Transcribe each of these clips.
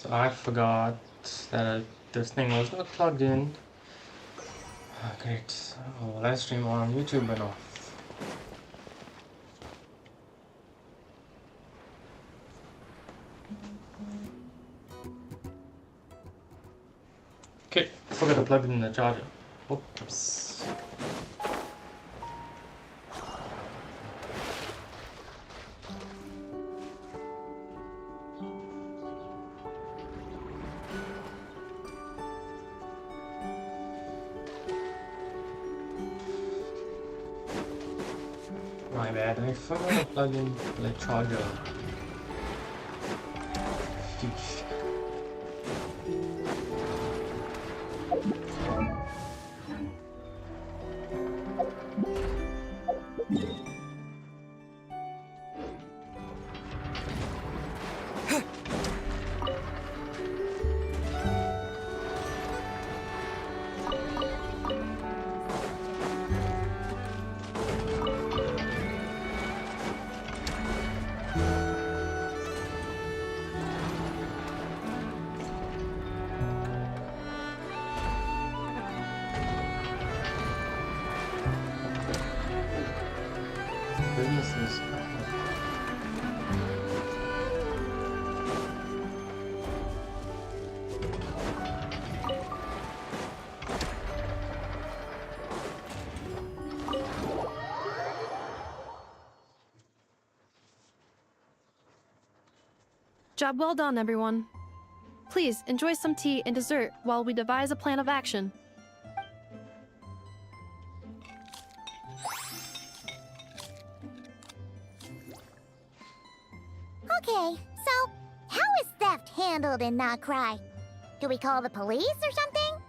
So I forgot that this thing was not plugged in. Great. So live stream on YouTube and off. Okay, forgot to plug in the charger. Oops. My bad, I forgot to plug in the charger. Phew. Businesses. Job well done, everyone. Please enjoy some tea and dessert while we devise a plan of action. Okay, so how is theft handled in Nodkrai? Do we call the police or something?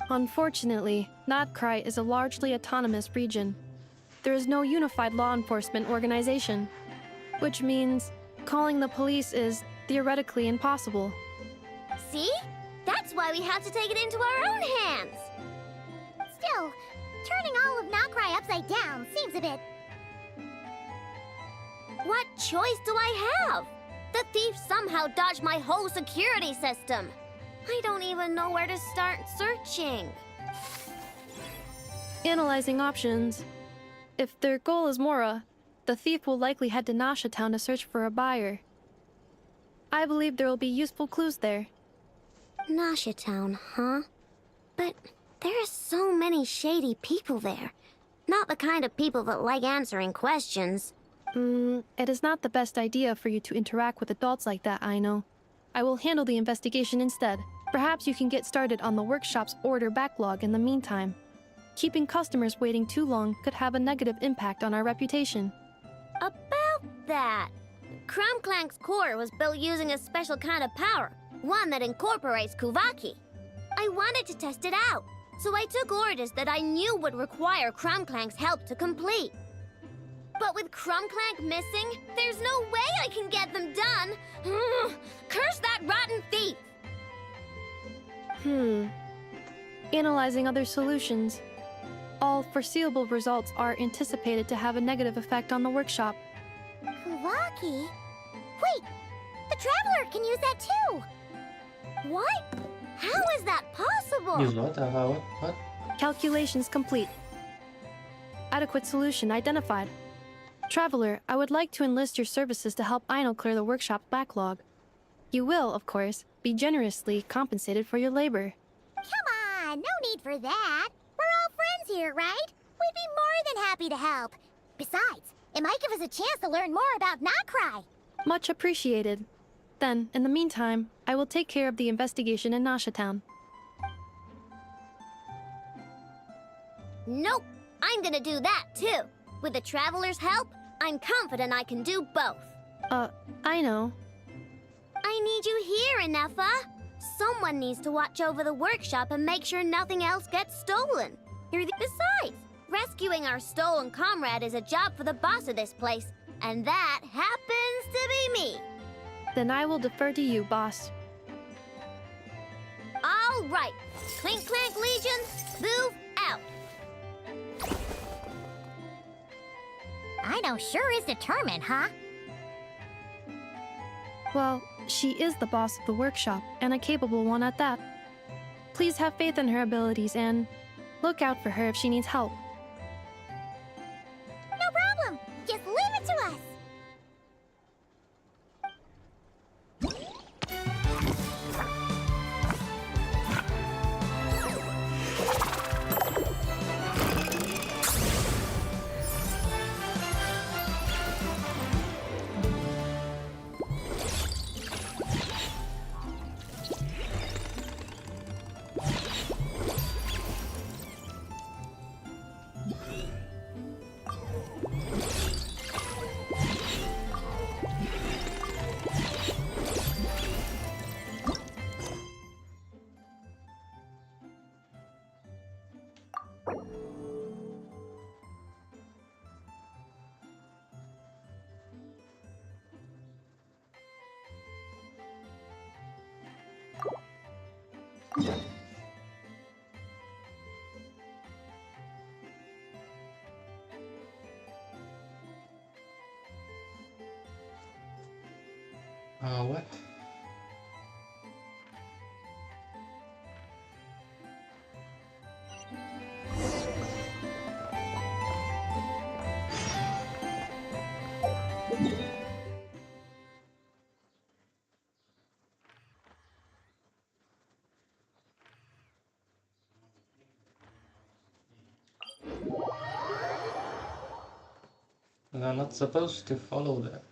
Unfortunately, Nodkrai is a largely autonomous region. There is no unified law enforcement organization, which means calling the police is theoretically impossible. See? That's why we have to take it into our own hands. Still, turning all of Nodkrai upside down seems a bit... What choice do I have? The thief somehow dodged my whole security system. I don't even know where to start searching. Analyzing options. If their goal is Mora, the thief will likely head to Nasha Town to search for a buyer. I believe there will be useful clues there. Nasha Town, huh? But there are so many shady people there. Not the kind of people that like answering questions. It is not the best idea for you to interact with adults like that, I know. I will handle the investigation instead. Perhaps you can get started on the workshop's order backlog in the meantime. Keeping customers waiting too long could have a negative impact on our reputation. About that, Crumclank's core was built using a special kind of power, one that incorporates Kuvaki. I wanted to test it out, so I took orders that I knew would require Crumclank's help to complete. But with Crumclank missing, there's no way I can get them done. Curse that rotten thief! Analyzing other solutions. All foreseeable results are anticipated to have a negative effect on the workshop. Kuvaki? Wait, the Traveler can use that too! What? How is that possible? Use what? What? Calculations complete. Adequate solution identified. Traveler, I would like to enlist your services to help Aino clear the workshop's backlog. You will, of course, be generously compensated for your labor. Come on, no need for that. We're all friends here, right? We'd be more than happy to help. Besides, it might give us a chance to learn more about Nodkrai. Much appreciated. Then, in the meantime, I will take care of the investigation in Nasha Town. Nope, I'm gonna do that too. With the Traveler's help, I'm confident I can do both. I know. I need you here, Inefa. Someone needs to watch over the workshop and make sure nothing else gets stolen. Besides, rescuing our stolen comrade is a job for the boss of this place, and that happens to be me. Then I will defer to you, boss. All right, Clink Clank Legion, move out. Aino sure is determined, huh? Well, She is the boss of the workshop, and a capable one at that. Please have faith in her abilities and look out for her if she needs help. No problem. Just leave it to us. What? I'm not supposed to follow that.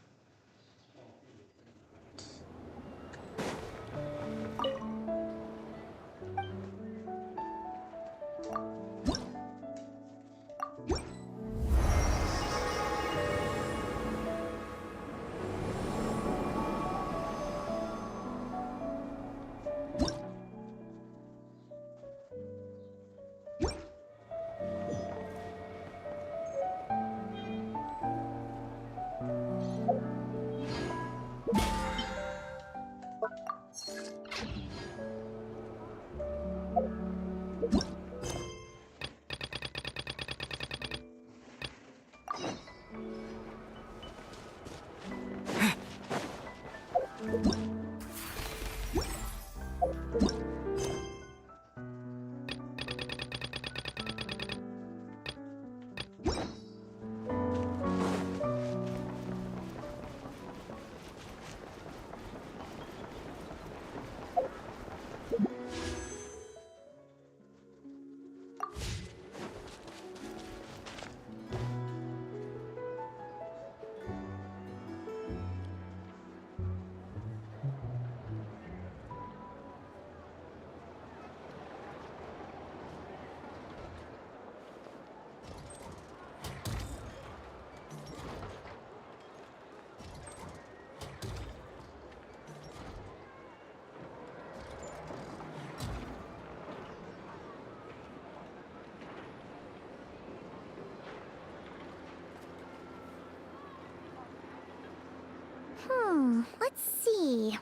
Let's see.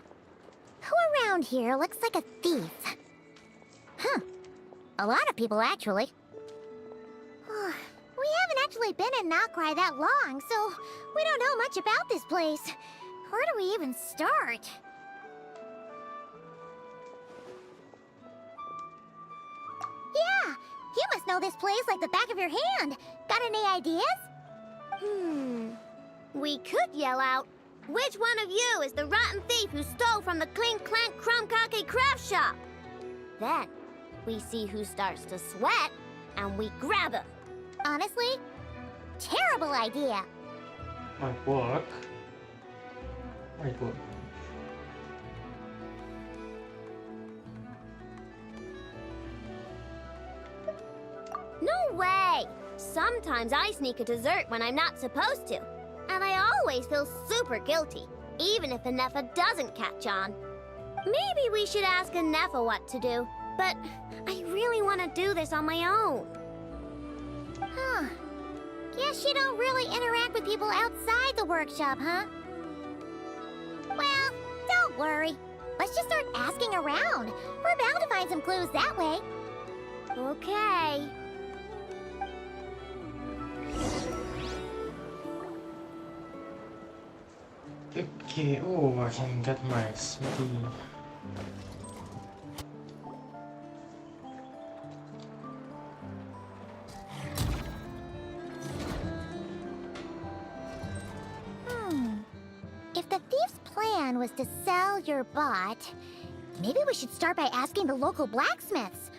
Who around here looks like a thief? Huh. A lot of people, actually. We haven't actually been in Nodkrai that long, so we don't know much about this place. Where do we even start? Yeah, you must know this place like the back of your hand. Got any ideas? We could yell out, "Which one of you is the rotten thief who stole from the Clink Clank Crumkake craft shop?" Then, we see who starts to sweat, and we grab him. Honestly, terrible idea. Might work. Might work. No way! Sometimes I sneak a dessert when I'm not supposed to. And I always feel super guilty, even if Anefa doesn't catch on. Maybe we should ask Anefa what to do, but I really want to do this on my own. Huh. Guess you don't really interact with people outside the workshop, huh? Well, don't worry. Let's just start asking around. We're bound to find some clues that way. Okay. Okay, oh, I can get my smithy. If the thief's plan was to sell your bot, maybe we should start by asking the local blacksmiths.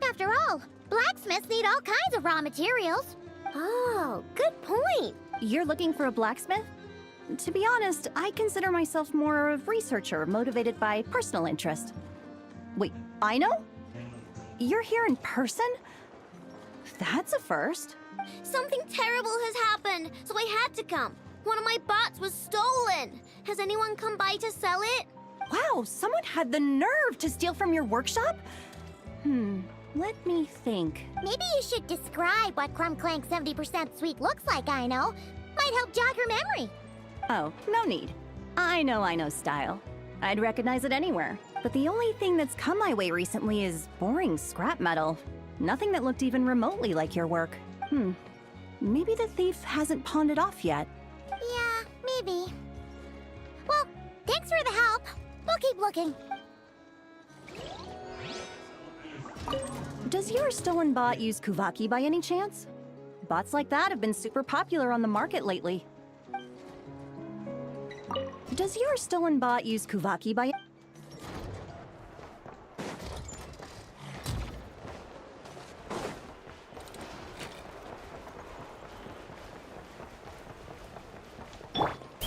After all, blacksmiths need all kinds of raw materials. Oh, good point. You're looking for a blacksmith? To be honest, I consider myself more of a researcher motivated by personal interest. Wait, I know? You're here in person? That's a first. Something terrible has happened, so I had to come. One of my bots was stolen. Has anyone come by to sell it? Wow, someone had the nerve to steal from your workshop? Let me think. Maybe you should describe what Crumb Clank 70% sweet looks like, I know. Might help jog your memory. Oh, no need. I know style. I'd recognize it anywhere. But the only thing that's come my way recently is boring scrap metal. Nothing that looked even remotely like your work. Maybe the thief hasn't pawned it off yet. Yeah, maybe. Well, thanks for the help. We'll keep looking. Does your stolen bot use Kuvaki by any chance? Bots like that have been super popular on the market lately. Does your stolen bot use Kuvaki by...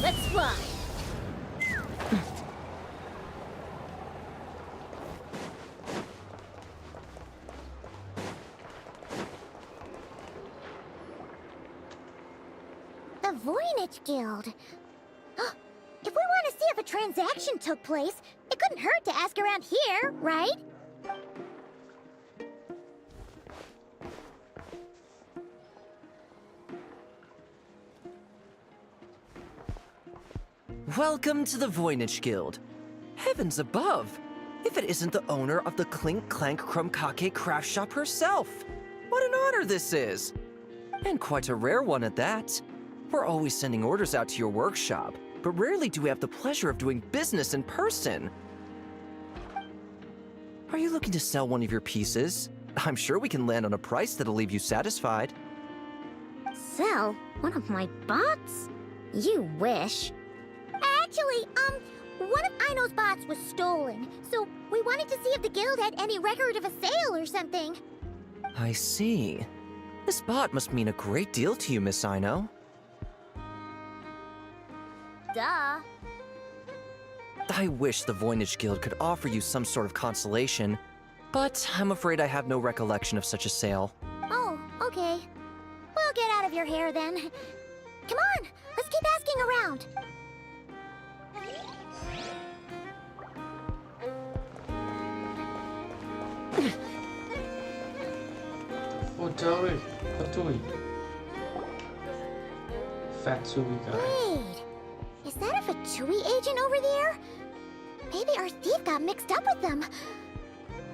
Let's fly. The Voynich Guild. If we want to see if a transaction took place, it couldn't hurt to ask around here, right? Welcome to the Voynich Guild. Heavens above! If it isn't the owner of the Clink Clank Krumkake craft shop herself! What an honor this is! And quite a rare one at that. We're always sending orders out to your workshop, but rarely do we have the pleasure of doing business in person. Are you looking to sell one of your pieces? I'm sure we can land on a price that'll leave you satisfied. Sell one of my bots? You wish. Actually, one of Aino's bots was stolen, so we wanted to see if the guild had any record of a sale or something. I see. This bot must mean a great deal to you, Miss Aino. Duh. I wish the Voynich Guild could offer you some sort of consolation, but I'm afraid I have no recollection of such a sale. Oh, okay. We'll get out of your hair then. Come on, let's keep asking around. Fatui. Fatsui guy. Wait, is that a Fatui agent over there? Maybe our thief got mixed up with them.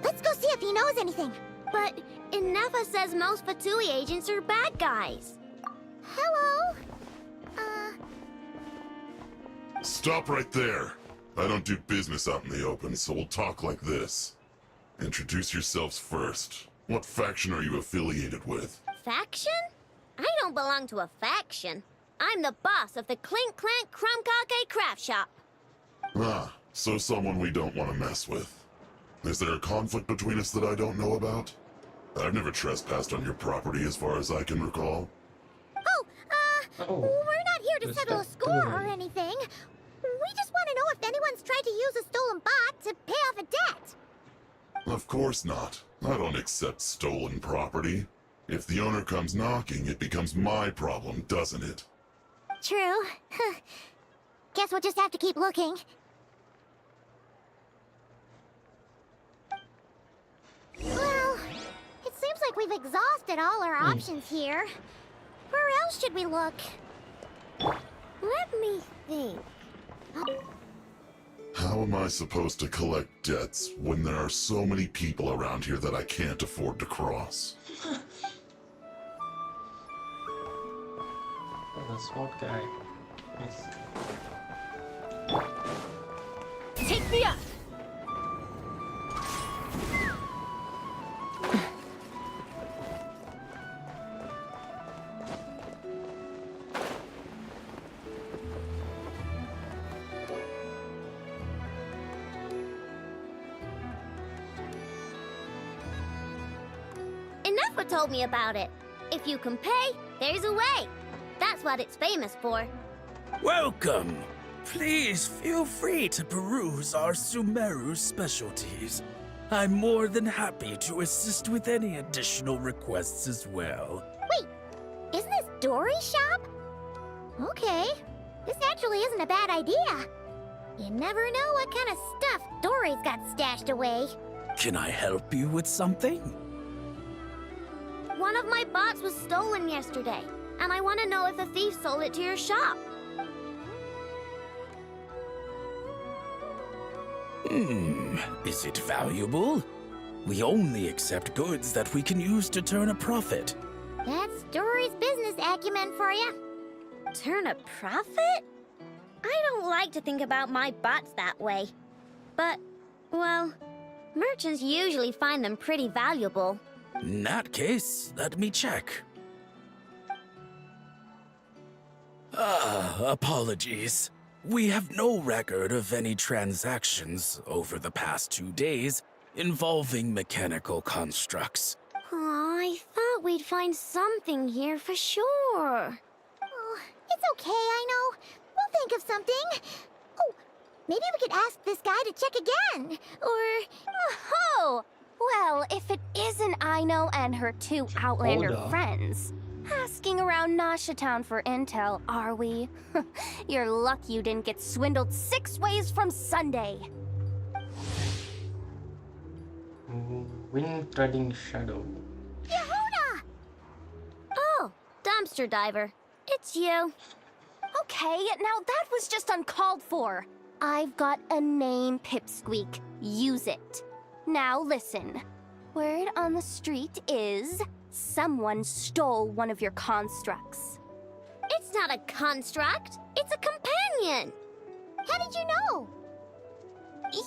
Let's go see if he knows anything. But Inefa says most Fatui agents are bad guys. Hello? Stop right there. I don't do business out in the open, so we'll talk like this. Introduce yourselves first. What faction are you affiliated with? Faction? I don't belong to a faction. I'm the boss of the Clink Clank Krumkake craft shop. Ah, so someone we don't want to mess with. Is there a conflict between us that I don't know about? I've never trespassed on your property as far as I can recall. Oh, We're not here to settle a score or respectable. anything. We just want to know if anyone's tried to use a stolen bot to pay off a debt. Of course not. I don't accept stolen property. If the owner comes knocking, it becomes my problem, doesn't it? True. Guess we'll just have to keep looking. Well, it seems like we've exhausted all our options here. Where else should we look? Let me think. How am I supposed to collect debts when there are so many people around here that I can't afford to cross? Oh, the SWAT guy. Nice. Tifa told me about it. If you can pay, there's a way. That's what it's famous for. Welcome! Please feel free to peruse our Sumeru specialties. I'm more than happy to assist with any additional requests as well. Wait, isn't this Dory's shop? Okay, this actually isn't a bad idea. You never know what kind of stuff Dory's got stashed away. Can I help you with something? One of my bots was stolen yesterday, and I want to know if a thief sold it to your shop. Is it valuable? We only accept goods that we can use to turn a profit. That's Dory's business acumen for you. Turn a profit? I don't like to think about my bots that way. But, well, merchants usually find them pretty valuable. In that case, let me check. Apologies. We have no record of any transactions over the past 2 days involving mechanical constructs. Aw, I thought we'd find something here for sure. Oh, it's okay, I know. We'll think of something. Oh, maybe we could ask this guy to check again. Or... Oh! Well, if it isn't Aino and her 2 Outlander Hold up. friends, asking around Nasha Town for intel, are we? You're lucky you didn't get swindled 6 ways from Sunday. Wind treading shadow. Yehuda! Oh, dumpster diver. It's you. Okay, now that was just uncalled for. I've got a name, Pipsqueak. Use it. Now listen. Word on the street is someone stole one of your constructs. It's not a construct. It's a companion. How did you know?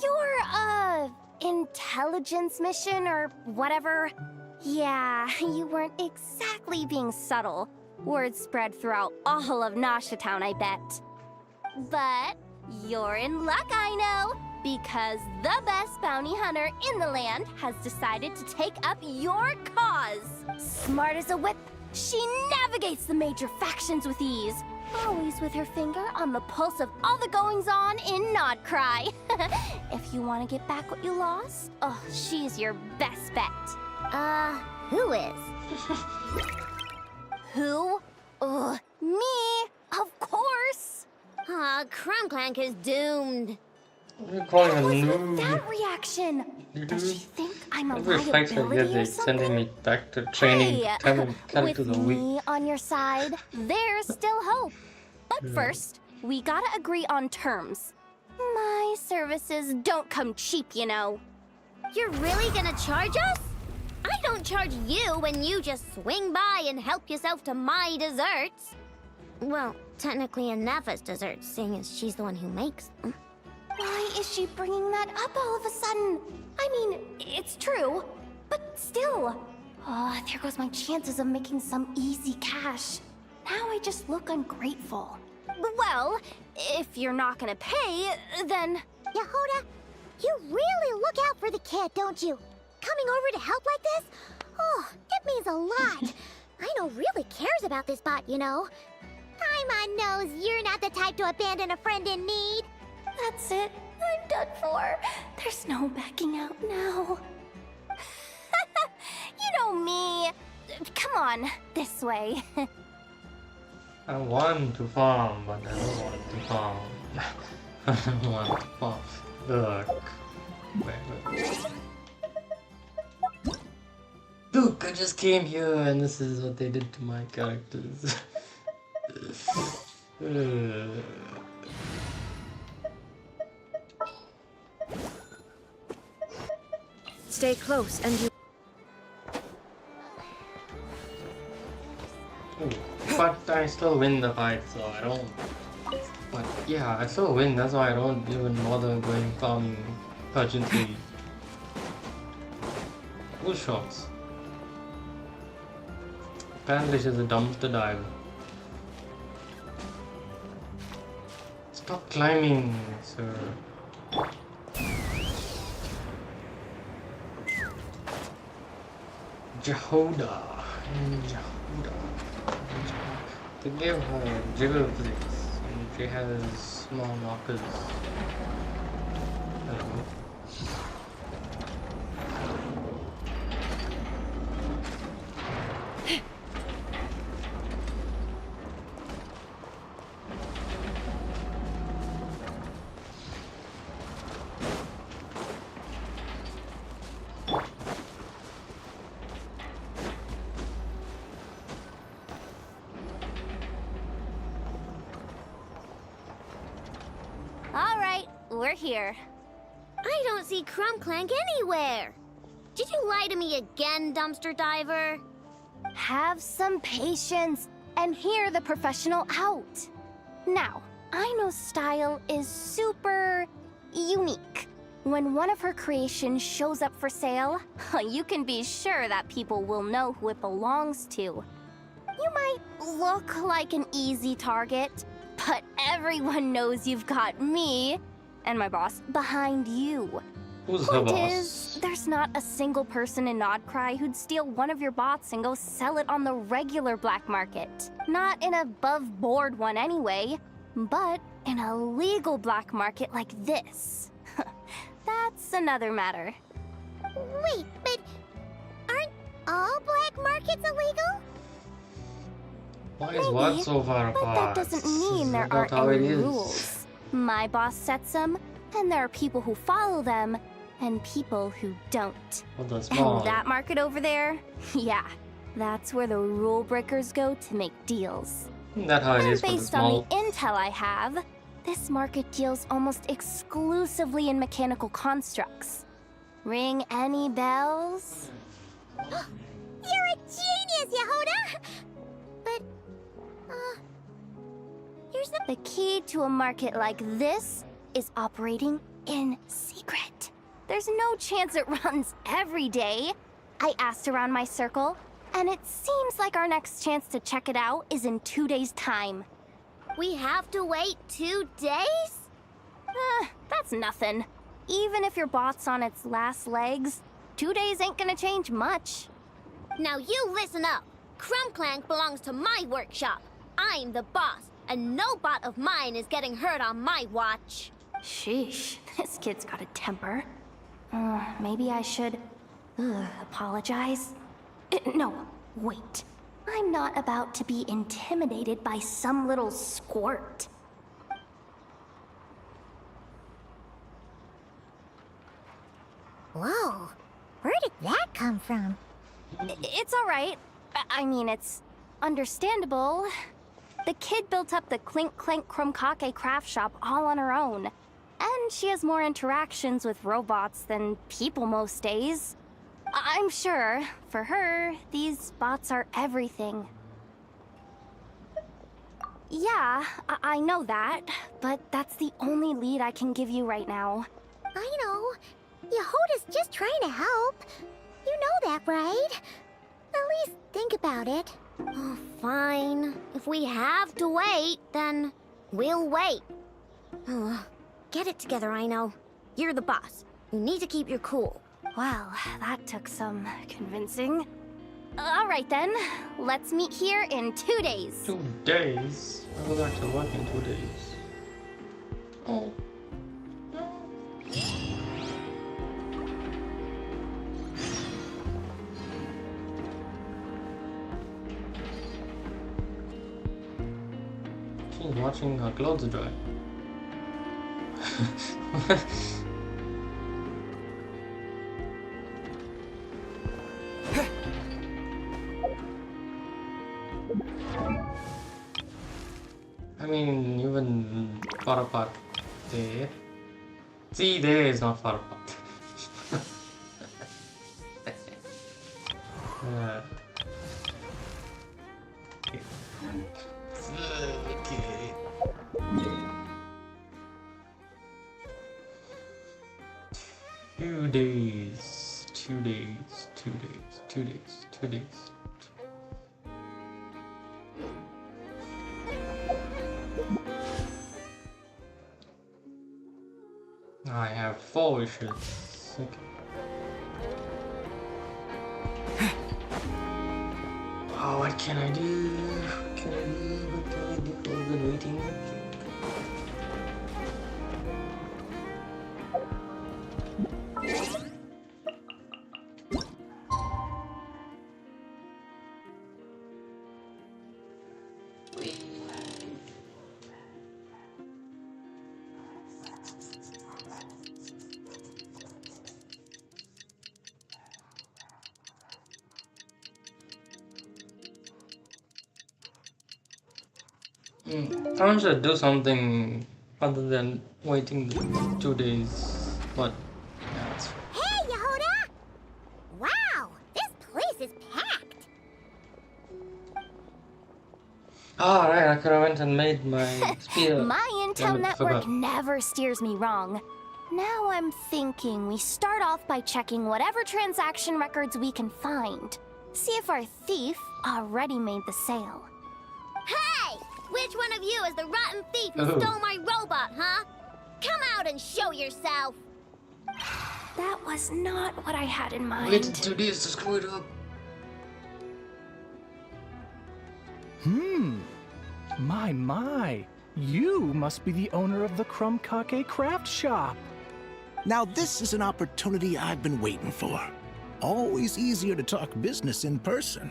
Your, intelligence mission or whatever? Yeah, you weren't exactly being subtle. Word spread throughout all of Nasha Town, I bet. But you're in luck, I know, because the best bounty hunter in the land has decided to take up your cause. Smart as a whip, she navigates the major factions with ease, always with her finger on the pulse of all the goings-on in Nodkrai. If you want to get back what you lost, oh, she's your best bet. Who is? Who? Me, of course. Aw, Crumbclank is doomed. You're calling a What's with noob. that reaction? Does she think I'm a What reflex I get liability or they sending something? me back to training. Hey, Tell to with the week. me on your side, there's still hope. But Yeah. first, we gotta agree on terms. My services don't come cheap, you know. You're really gonna charge us? I don't charge you when you just swing by and help yourself to my desserts. Well, technically Anafa's desserts, seeing as she's the one who makes them. Why is she bringing that up all of a sudden? I mean, it's true, but still. Oh, there goes my chances of making some easy cash. Now I just look ungrateful. Well, if you're not gonna pay, then... Yehuda, you really look out for the kid, don't you? Coming over to help like this? Oh, it means a lot. I know really cares about this bot, you know. Paimon knows you're not the type to abandon a friend in need. That's it. I'm done for. There's no backing out now. You know me. Come on, this way. I want to farm, but I don't want to farm. I don't want to farm. Look. Look, I just came here and this is what they did to my characters. Stay close and you. But I still win the fight, so I don't. But yeah, I still win, that's why I don't even bother going farming urgently. Full shots. Apparently she's a dumpster diver. Stop climbing, sir. Jehoda. Jehoda. They gave her jiggle plates and she has small markers. Hello. All right, we're here. I don't see Crumb Clank anywhere. Did you lie to me again, dumpster diver? Have some patience and hear the professional out. Now, I know Style is super unique. When one of her creations shows up for sale, you can be sure that people will know who it belongs to. You might look like an easy target, but everyone knows you've got me and my boss behind you. Who's the Point boss? is, there's not a single person in Nodkrai who'd steal one of your bots and go sell it on the regular black market. Not an above-board one anyway, but in a legal black market like this. That's another matter. Wait, but aren't all black markets illegal? Why is what Maybe, so far But apart? that doesn't mean there Isn't aren't that how it any is? rules. My boss sets them, and there are people who follow them, and people who don't. Well, that's small. And that market over there, yeah, that's where the rule breakers go to make deals. That's how it And is for the based on small. the intel I have, this market deals almost exclusively in mechanical constructs. Ring any bells? You're a genius, Yehoda! But, here's the... The key to a market like this is operating in secret. There's no chance it runs every day. I asked around my circle, and it seems like our next chance to check it out is in 2 days' time. We have to wait 2 days? That's nothing. Even if your bot's on its last legs, 2 days ain't gonna change much. Now you listen up. Crumb Clank belongs to my workshop. I'm the boss, and no bot of mine is getting hurt on my watch. Sheesh, this kid's got a temper. Maybe I should apologize. No, wait. I'm not about to be intimidated by some little squirt. Whoa, where did that come from? It's all right. I mean, it's understandable. The kid built up the Clink Clank Krumkake craft shop all on her own. And she has more interactions with robots than people most days. I'm sure, for her, these bots are everything. Yeah, I know that, but that's the only lead I can give you right now. I know. Yehoda's just trying to help. You know that, right? At least think about it. Oh, fine. If we have to wait, then we'll wait. Get it together, I know. You're the boss. You need to keep your cool. Well, that took some convincing. All right then, let's meet here in 2 days. 2 days? I will actually work in 2 days. Oh. She's watching her clothes dry. I mean, even far apart there. See, there is not far apart. Okay. Okay. 2 days. 2 days. 2 days. 2 days. 2 days. I have 4 wishes. Okay. Oh, what can I do? What can I do? What can I do? I've been waiting. I should do something other than waiting 2 days. But yeah, it's Hey, Yehuda! Wow, this place is packed. right. I could have went and made my spear. My Damn intel it, network forgot. never steers me wrong. Now I'm thinking we start off by checking whatever transaction records we can find. See if our thief already made the sale. Hey! Which one of you is the rotten thief who Oh. stole my robot, huh? Come out and show yourself! That was not what I had in mind. Waited 2 days to screw it up. My. You must be the owner of the Crumb Kake craft shop. Now this is an opportunity I've been waiting for. Always easier to talk business in person.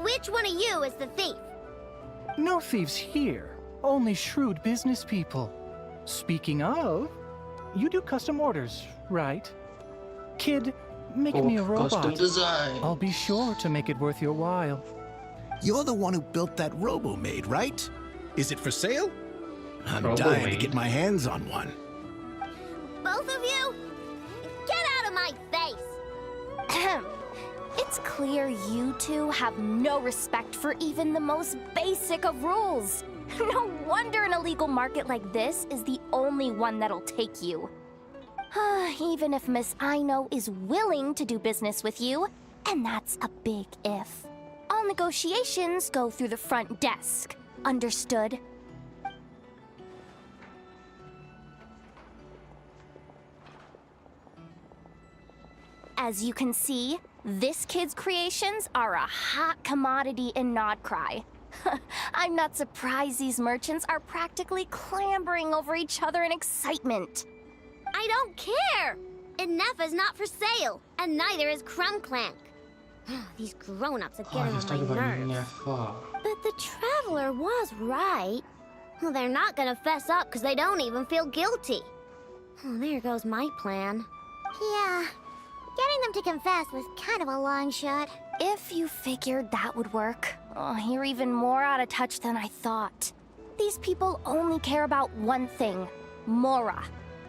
Which one of you is the thief? No thieves here, only shrewd business people. Speaking of, you do custom orders, right? Kid, make me a Custom robot. design. I'll be sure to make it worth your while. You're the one who built that robo-maid, right? Is it for sale? I'm dying to Robo-maid? get my hands on one. Both of you? Get out of my face! It's clear you two have no respect for even the most basic of rules. No wonder an illegal market like this is the only one that'll take you. Even if Miss Aino is willing to do business with you, and that's a big if. All negotiations go through the front desk. Understood? As you can see, this kid's creations are a hot commodity in Nodkrai. I'm not surprised these merchants are practically clambering over each other in excitement. I don't care! Inefa's not for sale, and neither is Clank. These grown-ups are Oh, getting let's talk on my about nerves. Nefa. But the Traveler was right. Well, they're not gonna fess up because they don't even feel guilty. Oh, there goes my plan. Yeah, getting them to confess was kind of a long shot. If you figured that would work, you're even more out of touch than I thought. These people only care about one thing, Mora.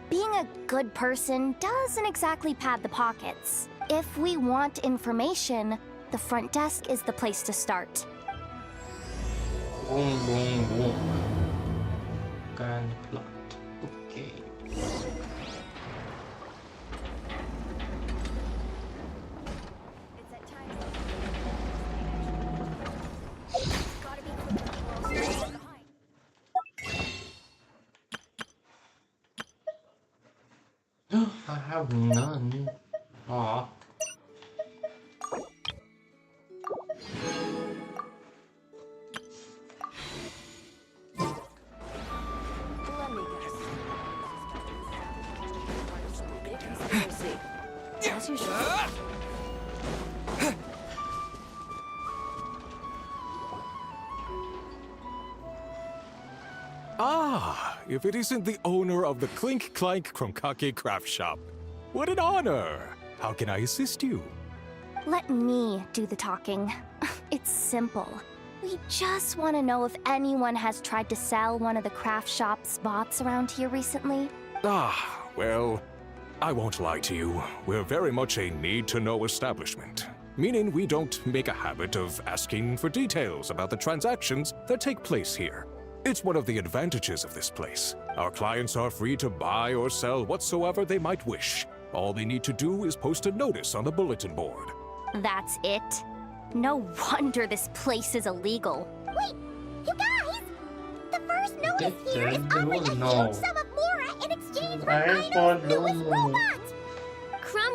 Being a good person doesn't exactly pad the pockets. If we want information, the front desk is the place to start. Boom, boom, boom. Grand plot. Okay. I have none. Aw. As usual. Ah, if it isn't the owner of the Clink Clank Kromkake craft shop. What an honor! How can I assist you? Let me do the talking. It's simple. We just want to know if anyone has tried to sell one of the craft shop's bots around here recently. Ah, well, I won't lie to you. We're very much a need-to-know establishment, meaning we don't make a habit of asking for details about the transactions that take place here. It's one of the advantages of this place. Our clients are free to buy or sell whatsoever they might wish. All they need to do is post a notice on the bulletin board. That's it? No wonder this place is illegal. Wait, you guys! The first notice They here is said there offering was a no. huge sum of Mora in exchange for I Aino's thought newest no. robot!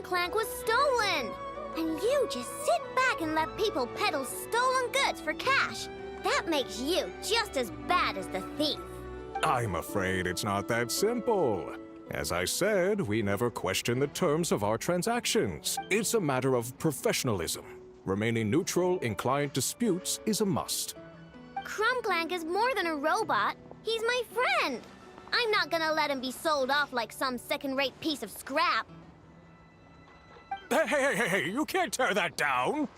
Clank was stolen! And you just sit back and let people peddle stolen goods for cash. That makes you just as bad as the thief. I'm afraid it's not that simple. As I said, we never question the terms of our transactions. It's a matter of professionalism. Remaining neutral in client disputes is a must. Crumbclank is more than a robot. He's my friend. I'm not gonna let him be sold off like some second-rate piece of scrap. Hey, you can't tear that down!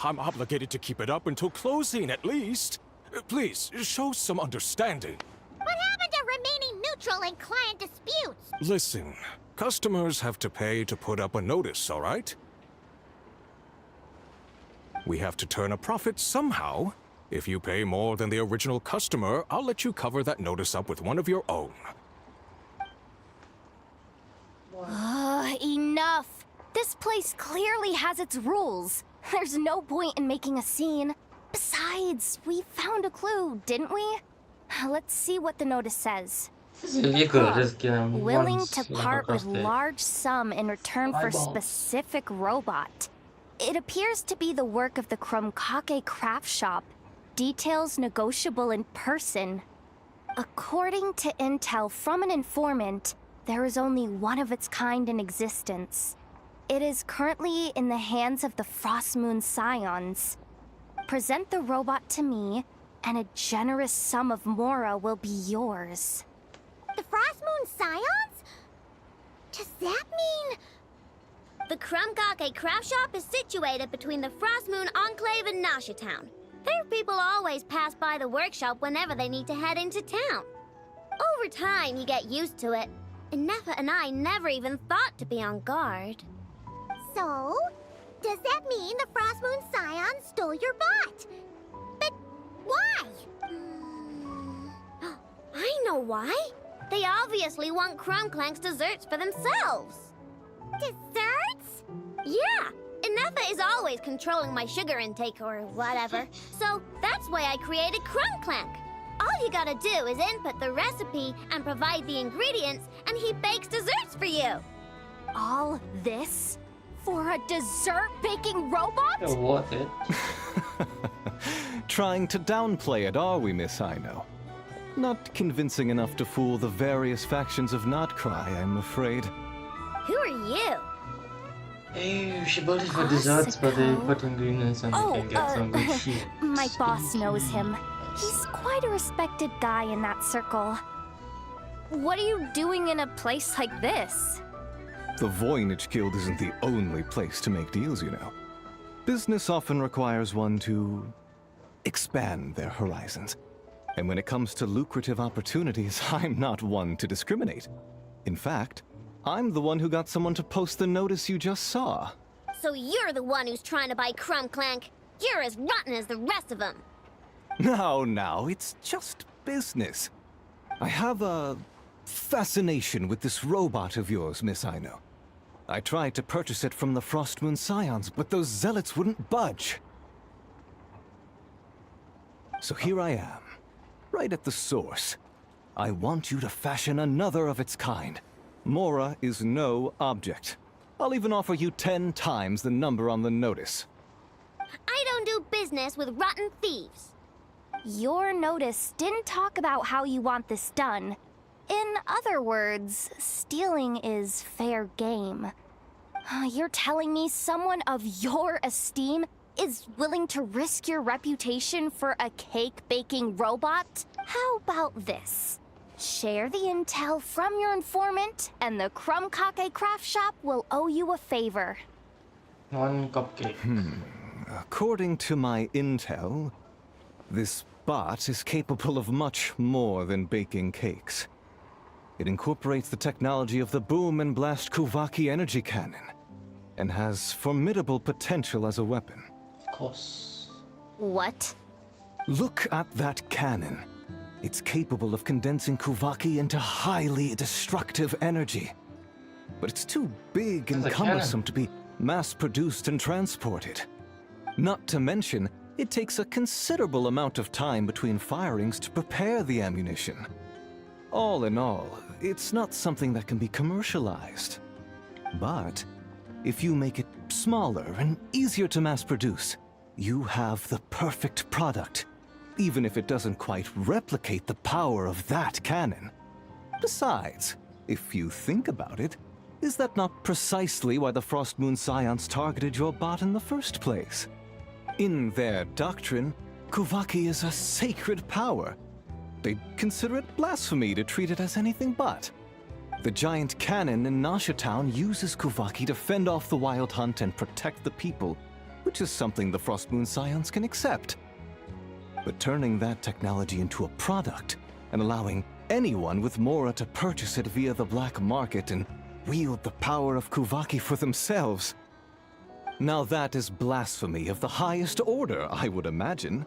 I'm obligated to keep it up until closing, at least. Please, show some understanding. What happened to remaining neutral in client disputes? Listen, customers have to pay to put up a notice, all right? We have to turn a profit somehow. If you pay more than the original customer, I'll let you cover that notice up with one of your own. Enough! This place clearly has its rules. There's no point in making a scene. Besides, we found a clue, didn't we? Let's see what the notice says. You could just get him Willing once, to like, part with across the large sum in return for eyeball. specific robot. It appears to be the work of the Krumkake craft shop. Details negotiable in person. According to intel from an informant, there is only one of its kind in existence. It is currently in the hands of the Frostmoon Scions. Present the robot to me, and a generous sum of Mora will be yours. The Frostmoon Scions? Does that mean... The Krumkake craft shop is situated between the Frostmoon Enclave and Nasha Town. Their people always pass by the workshop whenever they need to head into town. Over time, you get used to it. And Nefa and I never even thought to be on guard. So? Does that mean the Frostmoon Scions stole your bot? But why? I know why. They obviously want Crumbclank's desserts for themselves. Desserts? Yeah, and Nefa is always controlling my sugar intake or whatever. So that's why I created Crumbclank. All you gotta do is input the recipe and provide the ingredients, and he bakes desserts for you. All this? For a dessert baking robot? You're worth it. Trying to downplay it, are we, Miss Aino? Not convincing enough to fool the various factions of Nodkrai, I'm afraid. Who are you? Hey, she bought it for desserts, but they put ingredients and you can get some good shit. My boss knows him. He's quite a respected guy in that circle. What are you doing in a place like this? The Voynich Guild isn't the only place to make deals, you know. Business often requires one to expand their horizons. And when it comes to lucrative opportunities, I'm not one to discriminate. In fact, I'm the one who got someone to post the notice you just saw. So you're the one who's trying to buy Crumbclank. You're as rotten as the rest of them. Now, it's just business. I have a fascination with this robot of yours, Miss Aino. I tried to purchase it from the Frostmoon Scions, but those zealots wouldn't budge. So here I am, right at the source. I want you to fashion another of its kind. Mora is no object. I'll even offer you 10 times the number on the notice. I don't do business with rotten thieves. Your notice didn't talk about how you want this done. In other words, stealing is fair game. You're telling me someone of your esteem is willing to risk your reputation for a cake-baking robot? How about this? Share the intel from your informant, and the Krumkake craft shop will owe you a favor. One cupcake. According to my intel, this bot is capable of much more than baking cakes. It incorporates the technology of the Boom and Blast Kuvaki energy cannon, and has formidable potential as a weapon. Of course. What? Look at that cannon. It's capable of condensing Kuvaki into highly destructive energy. But it's too big and That's a cumbersome to be mass-produced and transported. Not to mention, it takes a considerable amount of time between firings to prepare the ammunition. All in all, it's not something that can be commercialized. But if you make it smaller and easier to mass produce, you have the perfect product, even if it doesn't quite replicate the power of that cannon. Besides, if you think about it, is that not precisely why the Frost Moon Scions targeted your bot in the first place? In their doctrine, Kuvaki is a sacred power. They'd consider it blasphemy to treat it as anything but. The giant cannon in Nasha Town uses Kuvaki to fend off the Wild Hunt and protect the people, which is something the Frost Moon Scions can accept. But turning that technology into a product and allowing anyone with Mora to purchase it via the black market and wield the power of Kuvaki for themselves. Now that is blasphemy of the highest order, I would imagine.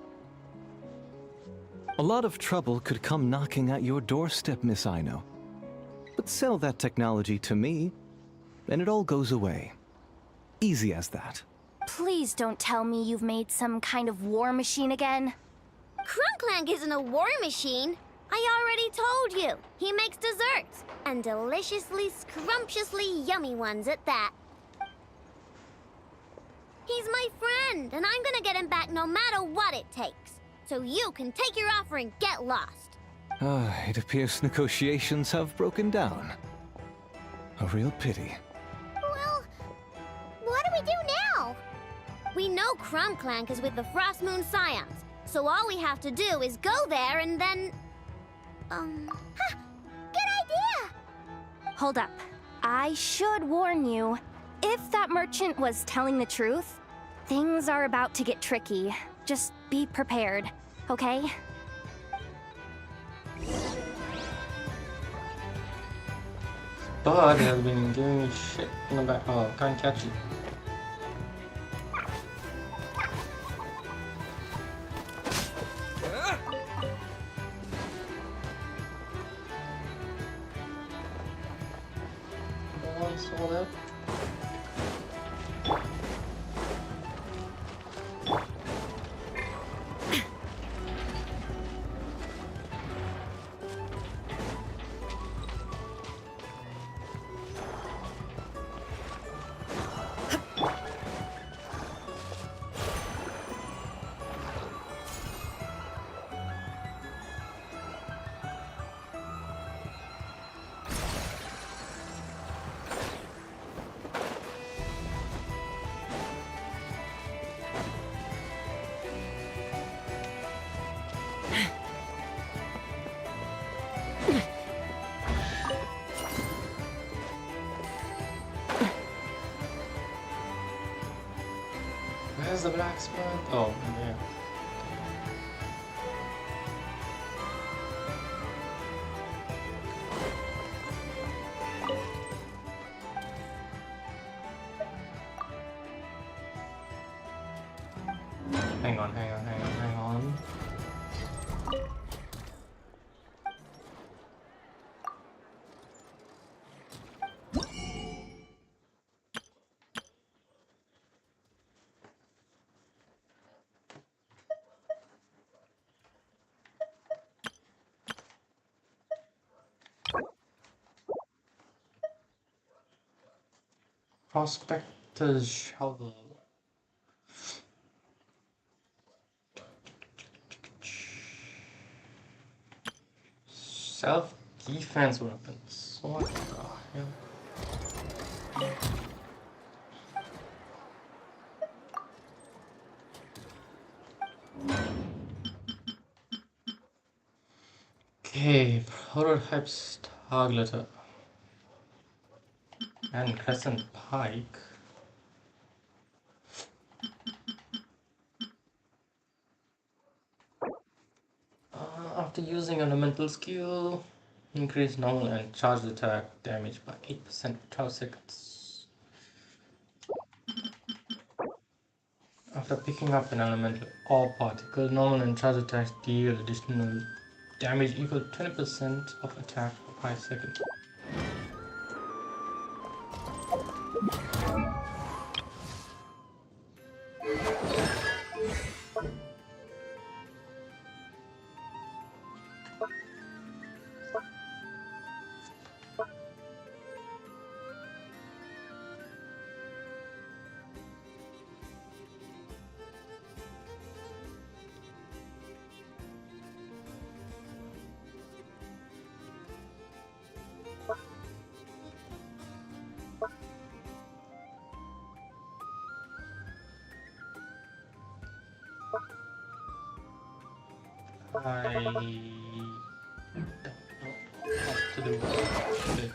A lot of trouble could come knocking at your doorstep, Miss Aino. But sell that technology to me, and it all goes away. Easy as that. Please don't tell me you've made some kind of war machine again. Crunklank isn't a war machine. I already told you. He makes desserts, and deliciously, scrumptiously yummy ones at that. He's my friend, and I'm gonna get him back no matter what it takes. So you can take your offer and get lost. It appears negotiations have broken down. A real pity. Well, what do we do now? We know Crunklank is with the Frost Moon Scions, so all we have to do is go there and then... Huh, good idea! Hold up. I should warn you. If that merchant was telling the truth, things are about to get tricky. Just be prepared, okay? But has been giving me shit in the back. Oh, can't catch it. Saw that. Where's the black spot? Oh, yeah. Hang on. Prospector's shovel. Self-defense weapons. What the hell? Okay, prototype star glitter and crescent pike. After using elemental skill, increase normal and charged attack damage by 8% for 12 seconds. After picking up an elemental or particle, normal and charged attacks deal additional damage equal to 20% of attack for 5 seconds. I don't know what to do with it.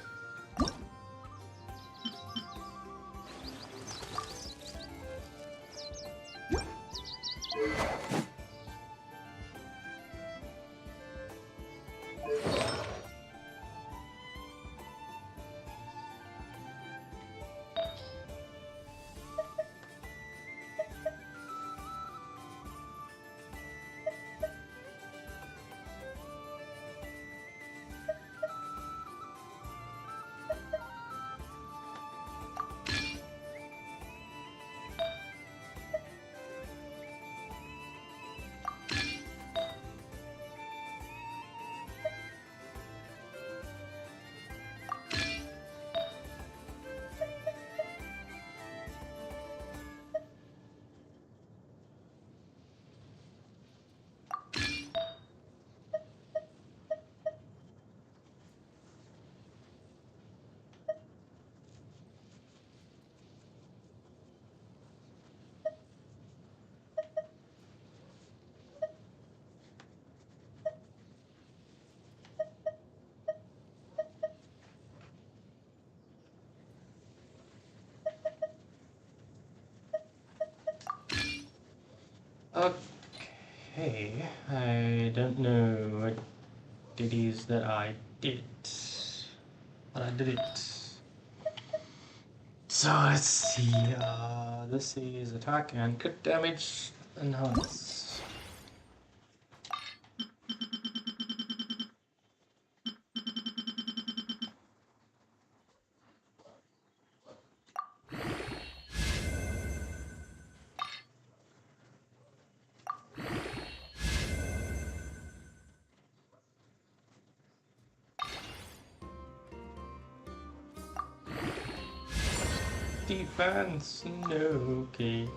Okay, I don't know what it is that I did, but I did it. So let's see, this is attack and crit damage enhance. Defense, no, okay.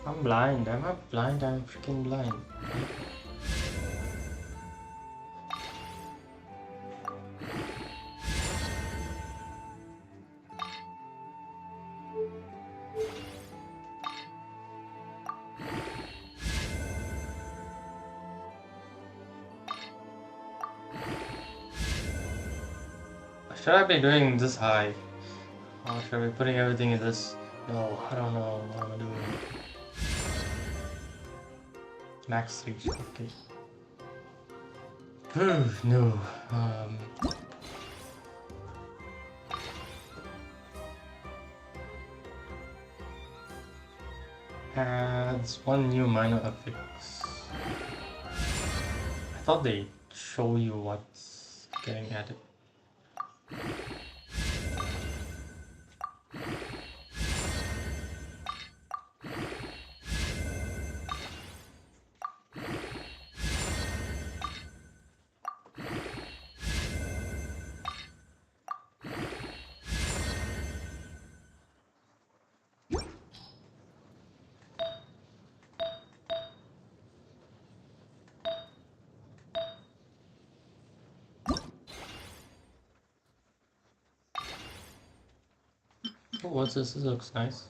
I'm blind, I'm not blind, I'm freaking blind. Should I be doing this high? Or should I be putting everything in this? No, I don't know what I'm doing. Max reach, okay. No. Adds one new minor affix. I thought they show you what's getting added. Oh, what's this? This looks nice.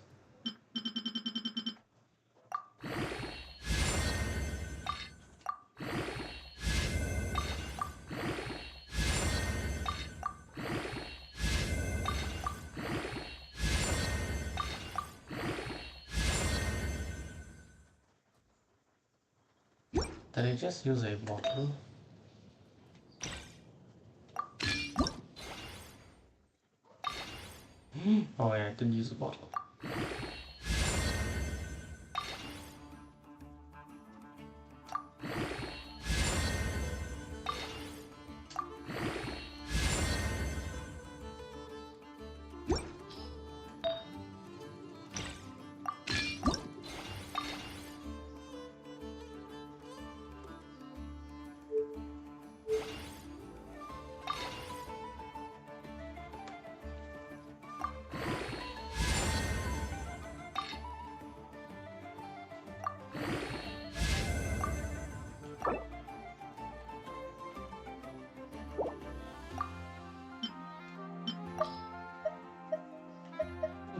Did I just use a bottle? Oh yeah, I did use a bottle.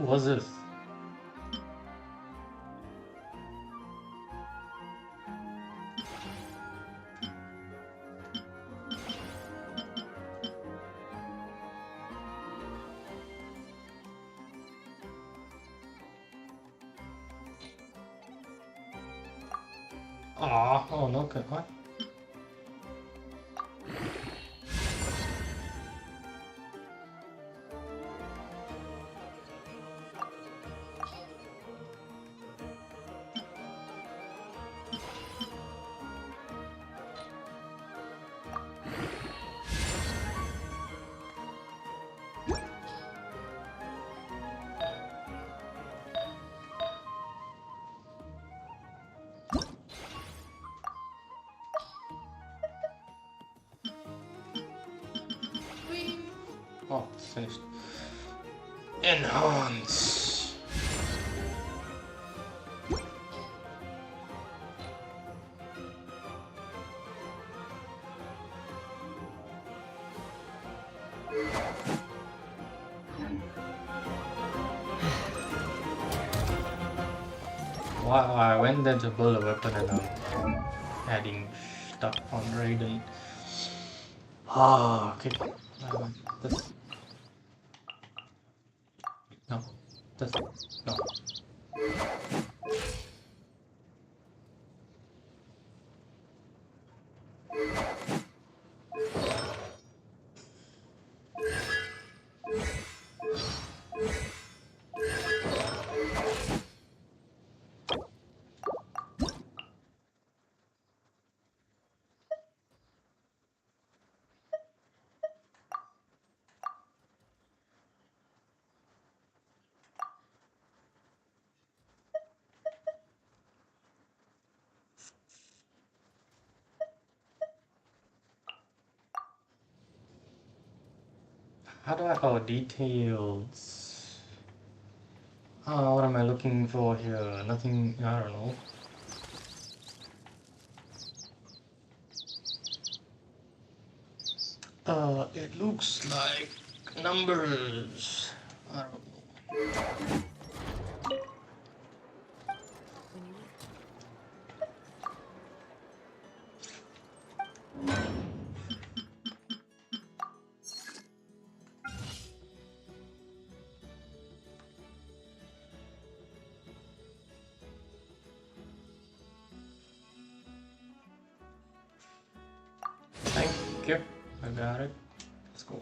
was this? Ah, oh no, okay, what? Oh, it's finished. Enhance. Wow, I went there to build a weapon and I'm adding stuff on Raiden. Ah, okay. This. No. This. No. How do I, oh, details. What am I looking for here? Nothing, I don't know. It looks like numbers. I don't know. Thank you. I got it. Let's go.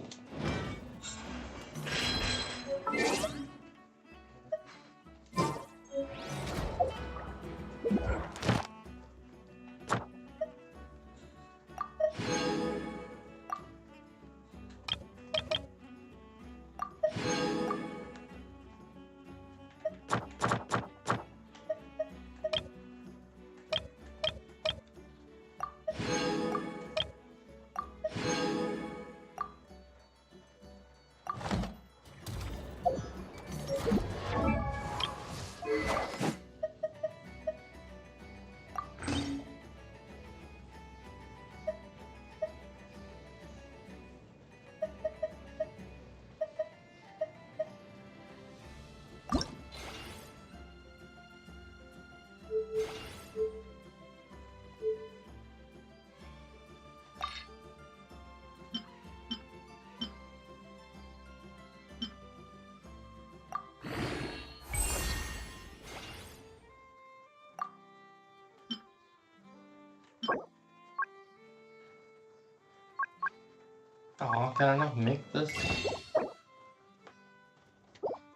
Oh, can I not make this?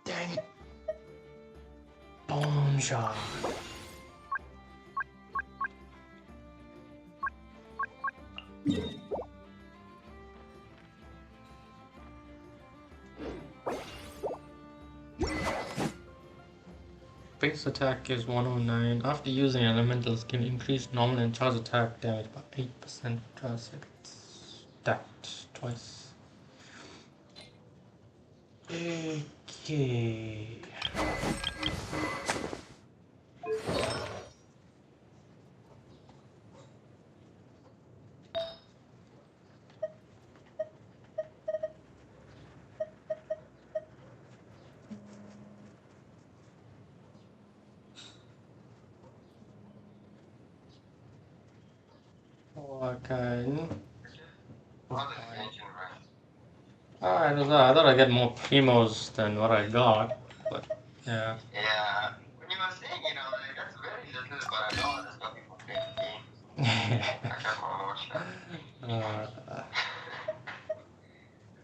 Dang it. Bone shot. Base attack is 109. After using elementals, can increase normal and charge attack damage by 8% per second. Stacked twice. Okay. Okay. I don't know. I thought I'd get more primos than what I got, but yeah. Yeah, when you were saying, like, that's very little, but I know there's got people playing games. I got promotion.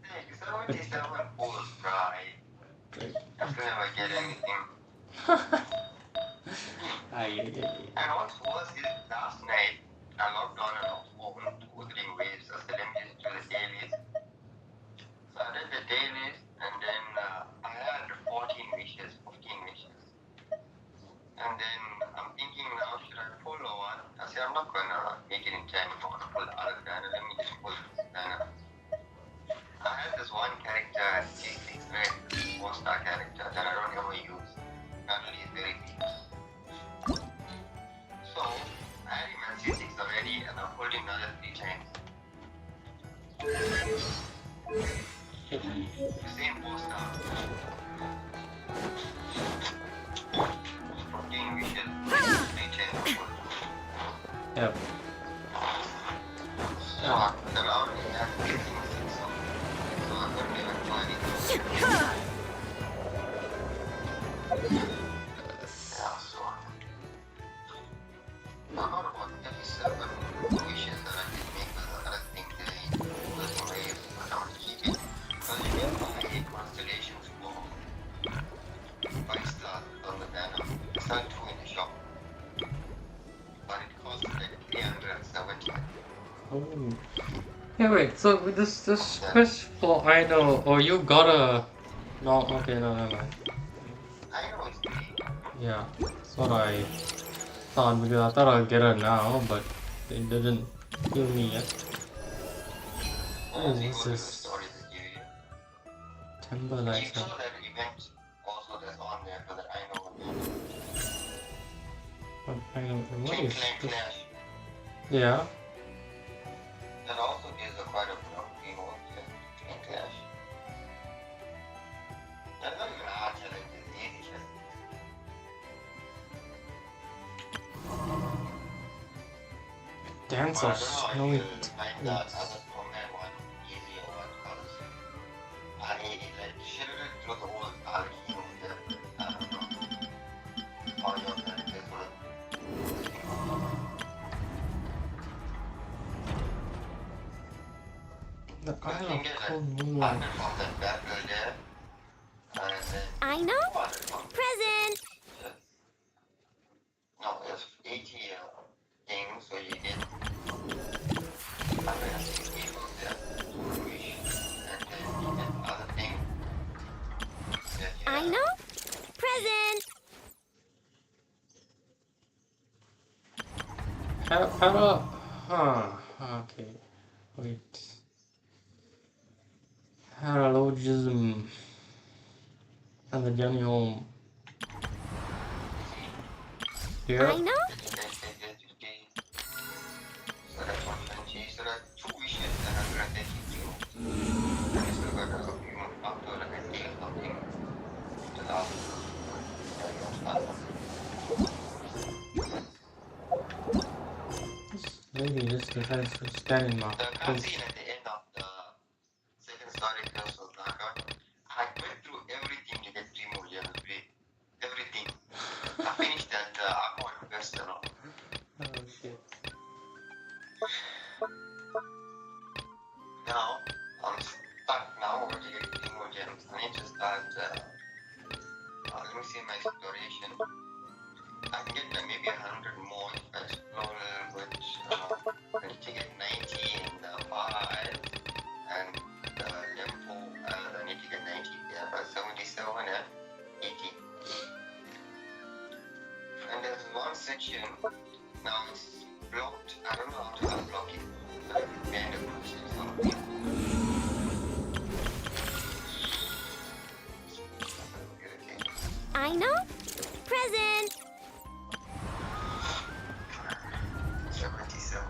Hey, 77 pulls, right? That's never get anything. And what's worse is last night, I logged on and opened 2 or 3 waves. I said, let me just do the dailies. So I did the dailies, and then I had 14 wishes, 15 wishes. And then I'm thinking now, should I pull or what? I said, I'm not going to make it in time. I'm going to pull the other banner. Let me just pull this banner. I had this one character, G6 Red, 4-star character that I don't ever use. Apparently it's very deep. So, I had him at C6 already, and I pulled him another 3 times. Same 4-star. 14 wishes, 3 times. Yep. So, the round is at 6, so I couldn't even do anything. Yeah, so I got about 37 wishes that I did make with other things there in the waves, but I'm going to keep it because you can buy constellations for 5 stars on the banner. I sell 2 in the shop, but it costs like 370. Oh. Yeah, wait. So with this quest for I know, or you got a no? Okay, no, never mind. I know it's free. Yeah, that's what I thought because I thought I'd get it now, but it didn't kill me yet. Oh, what's this? Timber You lights saw up. that event also that's on there for that I know. I know. What Twin is Flame this? Flash. Yeah. That also gives a quite a bit of remote Twin Flash. That's not even a hard challenge, it's easy challenge. Dance But of I don't know snowy if you'll find that twigs. other combat one easy or what, because like shielded through the whole alchemy that I don't know how your characters will. The Because Isle you can of get Cold like Moonlight. 100 from that battle there, and then I know. 200 from Present. no, there's 80 things, so you get 160 from there, wish, and then you get other things. That you I have. know. Present. Okay. Wait. Paralogism and the journey home. I Yeah. know. So that's 120, so that's 2 wishes and 132. And you still got a few after like I feel something to last. This lady just decides to stand in my The face. cutscene at the end of the second story quest was like, I went through everything to get 3 more gems, everything. I finished that Aqua quest and all. Oh shit. Now, I'm stuck now over to get 3 more gems. I need to start, let me see my exploration. I can get maybe 100 more if I explore a little bit. I need to get 90 in the 5 and the Lempo, I need to get 90 there, but 77 and 80. And there's one section, now it's blocked, I don't know how to unblock it, but it's banned or something. I know. Present. 77.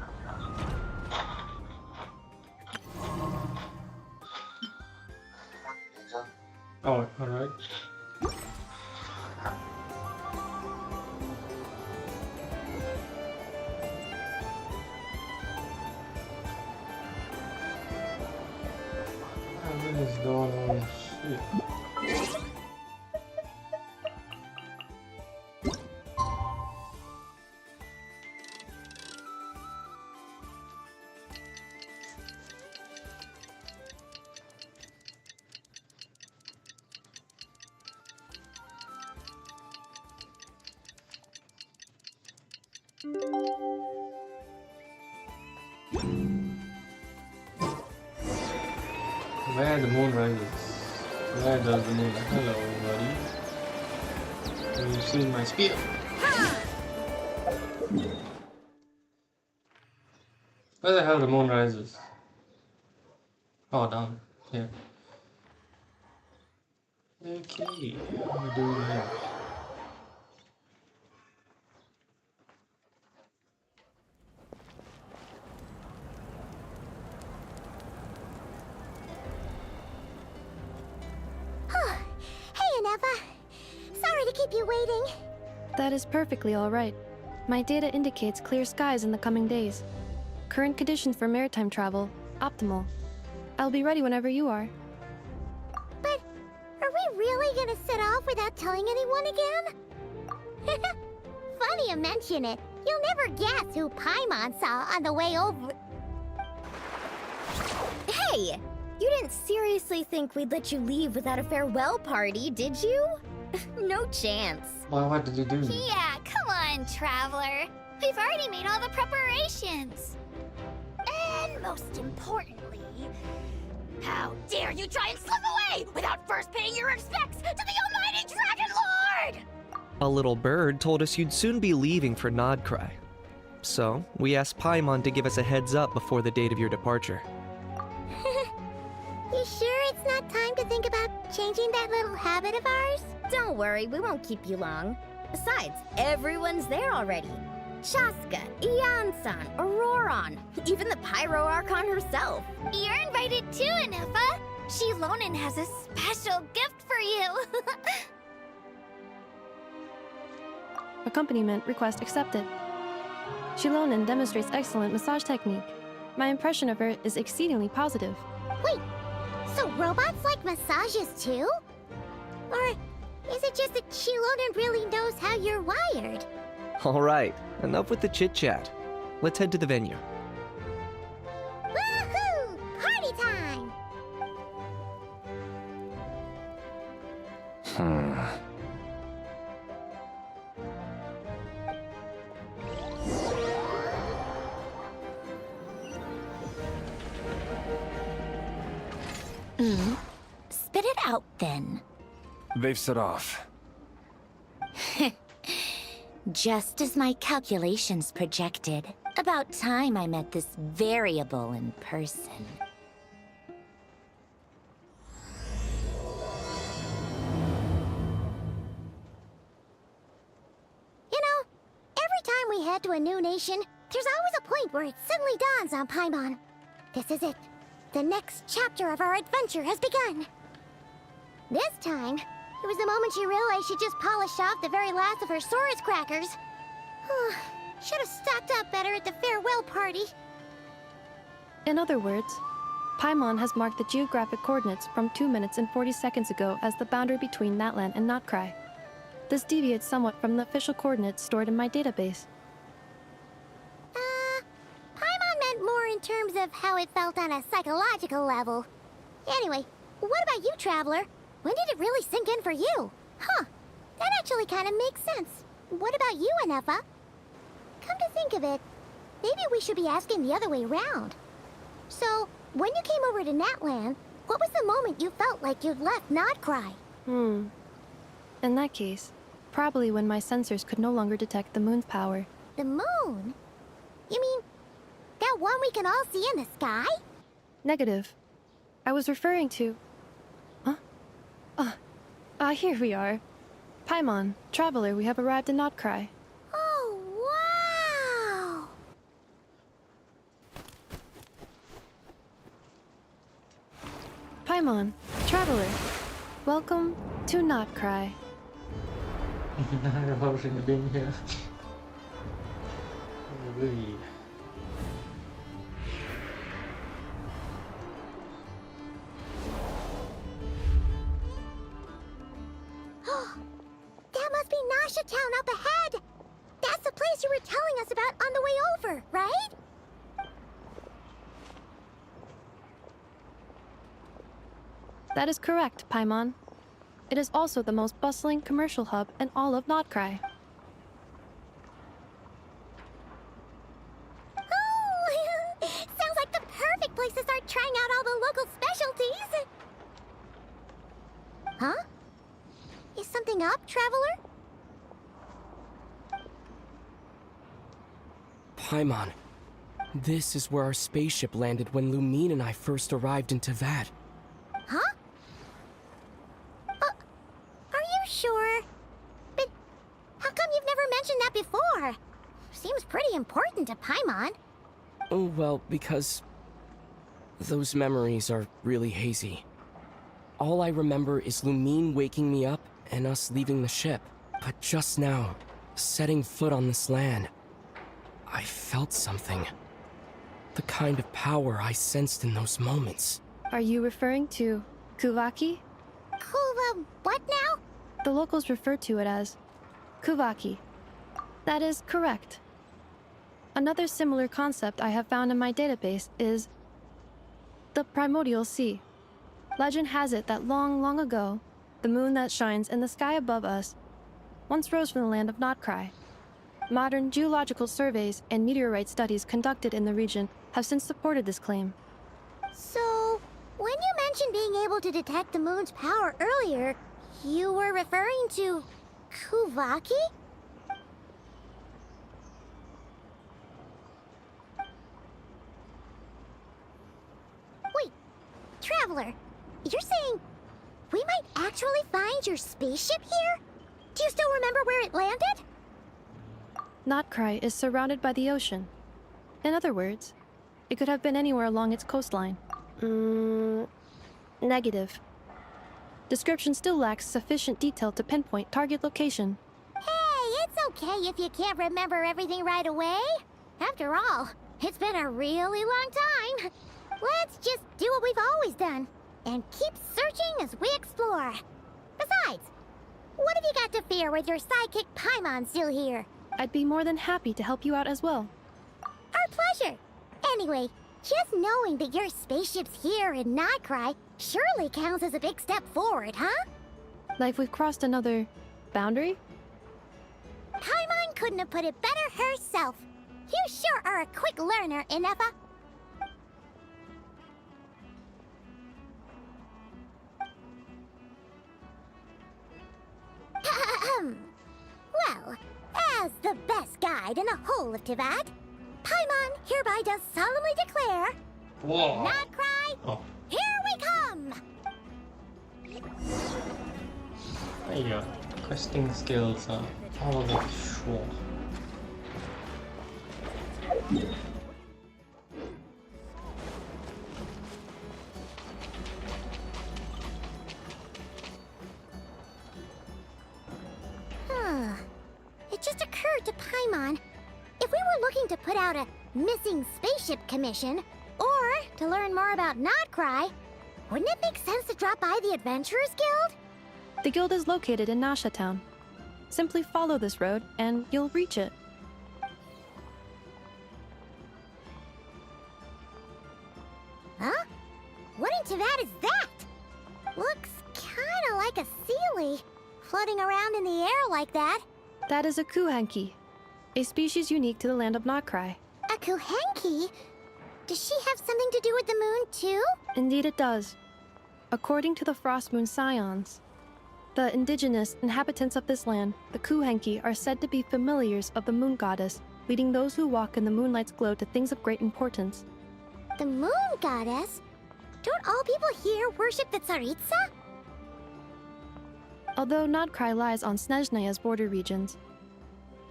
Oh, alright. What is going on here? Where the moon rises? Where does the moon? Hello, buddy. Have you seen my spear? Where the hell the moon rises? Oh, down here. Okay, what are we doing here? Hey, Anefa. Sorry to keep you waiting. That is perfectly all right. My data indicates clear skies in the coming days. Current conditions for maritime travel, optimal. I'll be ready whenever you are. But are we really gonna set off without telling anyone again? Funny you mention it. You'll never guess who Paimon saw on the way over. Hey! You didn't seriously think we'd let you leave without a farewell party, did you? No chance. Well, what did you do? Yeah, come on, Traveler. We've already made all the preparations. And most importantly, how dare you try and slip away without first paying your respects to the almighty Dragon Lord! A little bird told us you'd soon be leaving for Nodkrai. So, we asked Paimon to give us a heads up before the date of your departure. You sure it's not time to think about changing that little habit of ours? Don't worry, we won't keep you long. Besides, everyone's there already. Shaska, Ian-san, Auroron, even the Pyro Archon herself. You're invited too, Anefa. Shilonen has a special gift for you. Accompaniment request accepted. Shilonen demonstrates excellent massage technique. My impression of her is exceedingly positive. Wait, so robots like massages too? Or is it just that Shilonen really knows how you're wired? Alright, enough with the chit-chat. Let's head to the venue. Woohoo! Party time! Spit it out then. They've set off. Just as my calculations projected. About time I met this variable in person. You know, every time we head to a new nation, there's always a point where it suddenly dawns on Paimon. This is it. The next chapter of our adventure has begun. This time, it was the moment she realized she just polished off the very last of her Saurus crackers. Should have stocked up better at the farewell party. In other words, Paimon has marked the geographic coordinates from 2 minutes and 40 seconds ago as the boundary between Natlan and Nodkrai. This deviates somewhat from the official coordinates stored in my database. Paimon meant more in terms of how it felt on a psychological level. Anyway, what about you, Traveler? When did it really sink in for you? Huh, that actually kind of makes sense. What about you, Anefa? Come to think of it, maybe we should be asking the other way around. So, when you came over to Natlan, what was the moment you felt like you'd left Nodkrai? In that case, probably when my sensors could no longer detect the moon's power. The moon? You mean, that one we can all see in the sky? Negative. I was referring to... here we are. Paimon, Traveler, we have arrived in Nodkrai. Oh, wow! Paimon, Traveler, welcome to Nodkrai. How should have been here? Really? Nasha Town up ahead! That's the place you were telling us about on the way over, right? That is correct, Paimon. It is also the most bustling commercial hub in all of Nodkrai. Oh! Sounds like the perfect place to start trying out all the local specialties! Huh? Is something up, Traveler? Paimon, this is where our spaceship landed when Lumine and I first arrived in Tavad. Huh? Are you sure? But how come you've never mentioned that before? Seems pretty important to Paimon. Oh, well, because those memories are really hazy. All I remember is Lumine waking me up and us leaving the ship. But just now, setting foot on this land, I felt something. The kind of power I sensed in those moments. Are you referring to Kuvaki? What now? The locals refer to it as Kuvaki. That is correct. Another similar concept I have found in my database is the primordial sea. Legend has it that long, long ago, the moon that shines in the sky above us once rose from the land of Nodkrai. Modern geological surveys and meteorite studies conducted in the region have since supported this claim. So, when you mentioned being able to detect the moon's power earlier, you were referring to Kuvaki? Wait, Traveler, you're saying we might actually find your spaceship here? Do you still remember where it landed? Nodkrai is surrounded by the ocean. In other words, it could have been anywhere along its coastline. Negative. Description still lacks sufficient detail to pinpoint target location. Hey, it's okay if you can't remember everything right away. After all, it's been a really long time. Let's just do what we've always done and keep searching as we explore. Besides, what have you got to fear with your sidekick Paimon still here? I'd be more than happy to help you out as well. Our pleasure. Anyway, just knowing that your spaceship's here in Nodkrai surely counts as a big step forward, huh? Like we've crossed another boundary? Paimon couldn't have put it better herself. You sure are a quick learner, Inefa. Well, as the best guide in the whole of Tavad, Paimon hereby does solemnly declare... Whoa. Nodkrai, Oh, here we come! there you go. Questing skills are all over the shore. It just occurred to Paimon, if we were looking to put out a missing spaceship commission, or to learn more about Nodkrai, wouldn't it make sense to drop by the Adventurers Guild? The guild is located in Nasha Town. Simply follow this road and you'll reach it. Huh? What in Tavad is that? Looks kinda like a Sealy, floating around in the air like that. That is a Kuhanki, a species unique to the land of Nodkrai. A Kuhenki? Does she have something to do with the moon, too? Indeed it does. According to the Frost Moon Scions, the indigenous inhabitants of this land, the Kuhenki, are said to be familiars of the moon goddess, leading those who walk in the moonlight's glow to things of great importance. The moon goddess? Don't all people here worship the Tsaritsa? Although Nodkrai lies on Snezhneya's border regions,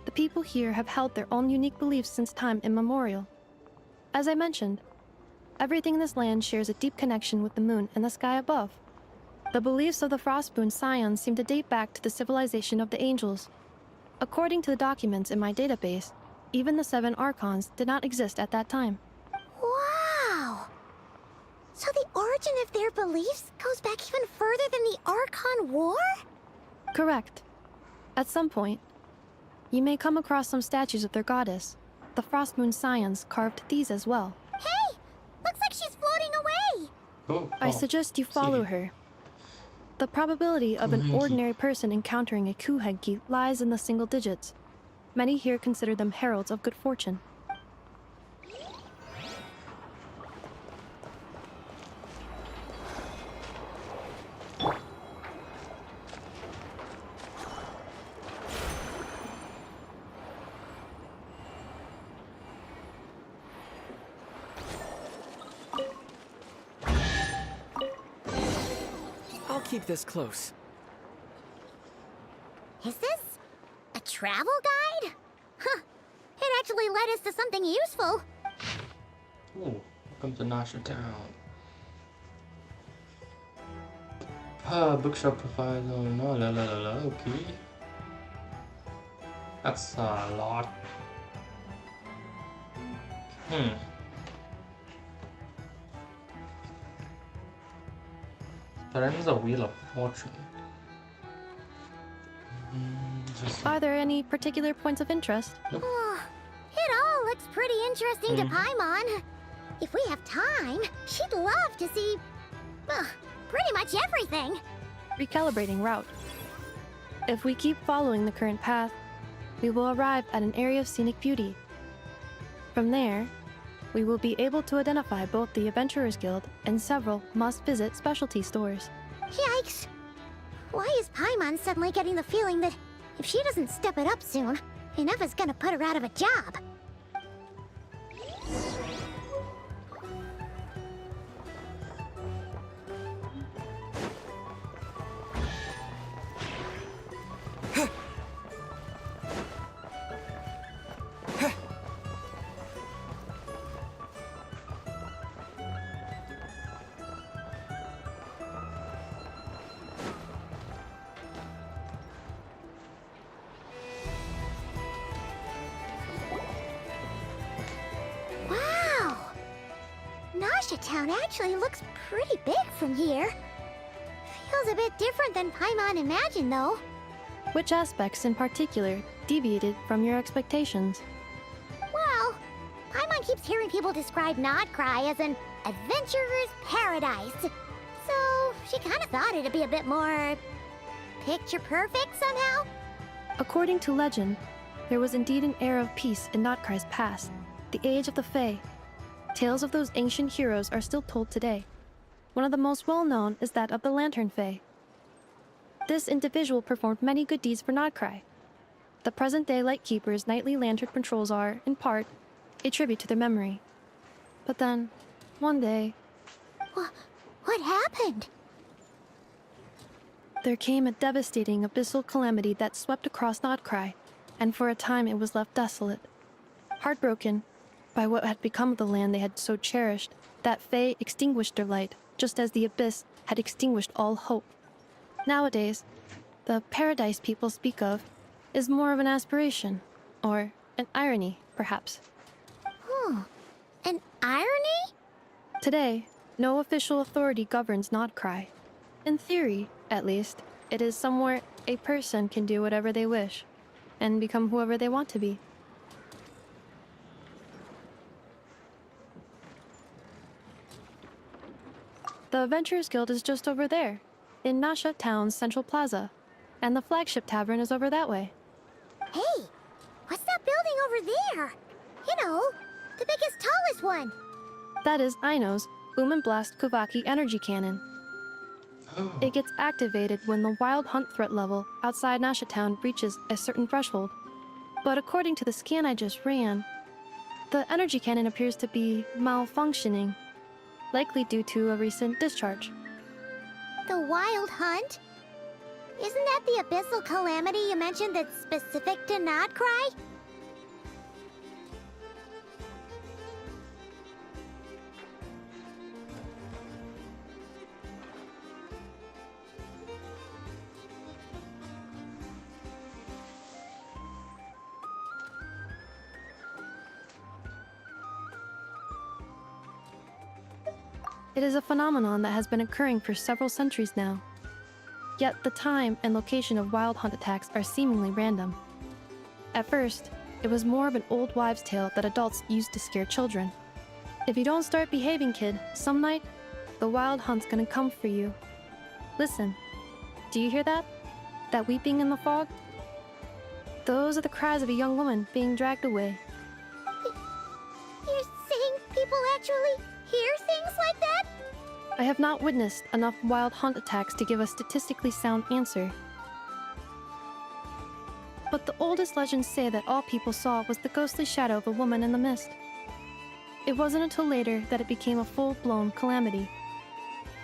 the people here have held their own unique beliefs since time immemorial. As I mentioned, everything in this land shares a deep connection with the moon and the sky above. The beliefs of the Frostmoon Scions seem to date back to the civilization of the angels. According to the documents in my database, even the 7 Archons did not exist at that time. Wow! So the origin of their beliefs goes back even further than the Archon War? Correct. At some point, You may come across some statues of their goddess. The Frost Moon Scions carved these as well. Hey! Looks like she's floating away! Oh, I suggest you follow her. The probability of an ordinary person encountering a Kuhenki lies in the single digits. Many here consider them heralds of good fortune. I'll keep this close. Is this a travel guide? Huh. It actually led us to something useful. Oh, welcome to Nasha Town. Bookshop provides, oh no, okay. That's a lot. There is a Wheel of Fortune. Are there any particular points of interest? Nope. It all looks pretty interesting to Paimon. If we have time, she'd love to see pretty much everything. Recalibrating route. If we keep following the current path, we will arrive at an area of scenic beauty. From there, we will be able to identify both the Adventurers Guild and several must-visit specialty stores. Yikes! Why is Paimon suddenly getting the feeling that if she doesn't step it up soon, enough is gonna put her out of a job? Town actually looks pretty big from here. Feels a bit different than Paimon imagined, though. Which aspects in particular deviated from your expectations? Well, Paimon keeps hearing people describe Nodkrai as an adventurer's paradise. So she kind of thought it'd be a bit more picture perfect somehow. According to legend, there was indeed an era of peace in Nodkrai's past, the age of the Fae. Tales of those ancient heroes are still told today. One of the most well-known is that of the Lantern Fae. This individual performed many good deeds for Nodkrai. The present-day Lightkeeper's nightly lantern patrols are, in part, a tribute to their memory. But then, one day... What happened? There came a devastating abyssal calamity that swept across Nodkrai, and for a time it was left desolate. Heartbroken by what had become of the land they had so cherished, that Fae extinguished their light, just as the abyss had extinguished all hope. Nowadays, the paradise people speak of is more of an aspiration, or an irony, perhaps. An irony? Today, no official authority governs Nodkrai. In theory, at least, it is somewhere a person can do whatever they wish, and become whoever they want to be. The Adventurers Guild is just over there, in Nasha Town's Central Plaza, and the flagship tavern is over that way. Hey, what's that building over there? You know, the biggest, tallest one. That is Aino's Boom and Blast Kuvaki energy cannon. It gets activated when the wild hunt threat level outside Nasha Town reaches a certain threshold. But according to the scan I just ran, the energy cannon appears to be malfunctioning, likely due to a recent discharge. The wild hunt? Isn't that the abyssal calamity you mentioned that's specific to Nodkrai? It is a phenomenon that has been occurring for several centuries now. Yet the time and location of wild hunt attacks are seemingly random. At first, it was more of an old wives' tale that adults used to scare children. If you don't start behaving, kid, some night, the wild hunt's gonna come for you. Listen, do you hear that? That weeping in the fog? Those are the cries of a young woman being dragged away. You're saying people actually hear things like that? I have not witnessed enough wild hunt attacks to give a statistically sound answer. But the oldest legends say that all people saw was the ghostly shadow of a woman in the mist. It wasn't until later that it became a full-blown calamity.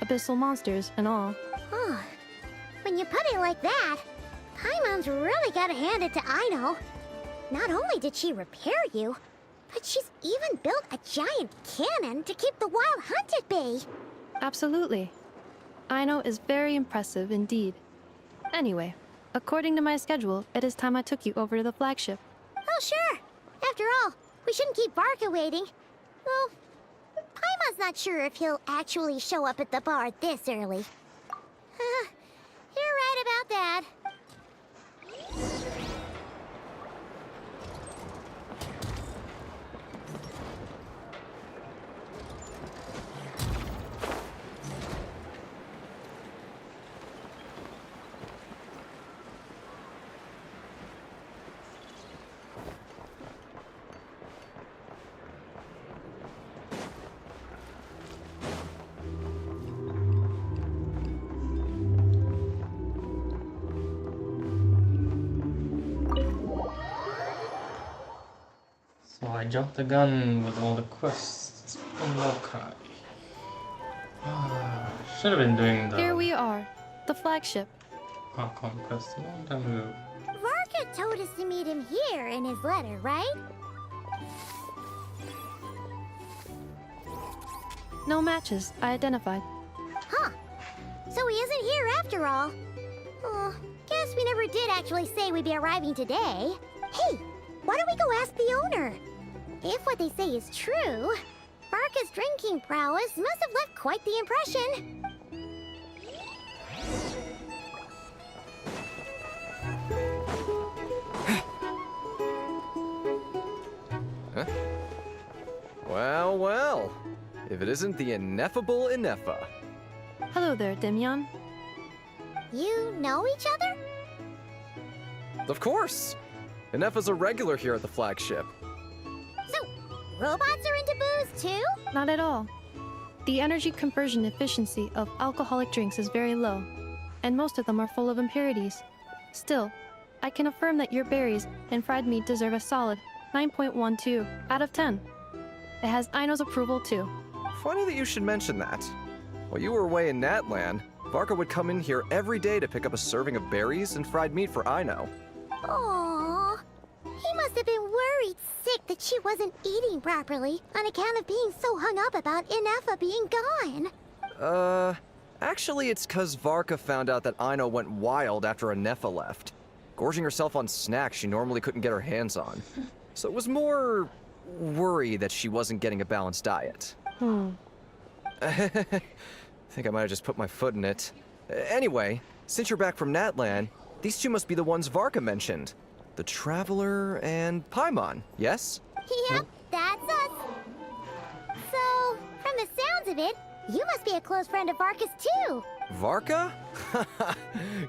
Abyssal monsters and all. Oh, when you put it like that, Paimon's really gotta hand it to Aino. Not only did she repair you, but she's even built a giant cannon to keep the wild hunt at bay. Absolutely. Aino is very impressive indeed. Anyway, according to my schedule, it is time I took you over to the flagship. Oh, sure. After all, we shouldn't keep Varka waiting. Well, Paimon's not sure if he'll actually show up at the bar this early. You're right about that. So I jumped the gun with all the quests in Nodkrai. Should have been doing the Here we are, the flagship. Archon quest a long time ago. Varka told us to meet him here in his letter, right? No matches, I identified. Huh. So he isn't here after all. Oh, guess we never did actually say we'd be arriving today. Hey, why don't we go ask the owner? If what they say is true, Varka's drinking prowess must have left quite the impression. Huh? Well, well. If it isn't the ineffable Ineffa. Hello there, Demyon. You know each other? Of course! Ineffa's a regular here at the flagship. So, robots are into booze too? Not at all. The energy conversion efficiency of alcoholic drinks is very low, and most of them are full of impurities. Still, I can affirm that your berries and fried meat deserve a solid 9.12 out of 10. It has Aino's approval too. Funny that you should mention that. While you were away in Natlan, Varka would come in here every day to pick up a serving of berries and fried meat for Aino. Aww. He must have been worried sick that she wasn't eating properly on account of being so hung up about Ineffa being gone. Actually it's 'cause Varka found out that Aino went wild after Ineffa left, gorging herself on snacks she normally couldn't get her hands on. So it was more worry that she wasn't getting a balanced diet. I think I might have just put my foot in it. Anyway, since you're back from Natlan, these two must be the ones Varka mentioned. The Traveler and Paimon, yes? Yep, that's us. So, from the sounds of it, you must be a close friend of Varka's too. Varka?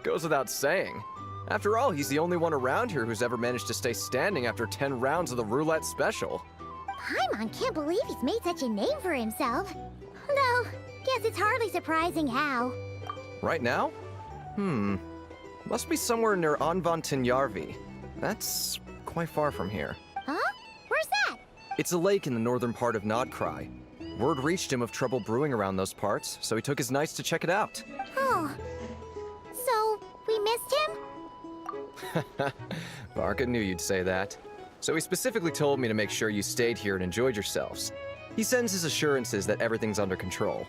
Goes without saying. After all, he's the only one around here who's ever managed to stay standing after 10 rounds of the roulette special. Paimon can't believe he's made such a name for himself. Though, guess it's hardly surprising how. Right now? Must be somewhere near Anvantinyarvi. That's quite far from here. Huh? Where's that? It's a lake in the northern part of Nodkrai. Word reached him of trouble brewing around those parts, so he took his knights to check it out. Oh. So, we missed him? Varka knew you'd say that. So he specifically told me to make sure you stayed here and enjoyed yourselves. He sends his assurances that everything's under control.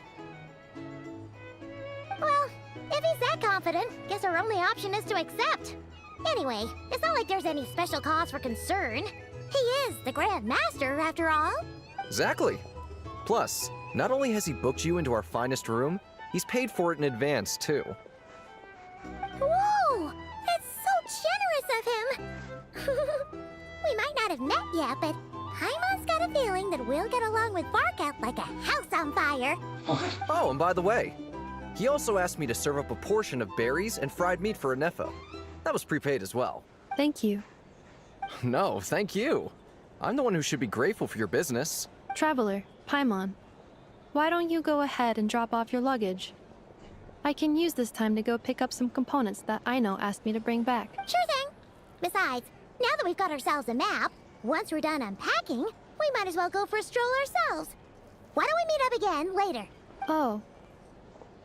Well, if he's that confident, guess our only option is to accept. Anyway, it's not like there's any special cause for concern. He is the Grand Master, after all. Exactly. Plus, not only has he booked you into our finest room, he's paid for it in advance, too. Whoa! That's so generous of him! might have met yet, but Paimon's got a feeling that we'll get along with Varka like a house on fire. Oh, and by the way, he also asked me to serve up a portion of berries and fried meat for Anepha. That was prepaid as well. Thank you. No, thank you. I'm the one who should be grateful for your business. Traveler, Paimon, why don't you go ahead and drop off your luggage? I can use this time to go pick up some components that Aino asked me to bring back. Sure thing. Besides, now that we've got ourselves a map, once we're done unpacking, we might as well go for a stroll ourselves. Why don't we meet up again later? Oh.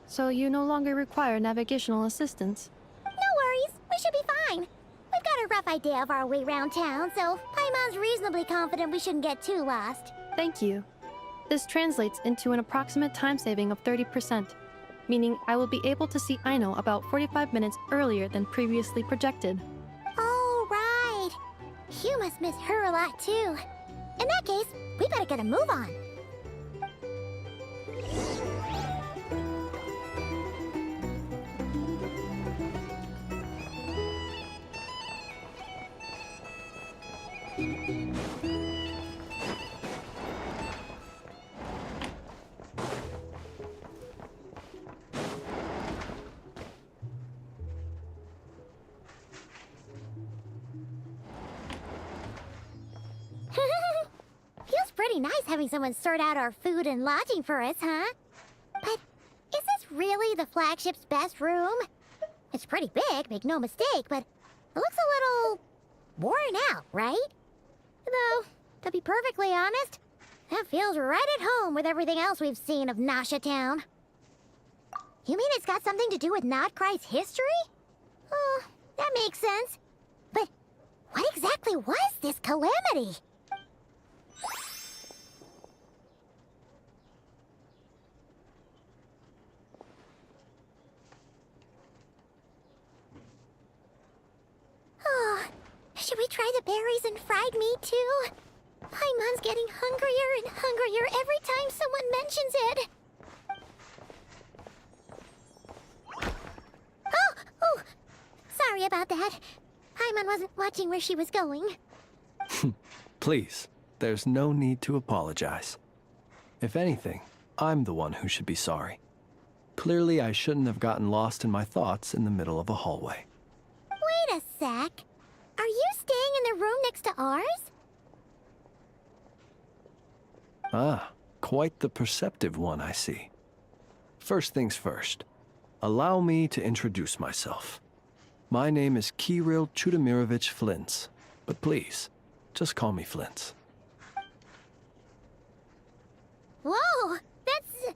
So you no longer require navigational assistance? No worries. We should be fine. We've got a rough idea of our way around town, so Paimon's reasonably confident we shouldn't get too lost. Thank you. This translates into an approximate time saving of 30%, meaning I will be able to see Aino about 45 minutes earlier than previously projected. Oh, right. You must miss her a lot, too. In that case, we better get a move on. Feels pretty nice having someone sort out our food and lodging for us, huh? But is this really the flagship's best room? It's pretty big, make no mistake, but it looks a little worn out, right? Though, to be perfectly honest, that feels right at home with everything else we've seen of Nasha Town. You mean it's got something to do with Nodkrai's history? Oh, that makes sense. But what exactly was this calamity? Oh, should we try the berries and fried meat too? Paimon's getting hungrier and hungrier every time someone mentions it. Oh, sorry about that. Paimon wasn't watching where she was going. Please, there's no need to apologize. If anything, I'm the one who should be sorry. Clearly, I shouldn't have gotten lost in my thoughts in the middle of a hallway. Wait a sec. Are you staying in the room next to ours? Ah, quite the perceptive one, I see. First things first, allow me to introduce myself. My name is Kirill Chudamirovich Flintz, but please, just call me Flintz. Whoa, that's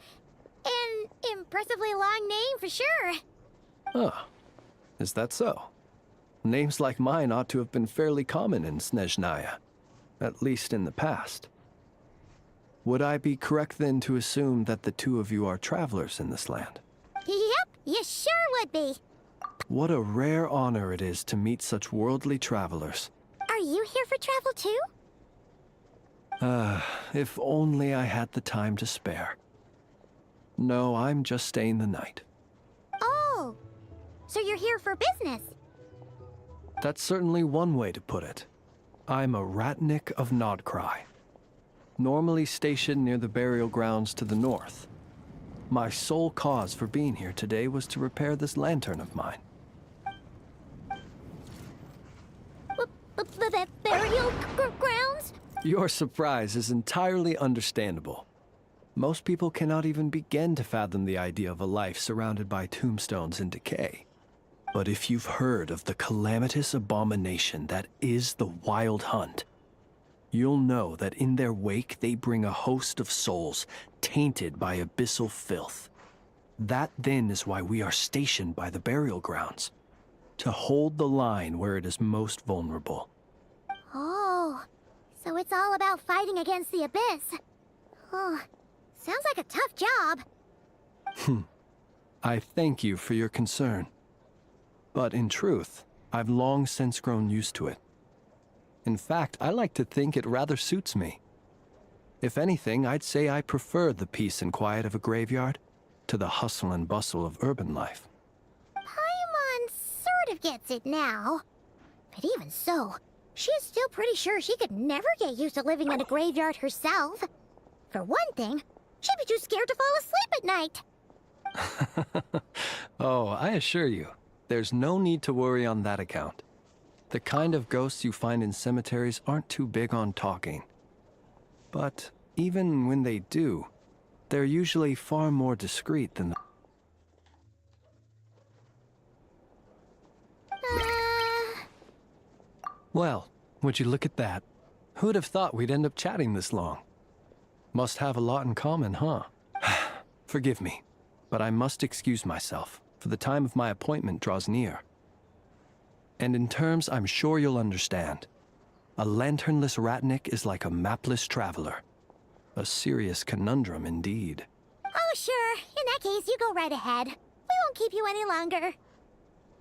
an impressively long name for sure. Ah, is that so? Names like mine ought to have been fairly common in Snezhnaya, at least in the past. Would I be correct then to assume that the two of you are travelers in this land? Yep, you sure would be. What a rare honor it is to meet such worldly travelers. Are you here for travel too? If only I had the time to spare. No, I'm just staying the night. Oh, so you're here for business? That's certainly one way to put it. I'm a Ratnik of Nodkrai, normally stationed near the burial grounds to the north. My sole cause for being here today was to repair this lantern of mine. Burial grounds? Your surprise is entirely understandable. Most people cannot even begin to fathom the idea of a life surrounded by tombstones and decay. But if you've heard of the calamitous abomination that is the Wild Hunt, you'll know that in their wake they bring a host of souls tainted by abyssal filth. That then is why we are stationed by the burial grounds, to hold the line where it is most vulnerable. Oh, so it's all about fighting against the abyss. Oh, sounds like a tough job. I thank you for your concern. But in truth, I've long since grown used to it. In fact, I like to think it rather suits me. If anything, I'd say I prefer the peace and quiet of a graveyard to the hustle and bustle of urban life. Paimon sort of gets it now. But even so, she's still pretty sure she could never get used to living in a graveyard herself. For one thing, she'd be too scared to fall asleep at night. Oh, I assure you, there's no need to worry on that account. The kind of ghosts you find in cemeteries aren't too big on talking. But even when they do, they're usually far more discreet than the... Well, would you look at that? Who'd have thought we'd end up chatting this long? Must have a lot in common, huh? Forgive me, but I must excuse myself, for the time of my appointment draws near. And in terms I'm sure you'll understand, a lanternless ratnik is like a mapless traveler. A serious conundrum indeed. Oh, sure. In that case, you go right ahead. We won't keep you any longer.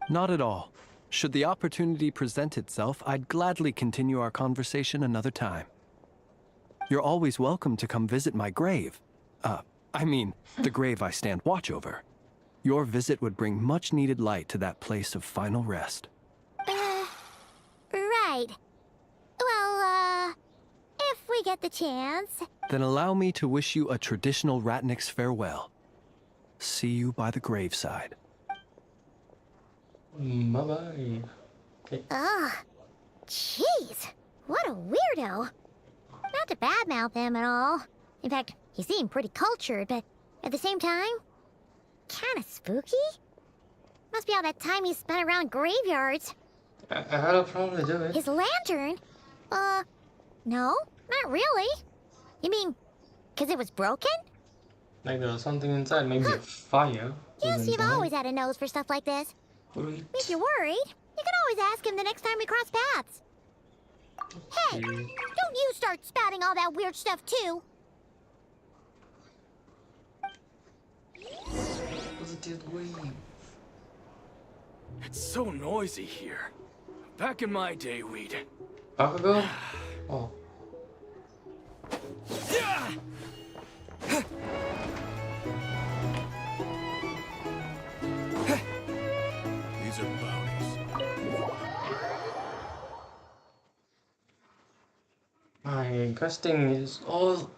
Not at all. Should the opportunity present itself, I'd gladly continue our conversation another time. You're always welcome to come visit my grave. The grave I stand watch over. Your visit would bring much-needed light to that place of final rest. Right. Well, if we get the chance. Then allow me to wish you a traditional ratnik's farewell. See you by the graveside. Bye-bye. Okay. Ugh. Jeez. What a weirdo. Not to badmouth him at all. In fact, he seemed pretty cultured, but at the same time, kinda spooky? Must be all that time he spent around graveyards. I'll probably do it. His lantern? No, not really. You mean, 'cause it was broken? Like there was something inside, maybe a fire. Guess you've always had a nose for stuff like this. Wait. If you're worried, you can always ask him the next time we cross paths. Hey, don't you start spouting all that weird stuff too. Positive wave. It's so noisy here. Back in my day, we'd... Back ago? Oh. These are bounties. My questing is all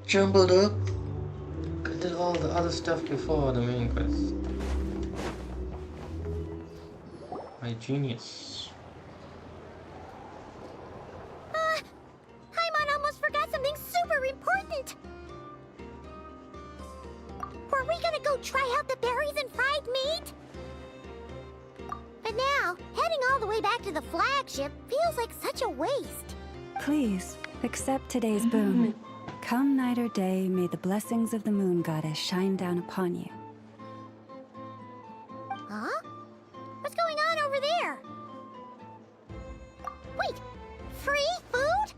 jumbled up. I did all the other stuff before the main quest. My genius. Paimon almost forgot something super important. Were we gonna go try out the berries and fried meat? But now, heading all the way back to the flagship feels like such a waste. Please, accept today's boon. Come night or day, may the blessings of the moon goddess shine down upon you. Huh? What's going on over there? Wait, free food?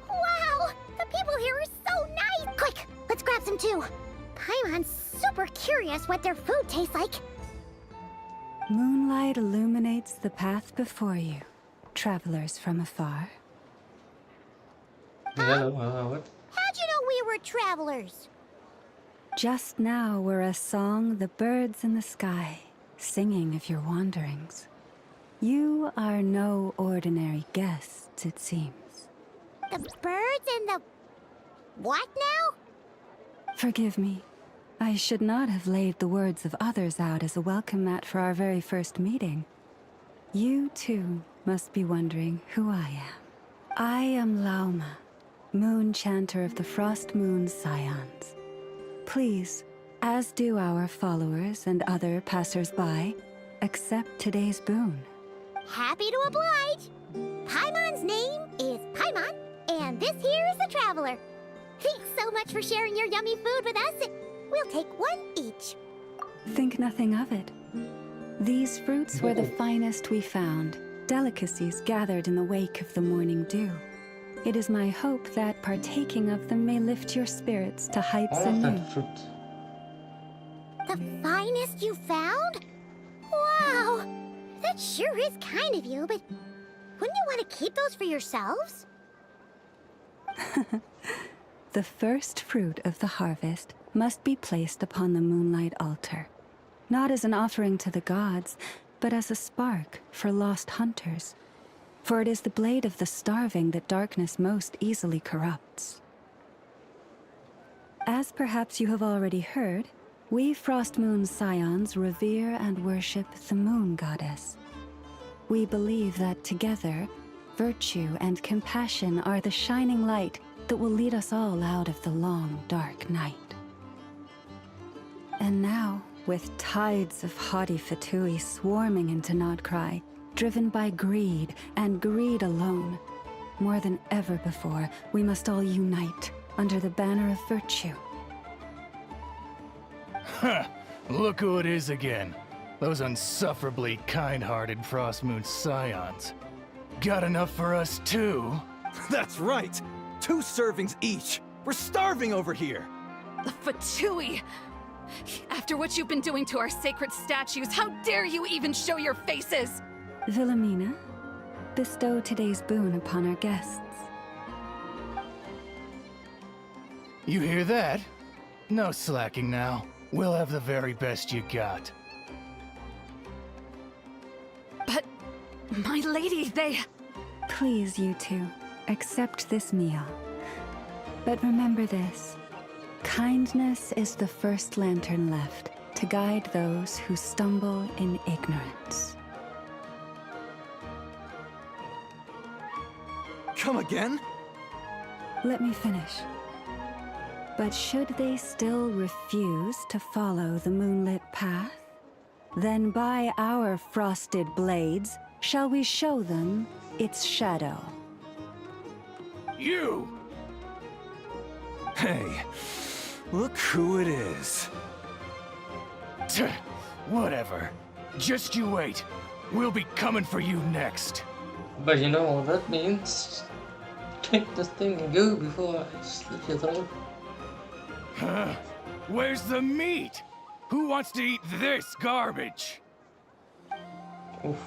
Wow, the people here are so nice! Quick, let's grab some too. Paimon's super curious what their food tastes like. Moonlight illuminates the path before you, travelers from afar. Yeah, what? How'd you know we were travelers? Just now were a song the birds in the sky, singing of your wanderings. You are no ordinary guests, it seems. The birds and the... what now? Forgive me. I should not have laid the words of others out as a welcome mat for our very first meeting. You, too, must be wondering who I am. I am Lauma, moon chanter of the Frost Moon's scions. Please, as do our followers and other passers-by, accept today's boon. Happy to oblige. Paimon's name is Paimon, and this here is the traveler. Thanks so much for sharing your yummy food with us. We'll take one each. Think nothing of it. These fruits were the finest we found, delicacies gathered in the wake of the morning dew. It is my hope that partaking of them may lift your spirits to heights anew. The finest you found? Wow! That sure is kind of you, but wouldn't you want to keep those for yourselves? The first fruit of the harvest must be placed upon the moonlight altar, not as an offering to the gods, but as a spark for lost hunters. for it is the blade of the starving that darkness most easily corrupts. As perhaps you have already heard, we Frostmoon Scions revere and worship the Moon Goddess. We believe that together, virtue and compassion are the shining light that will lead us all out of the long, dark night. And now, with tides of haughty Fatui swarming into Nodkrai, driven by greed and greed alone, more than ever before, we must all unite under the banner of virtue. Huh! Look who it is again. Those unsufferably kind-hearted Frostmoon Scions. Got enough for us too? That's right! 2 servings each! We're starving over here! The Fatui! After what you've been doing to our sacred statues, how dare you even show your faces? Wilhelmina, bestow today's boon upon our guests. You hear that? No slacking now. We'll have the very best you got. But, my lady, they... Please, you two, accept this meal. But remember this. Kindness is the first lantern left to guide those who stumble in ignorance. Come again? Let me finish. But should they still refuse to follow the moonlit path, then by our frosted blades shall we show them its shadow. You! Hey, look who it is. Whatever. Just you wait. We'll be coming for you next. But you know what that means? Take this thing and go before I slit your throat. Huh? Where's the meat? Who wants to eat this garbage? Oof.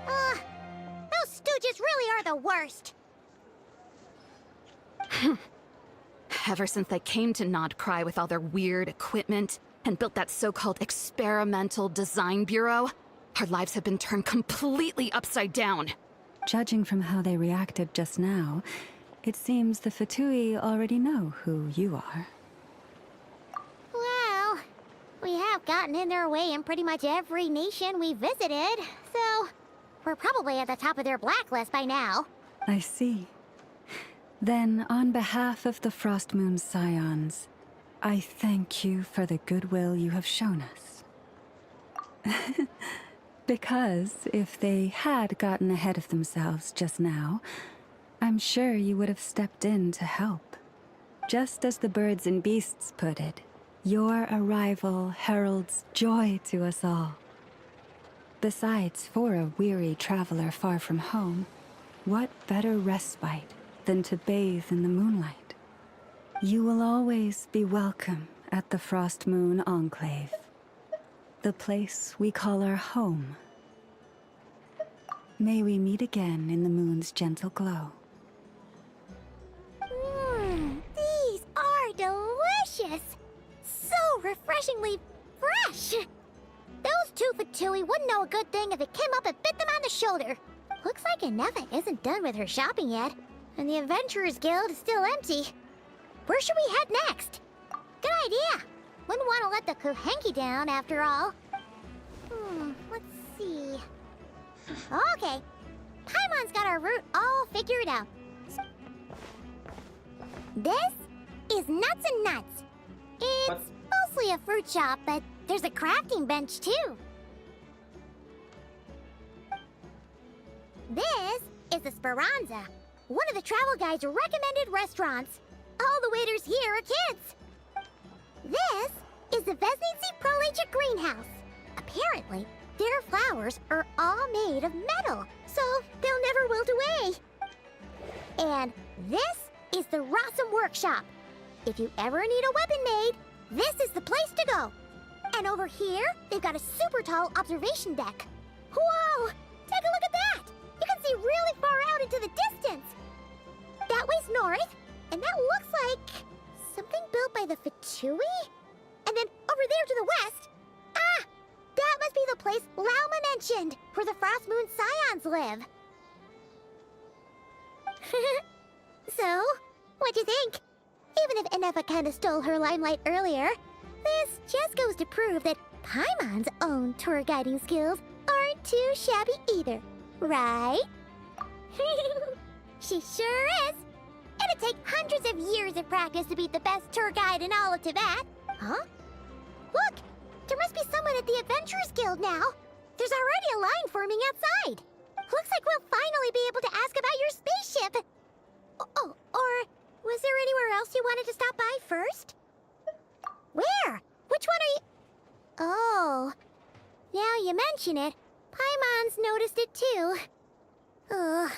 Those stooges really are the worst. Ever since they came to Nodkrai with all their weird equipment and built that so-called experimental design bureau, our lives have been turned completely upside down. Judging from how they reacted just now, it seems the Fatui already know who you are. Well, we have gotten in their way in pretty much every nation we visited, so we're probably at the top of their blacklist by now. I see. Then, on behalf of the Frostmoon Scions, I thank you for the goodwill you have shown us. Because if they had gotten ahead of themselves just now, I'm sure you would have stepped in to help. Just as the birds and beasts put it, your arrival heralds joy to us all. Besides, for a weary traveler far from home, what better respite than to bathe in the moonlight? You will always be welcome at the Frostmoon Enclave, the place we call our home. May we meet again in the moon's gentle glow. These are delicious! So refreshingly fresh! Those 2 Fatui wouldn't know a good thing if it came up and bit them on the shoulder. Looks like Ineva isn't done with her shopping yet, and the Adventurers Guild is still empty. Where should we head next? Good idea! Wouldn't want to let the Kuhenki down, after all. Let's see... Okay, Paimon's got our route all figured out. This is Nuts and Nuts. It's mostly a fruit shop, but there's a crafting bench, too. This is the Speranza, one of the travel guide's recommended restaurants. All the waiters here are kids. This is the Vesnitsi Prolecha greenhouse. Apparently, their flowers are all made of metal, so they'll never wilt away. And this is the Rossum Workshop. If you ever need a weapon made, this is the place to go. And over here, they've got a super tall observation deck. Whoa! Take a look at that! You can see really far out into the distance. That way's north, and that looks like something built by the Fatui? And then over there to the west, that must be the place Lauma mentioned, where the Frostmoon Scions live. So, what'd you think? Even if Enefa kinda stole her limelight earlier, this just goes to prove that Paimon's own tour guiding skills aren't too shabby either, right? She sure is! It'd take hundreds of years of practice to beat the best tour guide in all of Tibet. Huh? Look! There must be someone at the Adventurers Guild now. There's already a line forming outside. Looks like we'll finally be able to ask about your spaceship. Oh, or was there anywhere else you wanted to stop by first? Where? Which one are you... Oh, now you mention it, Paimon's noticed it too. Ugh,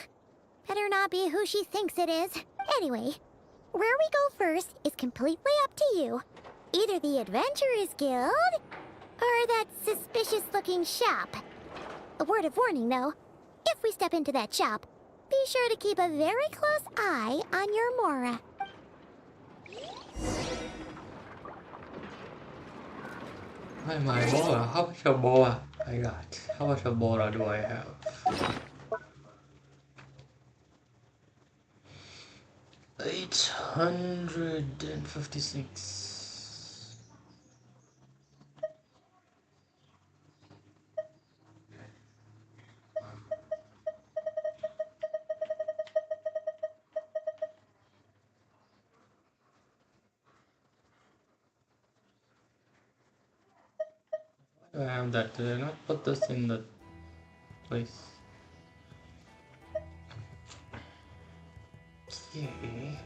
better not be who she thinks it is. Anyway, where we go first is completely up to you. Either the Adventurers Guild, or that suspicious-looking shop. A word of warning, though. If we step into that shop, be sure to keep a very close eye on your Mora. My Bora. How much of Bora I got? How much of Bora do I have? $856. I have that. Did I not put this in the place? Okay.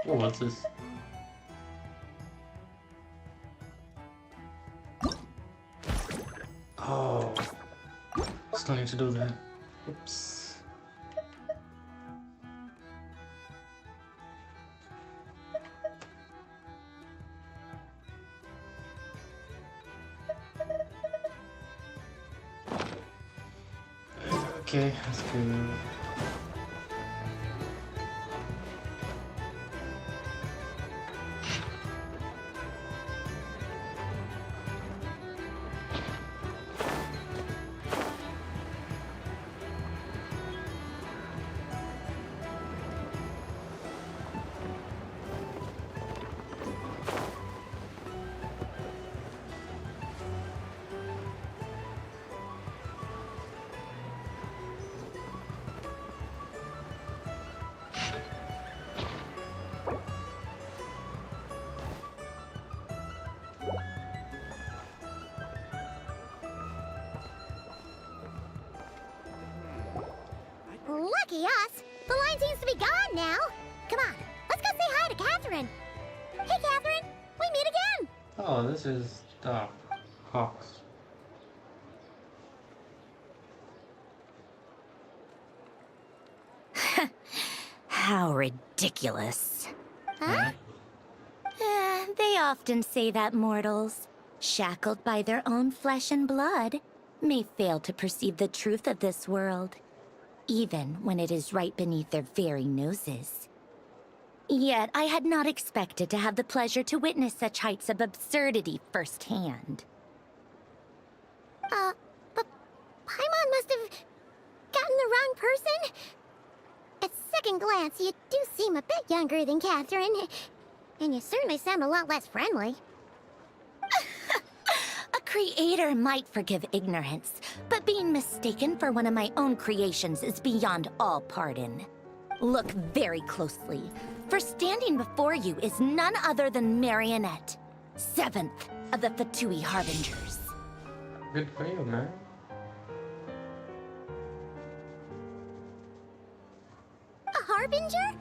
Oh, what's this? Oh, still need to do that. Oops. Okay, let's go. Lucky us! The line seems to be gone now. Come on, let's go say hi to Catherine. Hey, Catherine, we meet again. Oh, this is Hawks. How ridiculous. Huh? They often say that mortals, shackled by their own flesh and blood, may fail to perceive the truth of this world, even when it is right beneath their very noses. Yet I had not expected to have the pleasure to witness such heights of absurdity firsthand. But Paimon must have gotten the wrong person. At second glance, you do seem a bit younger than Catherine, and you certainly sound a lot less friendly. A creator might forgive ignorance, but being mistaken for one of my own creations is beyond all pardon. Look very closely, for standing before you is none other than Marionette, 7th of the Fatui Harbingers. Good for you, man. A Harbinger?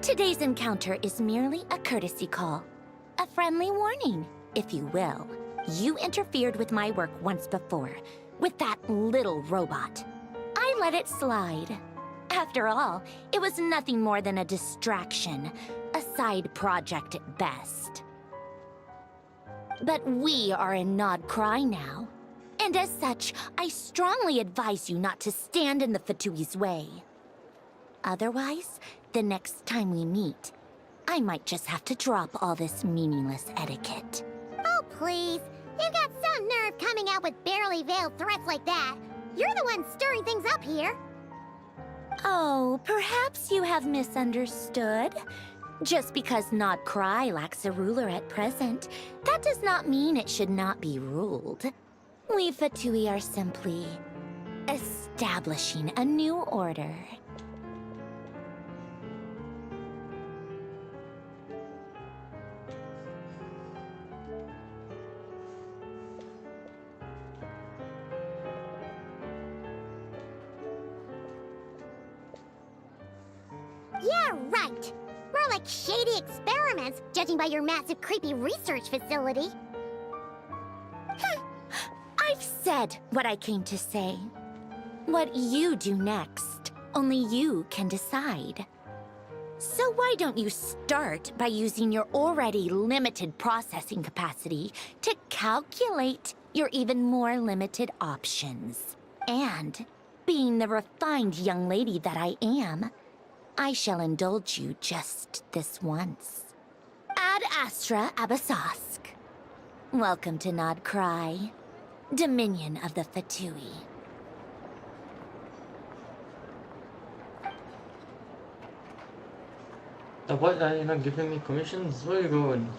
Today's encounter is merely a courtesy call. A friendly warning, if you will. You interfered with my work once before, with that little robot. I let it slide. After all, it was nothing more than a distraction, a side project at best. But we are in Nodkrai now. And as such, I strongly advise you not to stand in the Fatui's way. Otherwise, the next time we meet, I might just have to drop all this meaningless etiquette. Oh, please. You've got some nerve coming out with barely veiled threats like that. You're the one stirring things up here. Oh, perhaps you have misunderstood. Just because Nodkrai lacks a ruler at present, that does not mean it should not be ruled. We Fatui are simply establishing a new order. Yeah, right. More like shady experiments, judging by your massive, creepy research facility. I've said what I came to say. What you do next, only you can decide. So why don't you start by using your already limited processing capacity to calculate your even more limited options? And, being the refined young lady that I am, I shall indulge you just this once. Ad Astra Abasask. Welcome to Nodkrai, Dominion of the Fatui. What are you not giving me commissions? Where are you going?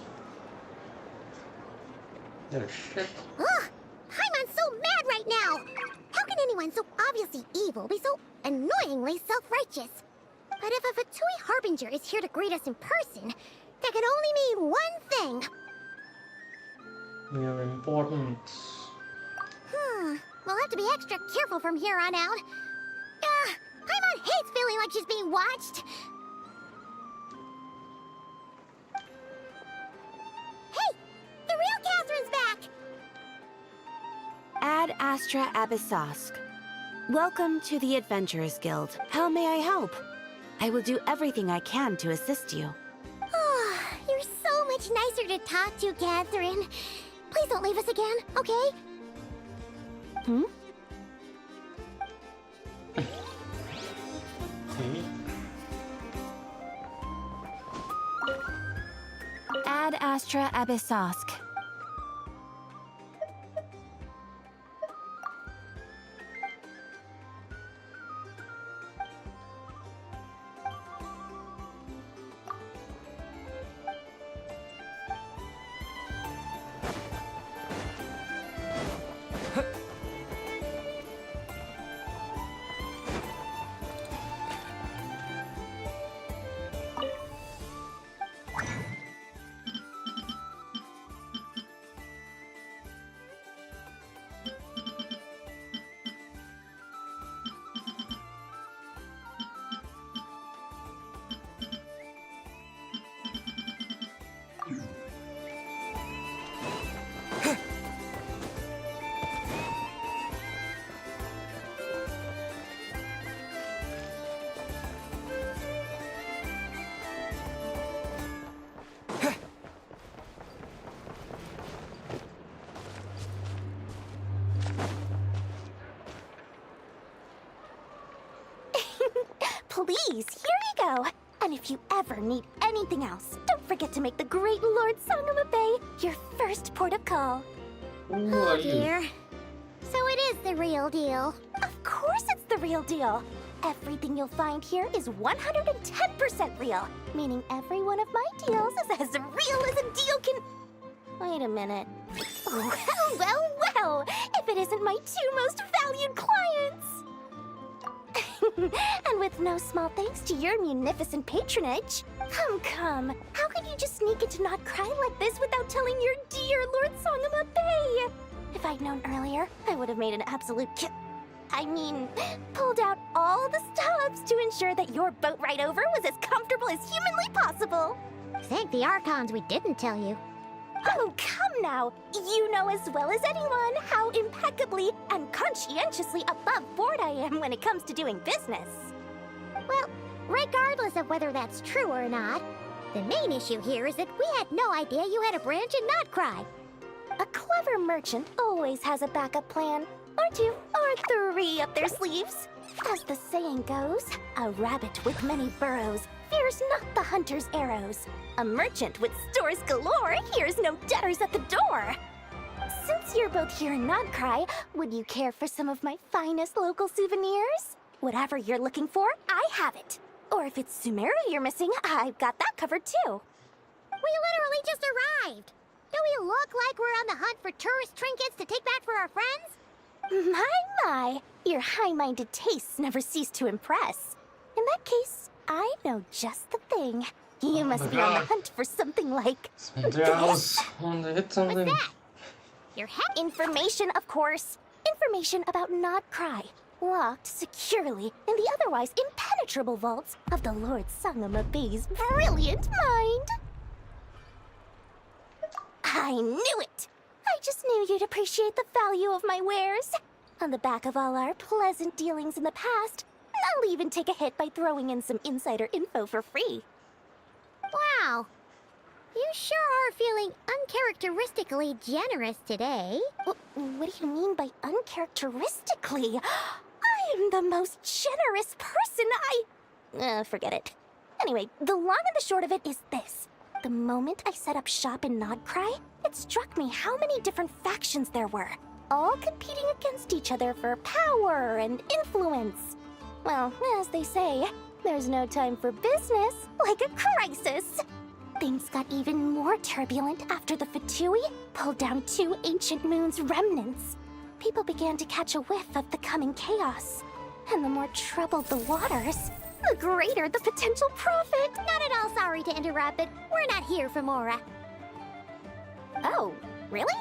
Oh shit. Ugh! Paimon's so mad right now! How can anyone so obviously evil be so annoyingly self-righteous? But if a Fatui Harbinger is here to greet us in person, that can only mean one thing. You're important. We'll have to be extra careful from here on out. Paimon hates feeling like she's being watched. Hey! The real Catherine's back! Ad Astra Abyssosque. Welcome to the Adventurers Guild. How may I help? I will do everything I can to assist you. Oh, you're so much nicer to talk to, Catherine. Please don't leave us again, okay? Hmm? Ad Astra Abyssosque. Please, here you go. And if you ever need anything else, don't forget to make the great Lord Sangama Bay your first port of call. Oh dear. So it is the real deal. Of course it's the real deal. Everything you'll find here is 110% real, meaning every one of my deals is as real as a deal can... Wait a minute. Well, if it isn't my two most valued clients. And with no small thanks to your munificent patronage. Come. How could you just sneak into Nodkrai like this without telling your dear Lord Sangama Bay? If I'd known earlier, I would have made an absolute pulled out all the stops to ensure that your boat ride over was as comfortable as humanly possible. Thank the Archons we didn't tell you. Oh, come now! You know as well as anyone how impeccably and conscientiously above board I am when it comes to doing business. Well, regardless of whether that's true or not, the main issue here is that we had no idea you had a branch in Nodkrai. A clever merchant always has a backup plan, or two, or three up their sleeves. As the saying goes, a rabbit with many burrows fears not the hunter's arrows. A merchant with stores galore hears no debtors at the door. Since you're both here in Nodkrai, would you care for some of my finest local souvenirs? Whatever you're looking for, I have it. Or if it's Sumeru you're missing, I've got that covered too. We literally just arrived. Do we look like we're on the hunt for tourist trinkets to take back for our friends? My, your high-minded tastes never cease to impress. In that case, I know just the thing. You must be on the hunt for something like... Yes, I want to hit something. What's that? Your head information, of course. Information about Nodkrai, locked securely in the otherwise impenetrable vaults of the Lord Sangama Bey's brilliant mind. I knew it! I just knew you'd appreciate the value of my wares. On the back of all our pleasant dealings in the past, I'll even take a hit by throwing in some insider info for free. Wow. You sure are feeling uncharacteristically generous today. What do you mean by uncharacteristically? I am the most generous person forget it. Anyway, the long and the short of it is this. The moment I set up shop in Nodkrai, it struck me how many different factions there were, all competing against each other for power and influence. Well, as they say, there's no time for business like a crisis. Things got even more turbulent after the Fatui pulled down 2 ancient moon's remnants. People began to catch a whiff of the coming chaos. And the more troubled the waters, the greater the potential profit. Not at all sorry to interrupt, but we're not here for Mora. Oh, really?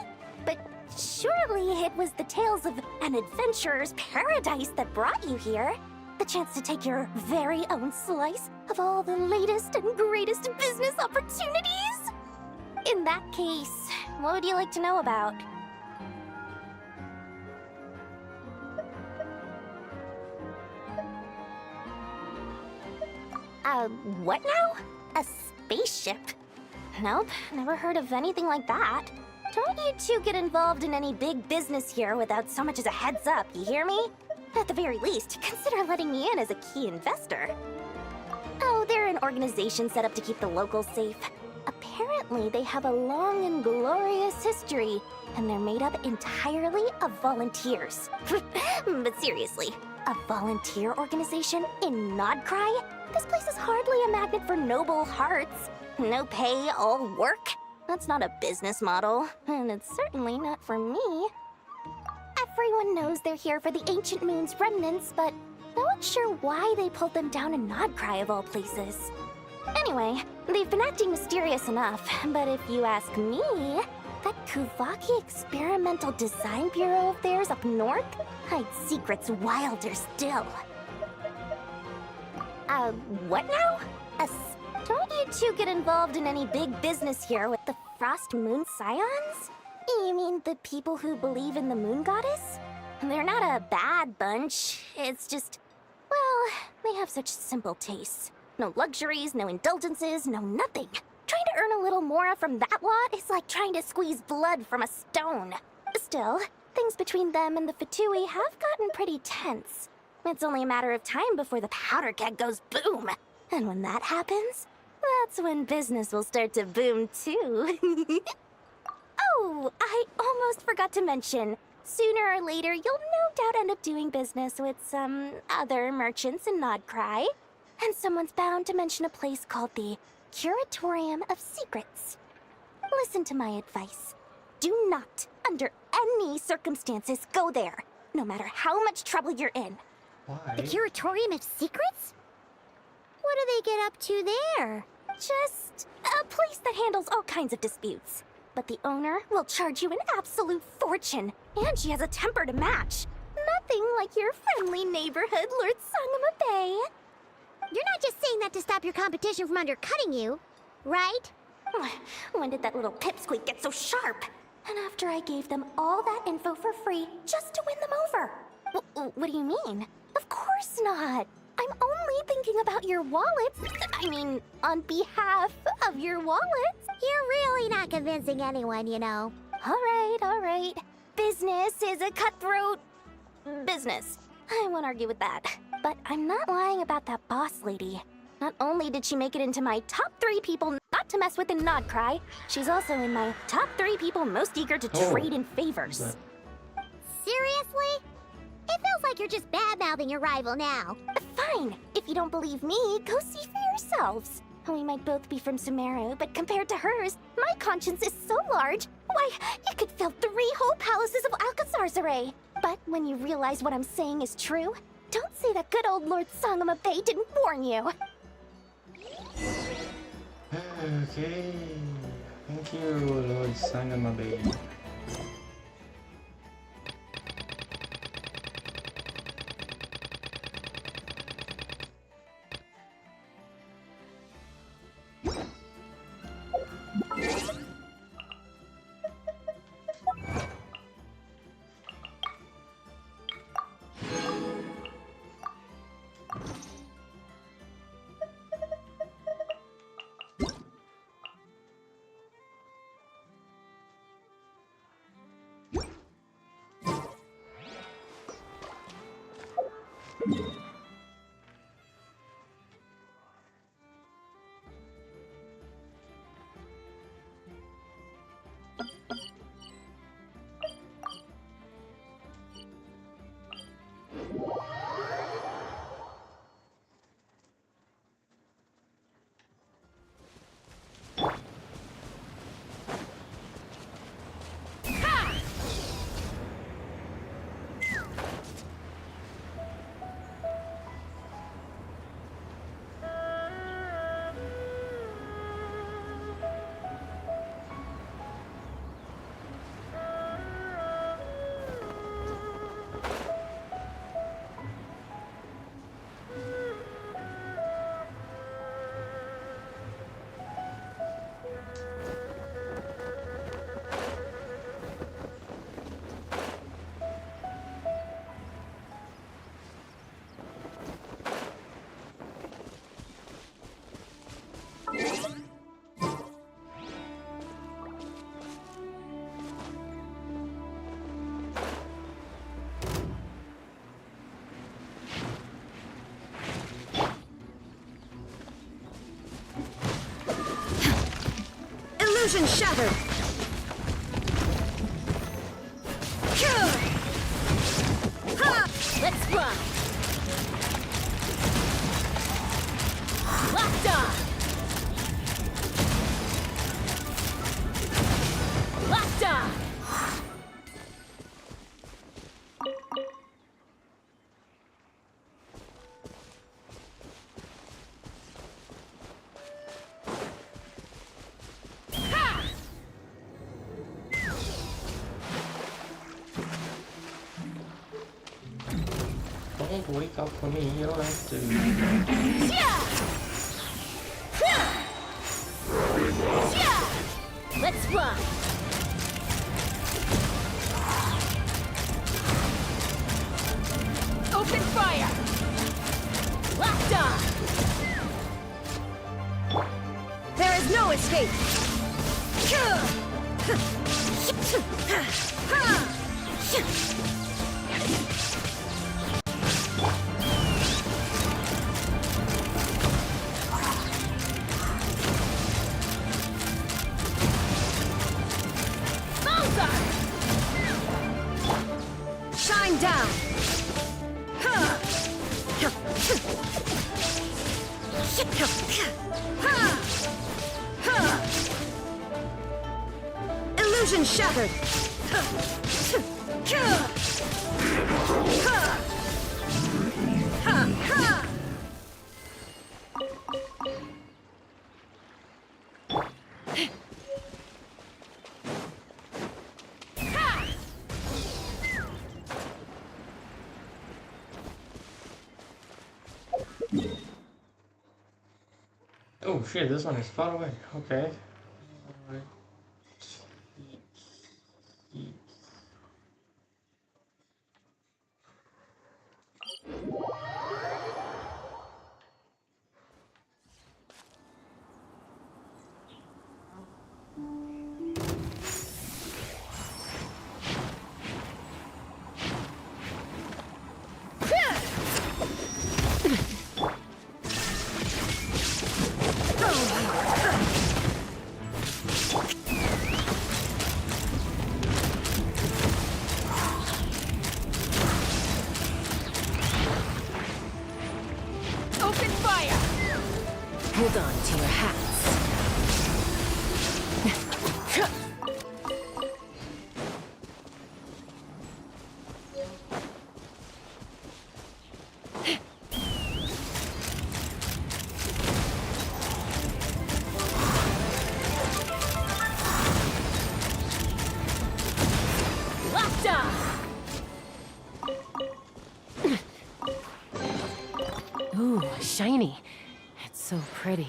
But surely it was the tales of an adventurer's paradise that brought you here. The chance to take your very own slice of all the latest and greatest business opportunities? In that case, what would you like to know about? What now? A spaceship? Nope, never heard of anything like that. Don't you two get involved in any big business here without so much as a heads up, you hear me? At the very least, consider letting me in as a key investor. Oh, they're an organization set up to keep the locals safe. Apparently, they have a long and glorious history, and they're made up entirely of volunteers. But seriously, a volunteer organization in Nodkrai? This place is hardly a magnet for noble hearts. No pay, all work. That's not a business model, and it's certainly not for me. Everyone knows they're here for the Ancient Moon's remnants, but no one's sure why they pulled them down in Nodkrai of all places. Anyway, they've been acting mysterious enough, but if you ask me, that Kuvaki Experimental Design Bureau of theirs up north hides secrets wilder still. What now? Don't you two get involved in any big business here with the Frost Moon Scions? You mean the people who believe in the Moon Goddess? They're not a bad bunch. It's just, well, they have such simple tastes. No luxuries, no indulgences, no nothing. Trying to earn a little more from that lot is like trying to squeeze blood from a stone. Still, things between them and the Fatui have gotten pretty tense. It's only a matter of time before the powder keg goes boom. And when that happens, that's when business will start to boom too. Oh, I almost forgot to mention. Sooner or later, you'll no doubt end up doing business with some other merchants in Nodkrai. And someone's bound to mention a place called the Curatorium of Secrets. Listen to my advice. Do not, under any circumstances, go there, no matter how much trouble you're in. Why? The Curatorium of Secrets? What do they get up to there? Just a place that handles all kinds of disputes. But the owner will charge you an absolute fortune, and she has a temper to match. Nothing like your friendly neighborhood, Lord Sangama Bey. You're not just saying that to stop your competition from undercutting you, right? When did that little pipsqueak get so sharp? And after I gave them all that info for free just to win them over. What do you mean? Of course not. I'm only thinking about your wallets. I mean, on behalf of your wallets. You're really not convincing anyone, you know. All right. Business is a cutthroat business. I won't argue with that. But I'm not lying about that boss lady. Not only did she make it into my top 3 people not to mess with in Nodkrai, she's also in my top 3 people most eager to trade in favors. Seriously? It feels like you're just bad-mouthing your rival now. Fine. If you don't believe me, go see for yourselves. We might both be from Sumeru, but compared to hers, my conscience is so large. Why, it could fill 3 whole palaces of Alcazar's array. But when you realize what I'm saying is true, don't say that good old Lord Sangama Bay didn't warn you. Okay. Thank you, Lord Sangama Bay. Illusion shattered! Let's fly! Locked on! Locked on! Don't wake up for me, you don't have to. Let's fly! Open fire! Locked on! There is no escape! Shine down! Illusion shattered! Oh shit, this one is far away. Okay. Alright. pretty.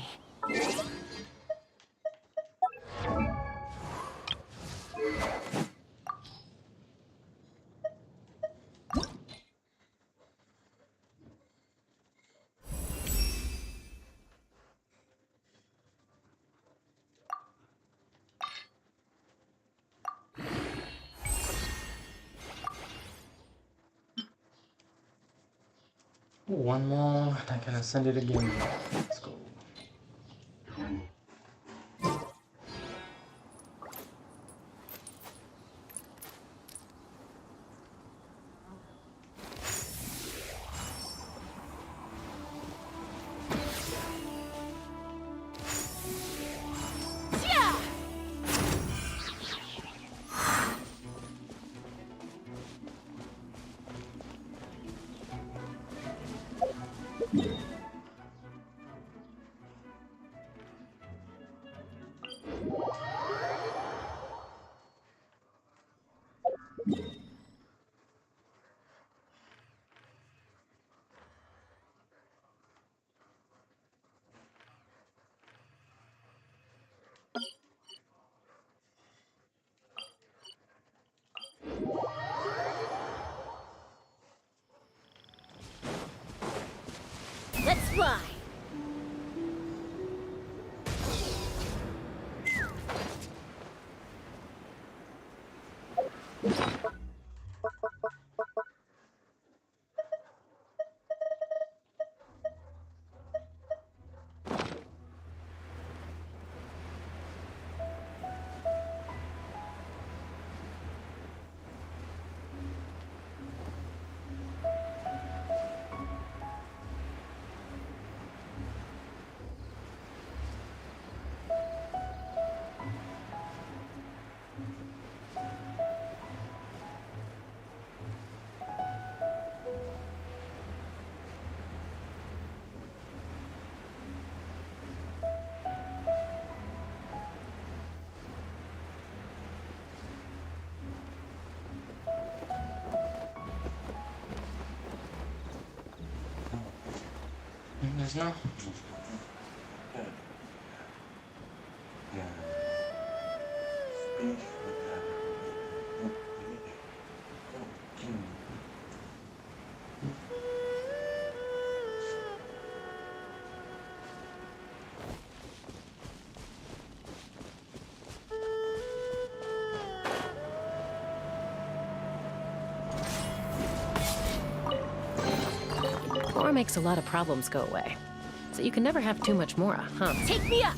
One more, and I can ascend it again. Let's go. Let's fly! There's no. Mora makes a lot of problems go away. So you can never have too much Mora, huh? Take me up!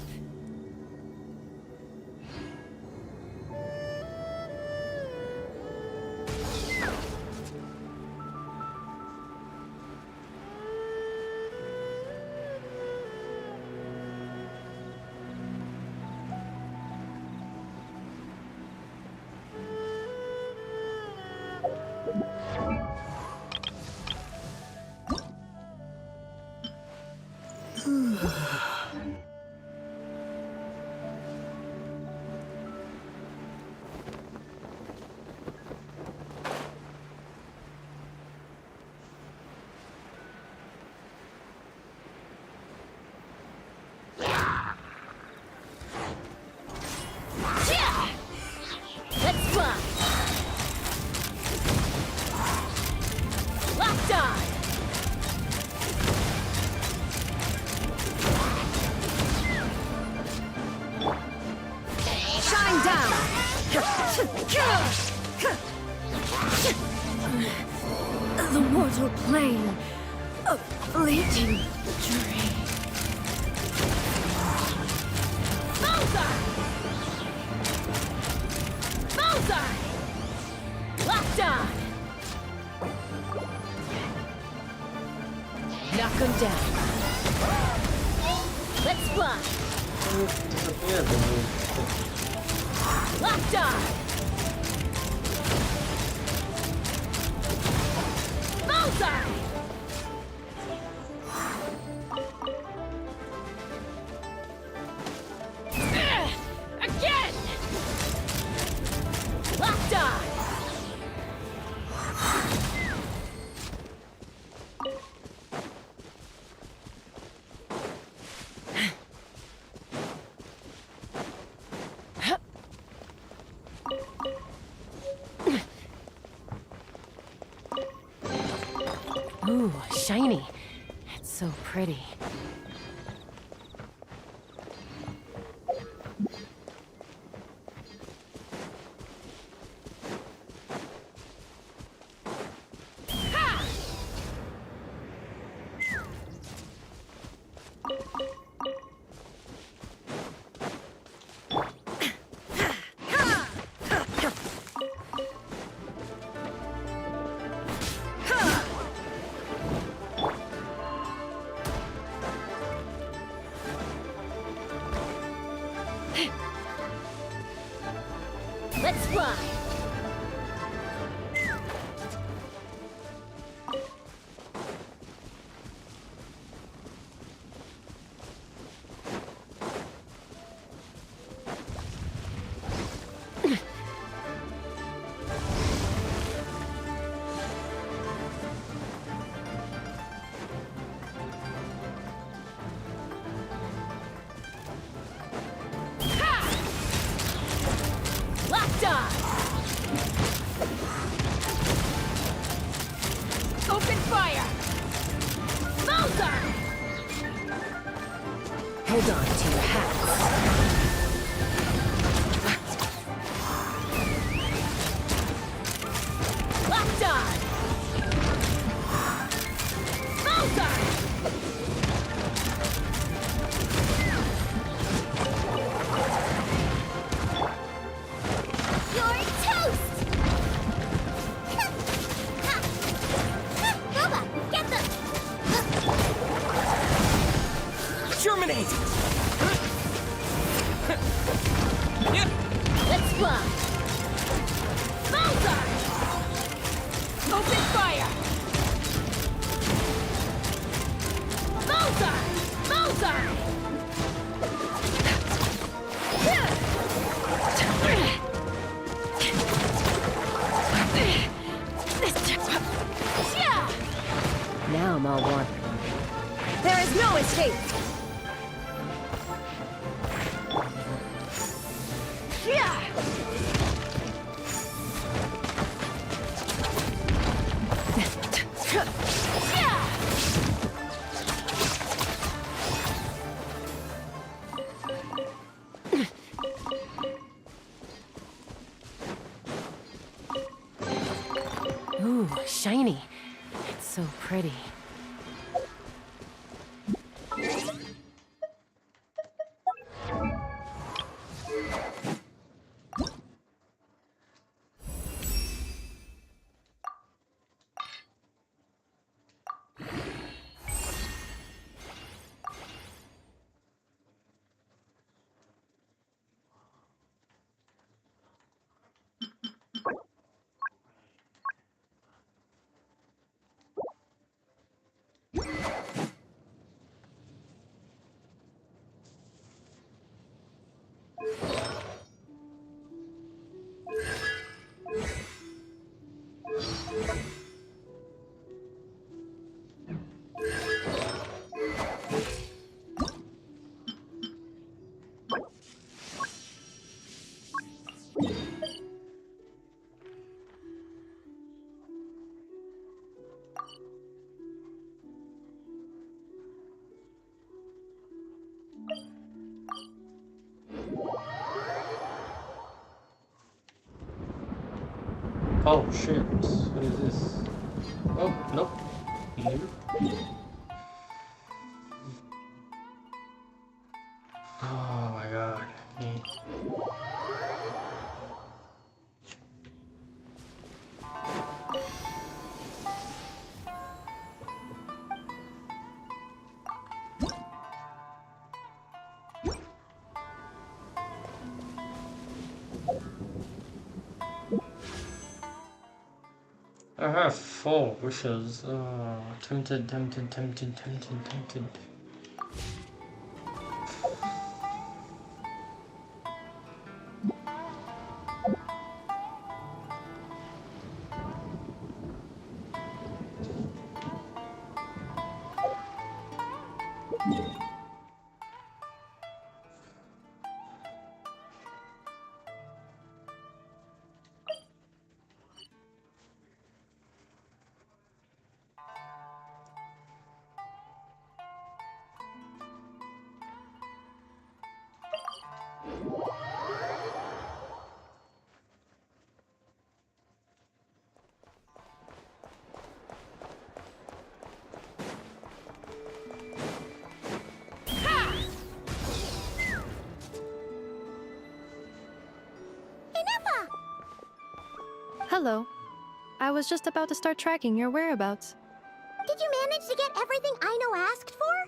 Let's fly! Locked on! Shine down! The mortal plane of fleeting dream. Bullseye! Bullseye! Locked on! Knock him down. Let's fly! Locked on! Bullseye! Again! Locked on! Ooh, shiny. It's so pretty. Let's fly! Locked on! Open fire! Mozart! Hold on to your hats. Locked on! Mozart! You're toast! Boba, get them! Germinate! Let's fly! Mozart! Open fire! Mozart! Mozart! Now I'm all warm. There is no escape! Ooh, shiny. It's so pretty. Oh shit, what is this? Oh, nope. Nope. Oh my god. I have 4 wishes. Tempted, tempted, tempted, tempted, tempted. Hello. I was just about to start tracking your whereabouts. Did you manage to get everything Aino asked for?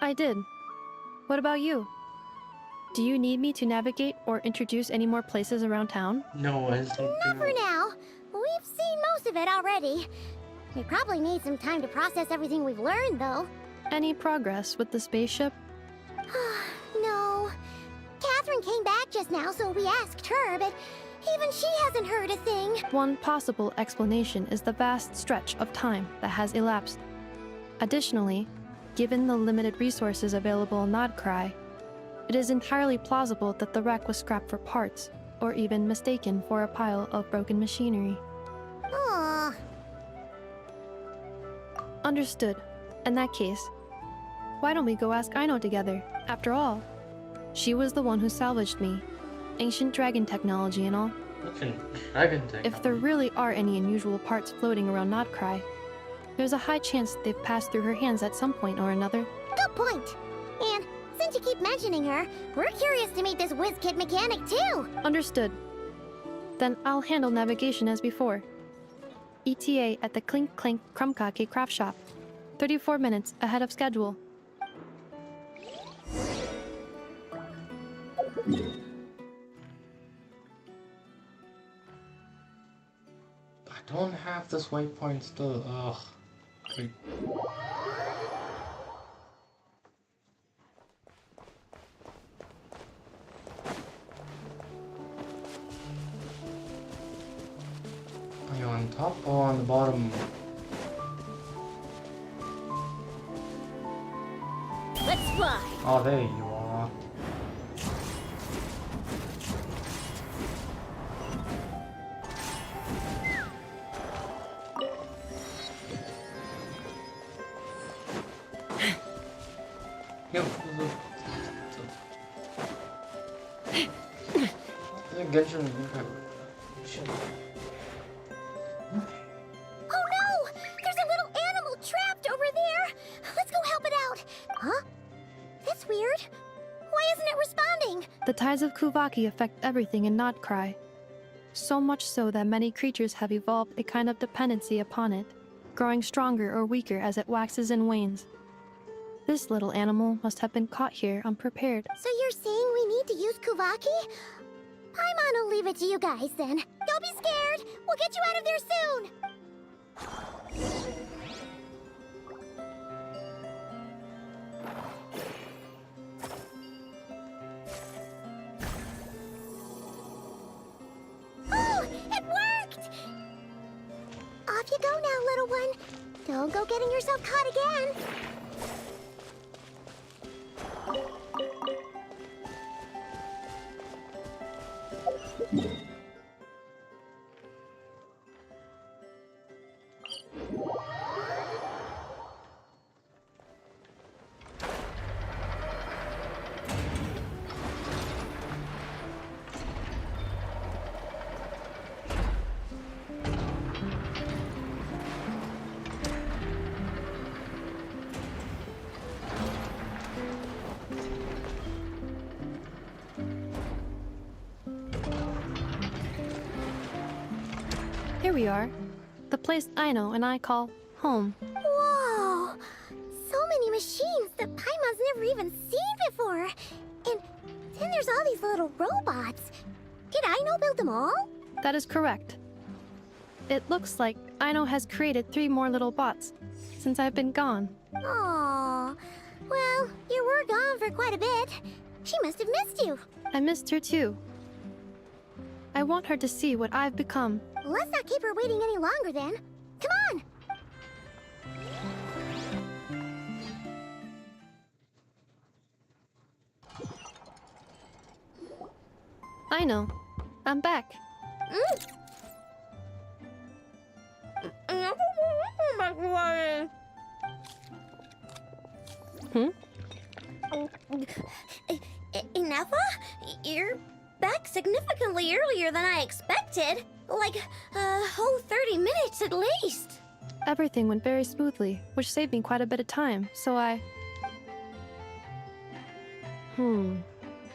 I did. What about you? Do you need me to navigate or introduce any more places around town? No, I think Not for now. We've seen most of it already. We probably need some time to process everything we've learned, though. Any progress with the spaceship? No. Catherine came back just now, so we asked her, but even she hasn't heard a thing. One possible explanation is the vast stretch of time that has elapsed. Additionally, given the limited resources available in Nodkrai, it is entirely plausible that the wreck was scrapped for parts, or even mistaken for a pile of broken machinery. Aww. Understood. In that case, why don't we go ask Aino together? After all, she was the one who salvaged me. Ancient dragon technology and all. Ancient dragon technology? If there really are any unusual parts floating around Nodkrai, there's a high chance they've passed through her hands at some point or another. Good point. And since you keep mentioning her, we're curious to meet this whiz-kid mechanic too. Understood. Then I'll handle navigation as before. ETA at the Clink Clank Krumkake craft shop. 34 minutes ahead of schedule. I don't have this waypoint still. Ugh. Wait. Are you on top or on the bottom? Let's fly. Oh, there you are. Genshin. Oh no! There's a little animal trapped over there! Let's go help it out! Huh? That's weird. Why isn't it responding? The tides of Kuvaki affect everything in Nodkrai. So much so that many creatures have evolved a kind of dependency upon it, growing stronger or weaker as it waxes and wanes. This little animal must have been caught here unprepared. So you're saying we need to use Kuvaki? Paimon will leave it to you guys then. Don't be scared! We'll get you out of there soon! Oh! It worked! Off you go now, little one. Don't go getting yourself caught again. Here we are. The place Aino and I call home. Whoa! So many machines that Paimon's never even seen before. And then there's all these little robots. Did Aino build them all? That is correct. It looks like Aino has created 3 more little bots since I've been gone. Aww. Well, you were gone for quite a bit. She must have missed you. I missed her too. I want her to see what I've become. Let's not keep her waiting any longer then. Come on! Aino, I'm back. Ineffa? You're back significantly earlier than I expected. Like a whole 30 minutes at least. Everything went very smoothly, which saved me quite a bit of time, so I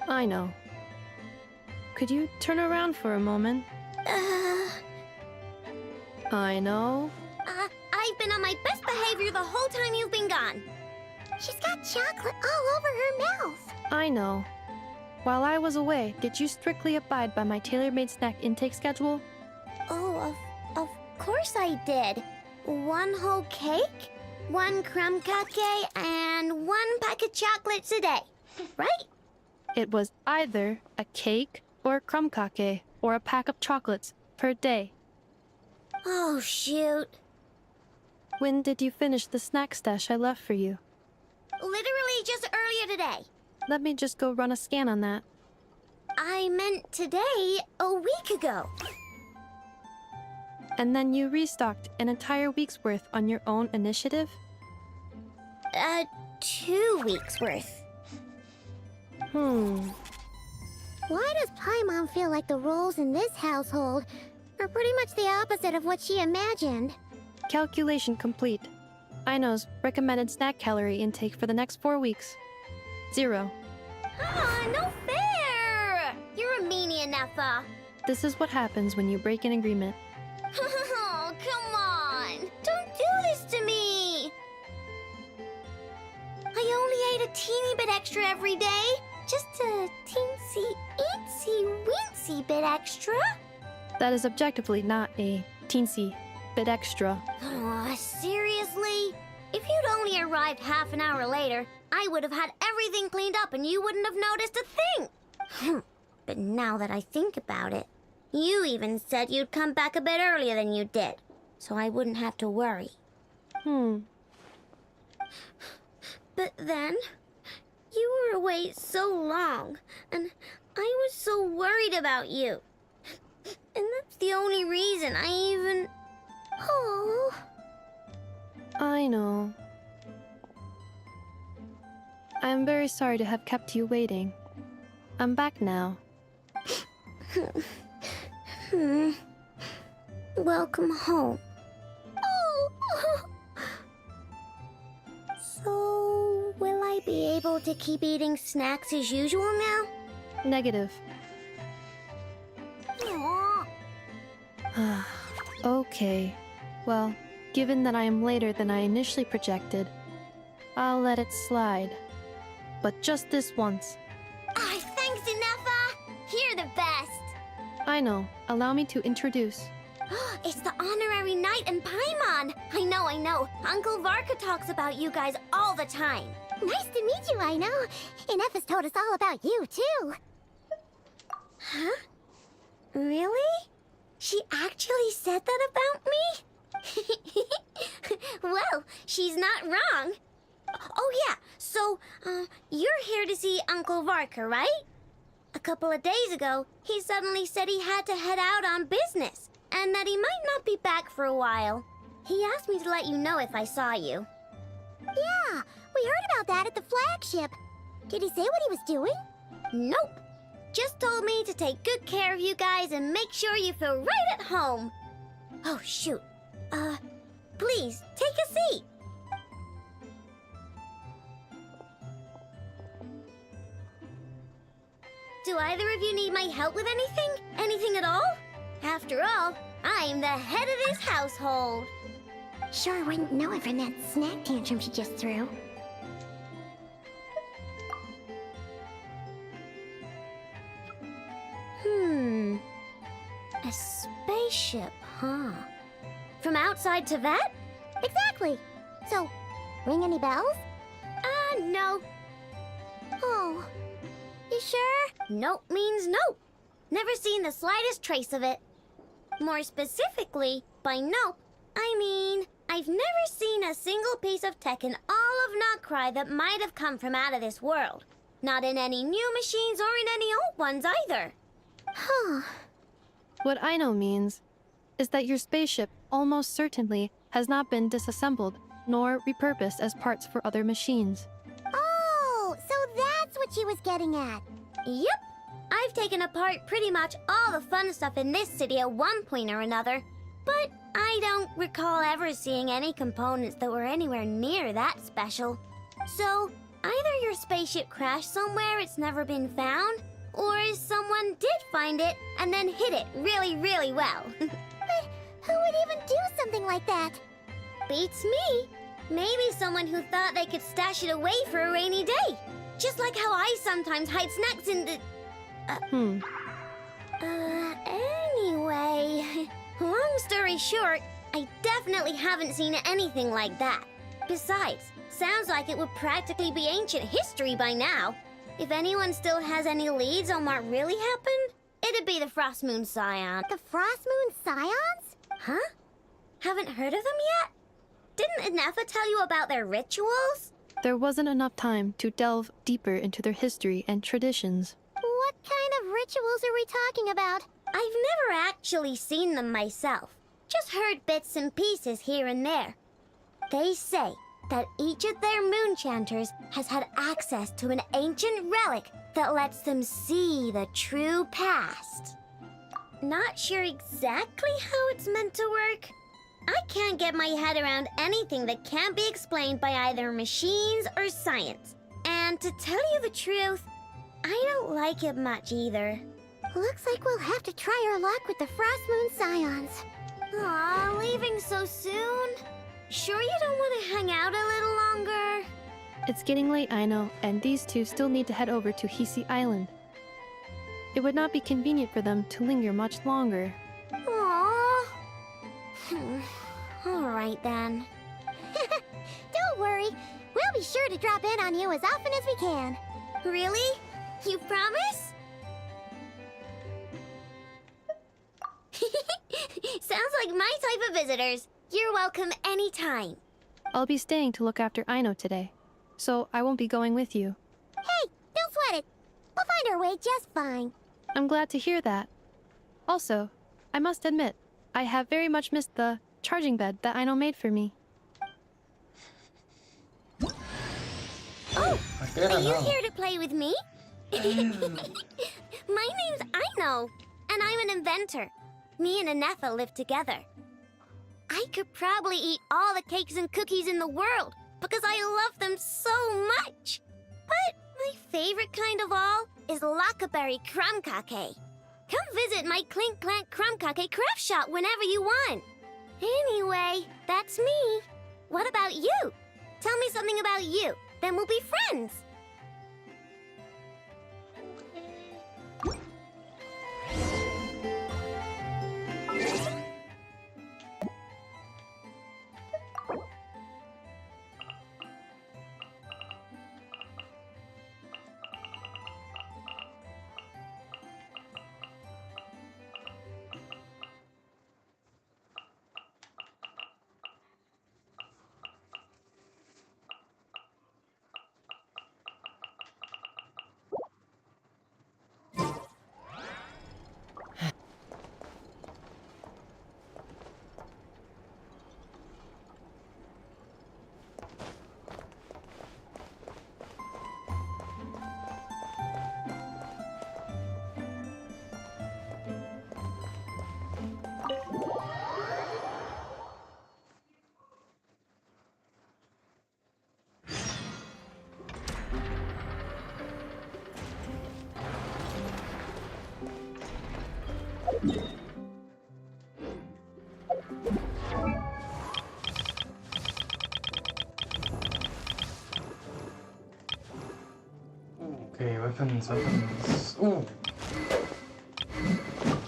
know. Could you turn around for a moment? I know. I've been on my best behavior the whole time you've been gone. She's got chocolate all over her mouth. I know. While I was away, did you strictly abide by my tailor-made snack intake schedule? Oh, of course I did. 1 whole cake, 1 crumb cupcake, and 1 pack of chocolates a day, right? It was either a cake or a crumb cake or a pack of chocolates per day. Oh, shoot. When did you finish the snack stash I left for you? Literally just earlier today. Let me just go run a scan on that. I meant today, a week ago. And then you restocked an entire week's worth on your own initiative? 2 weeks worth. Why does Paimon feel like the roles in this household are pretty much the opposite of what she imagined? Calculation complete. Aino's recommended snack calorie intake for the next 4 weeks. 0. No fair! You're a meanie, Nefa. This is what happens when you break an agreement. Oh, come on! Don't do this to me! I only ate a teeny bit extra every day. Just a teensy bit extra. That is objectively not a teensy bit extra. Oh, seriously? If you'd only arrived half an hour later, I would have had everything cleaned up and you wouldn't have noticed a thing. But now that I think about it, you even said you'd come back a bit earlier than you did, so I wouldn't have to worry. But then, you were away so long, and I was so worried about you. And that's the only reason I even... Oh... I know. I'm very sorry to have kept you waiting. I'm back now. Welcome home. Oh. So, will I be able to keep eating snacks as usual now? Negative. Aw. Okay. Well, given that I am later than I initially projected, I'll let it slide. But just this once. Thanks, Nefa! You're the best! I know. Allow me to introduce. It's the honorary knight and Paimon! I know. Uncle Varka talks about you guys all the time. Nice to meet you, I know. Inefa's told us all about you, too. Huh? Really? She actually said that about me? Well, she's not wrong. Oh yeah, so, you're here to see Uncle Varka, right? A couple of days ago, he suddenly said he had to head out on business, and that he might not be back for a while. He asked me to let you know if I saw you. Yeah, we heard about that at the flagship. Did he say what he was doing? Nope. Just told me to take good care of you guys and make sure you feel right at home. Oh, shoot. Please, take a seat. Do either of you need my help with anything? Anything at all? After all, I'm the head of this household. Sure wouldn't know it from that snack tantrum she just threw. A spaceship, huh? From outside to that? Exactly. So, ring any bells? No. Oh, you sure? Nope means nope. Never seen the slightest trace of it. More specifically, by nope, I mean, I've never seen a single piece of tech in all of Nodkrai that might have come from out of this world. Not in any new machines or in any old ones either. Huh. What Aino means is that your spaceship almost certainly has not been disassembled nor repurposed as parts for other machines. Oh, so that's what she was getting at. Yep. I've taken apart pretty much all the fun stuff in this city at one point or another, but I don't recall ever seeing any components that were anywhere near that special. So, either your spaceship crashed somewhere it's never been found, or someone did find it and then hid it really, really well. But who would even do something like that? Beats me. Maybe someone who thought they could stash it away for a rainy day. Just like how I sometimes hide snacks in the... Anyway... Long story short, I definitely haven't seen anything like that. Besides, sounds like it would practically be ancient history by now. If anyone still has any leads on what really happened, it'd be the Frost Moon Scion. The Frost Moon Scions? Huh? Haven't heard of them yet? Didn't Inefa tell you about their rituals? There wasn't enough time to delve deeper into their history and traditions. What kind of rituals are we talking about? I've never actually seen them myself. Just heard bits and pieces here and there. They say that each of their moon chanters has had access to an ancient relic that lets them see the true past. Not sure exactly how it's meant to work. I can't get my head around anything that can't be explained by either machines or science. And to tell you the truth, I don't like it much either. Looks like we'll have to try our luck with the Frost Moon Scions. Aw, leaving so soon? Sure you don't want to hang out a little longer? It's getting late, I know, and these two still need to head over to Hisi Island. It would not be convenient for them to linger much longer. Aww. Alright then. Don't worry. We'll be sure to drop in on you as often as we can. Really? You promise? Sounds like my type of visitors. You're welcome anytime. I'll be staying to look after Aino today, so I won't be going with you. Hey, don't sweat it. We'll find our way just fine. I'm glad to hear that. Also, I must admit, I have very much missed the charging bed that Aino made for me. Oh, are you here to play with me? My name's Aino, and I'm an inventor. Me and Inefa live together. I could probably eat all the cakes and cookies in the world because I love them so much. But my favorite kind of all is Lackaberry Crumb Cake. Come visit my Clink Clank Crumb Cake craft shop whenever you want. Anyway, that's me. What about you? Tell me something about you, then we'll be friends. Okay, weapons. Ooh.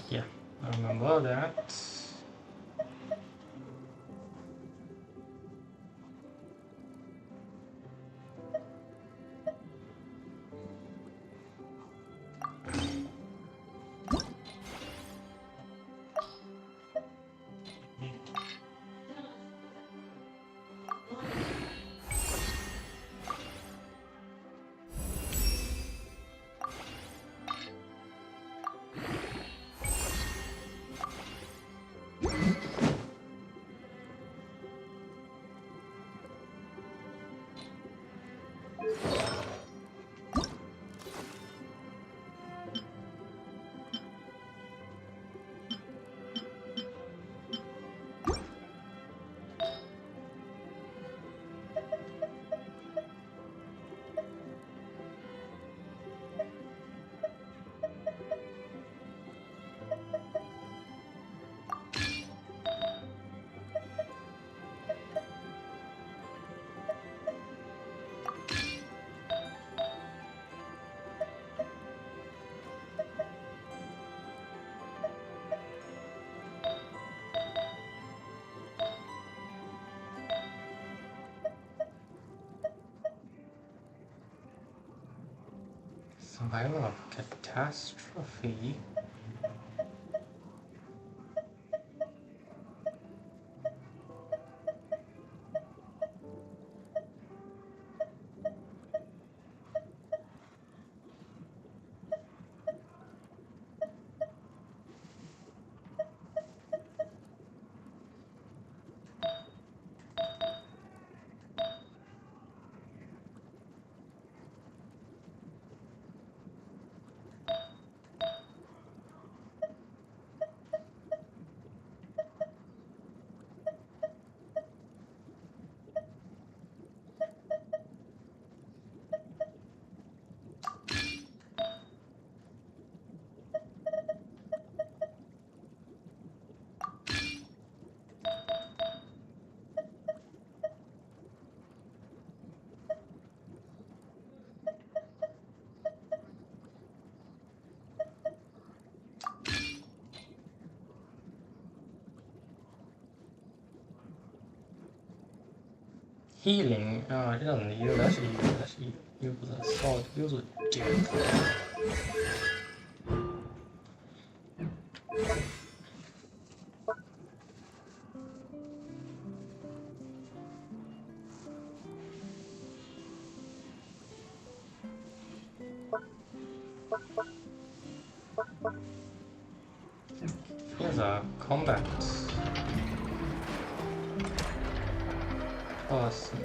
Yeah, I remember that. Biome of catastrophe. Healing, it doesn't heal, that's evil, that's evil. Heals with assault, heals with death. Here's a combat person.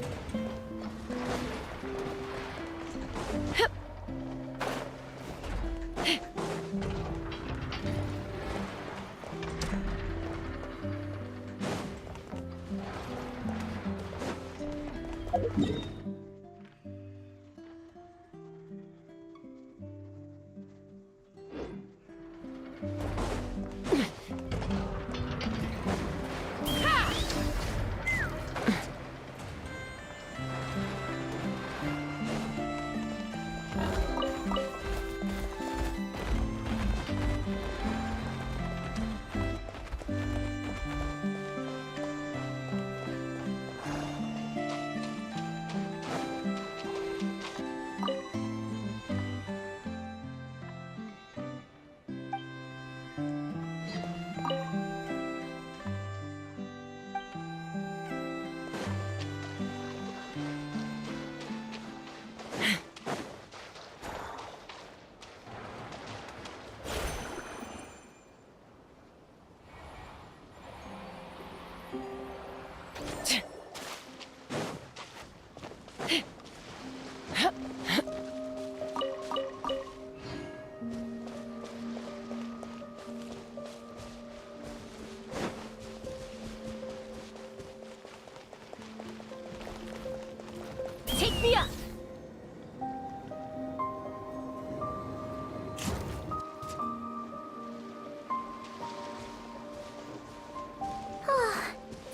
Take me up!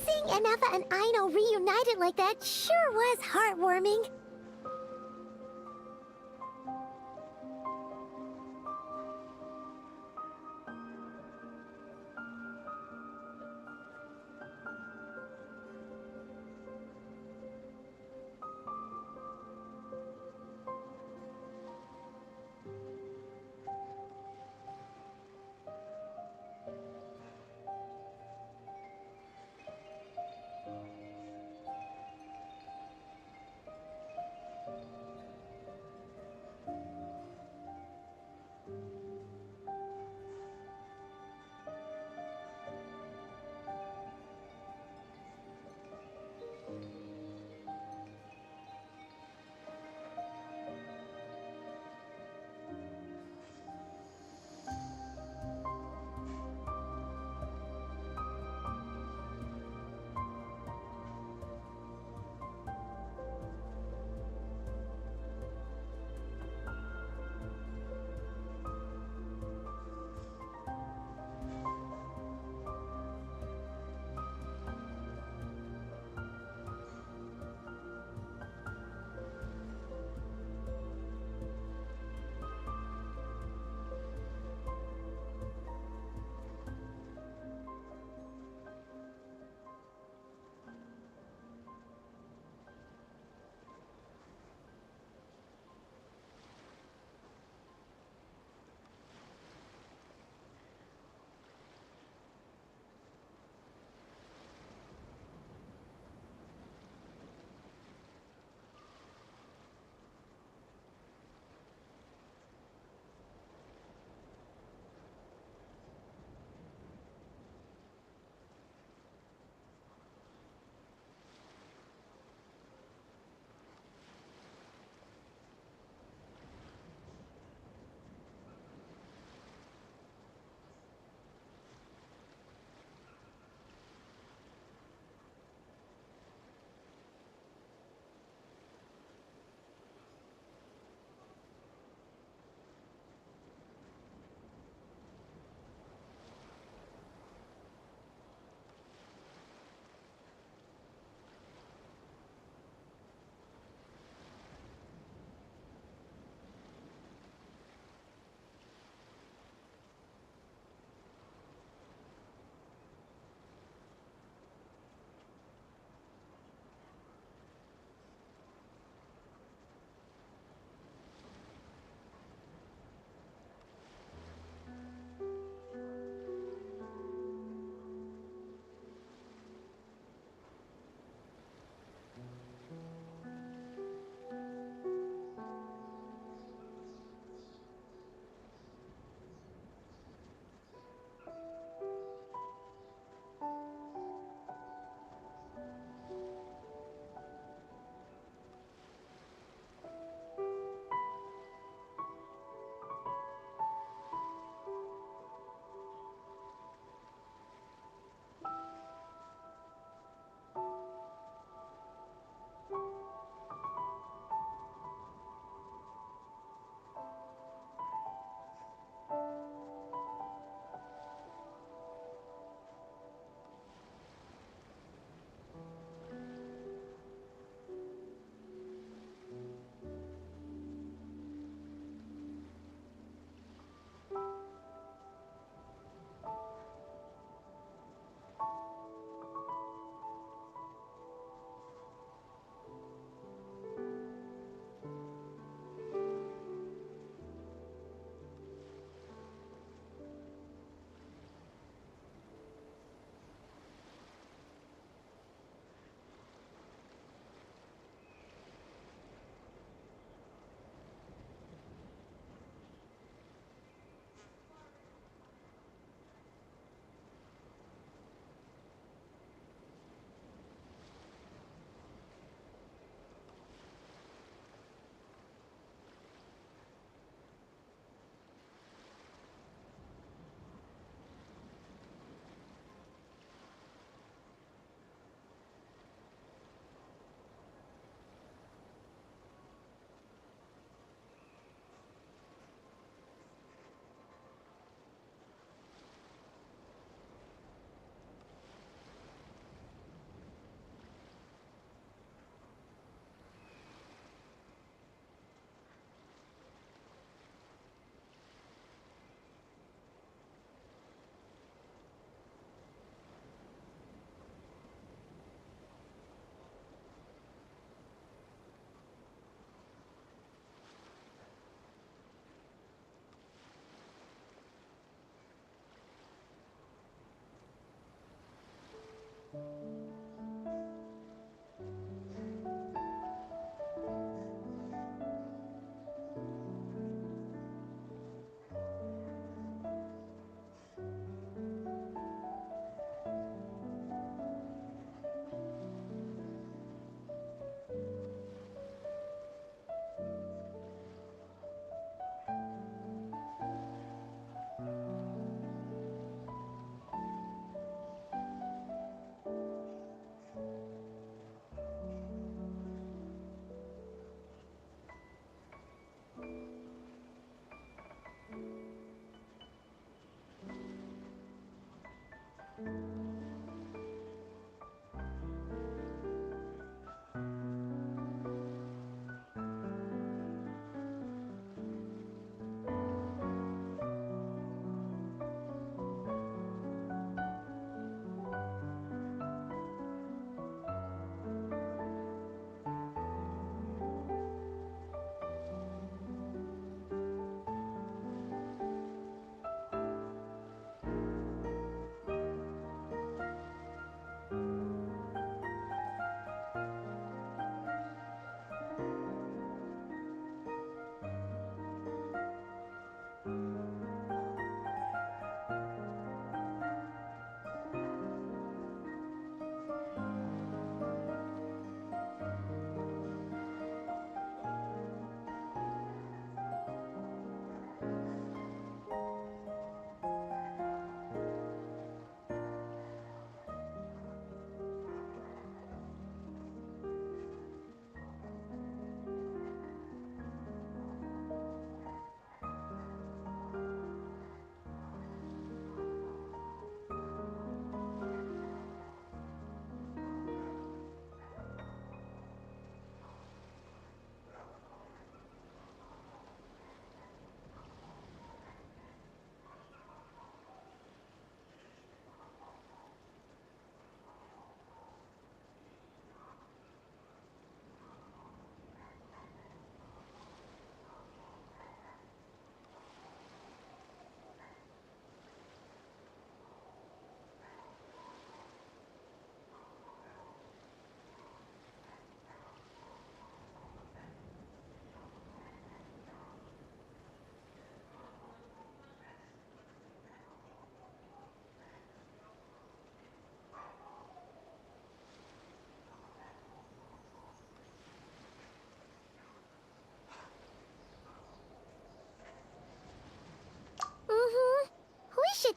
Seeing Anafa and Aino reunited like that sure was heartwarming.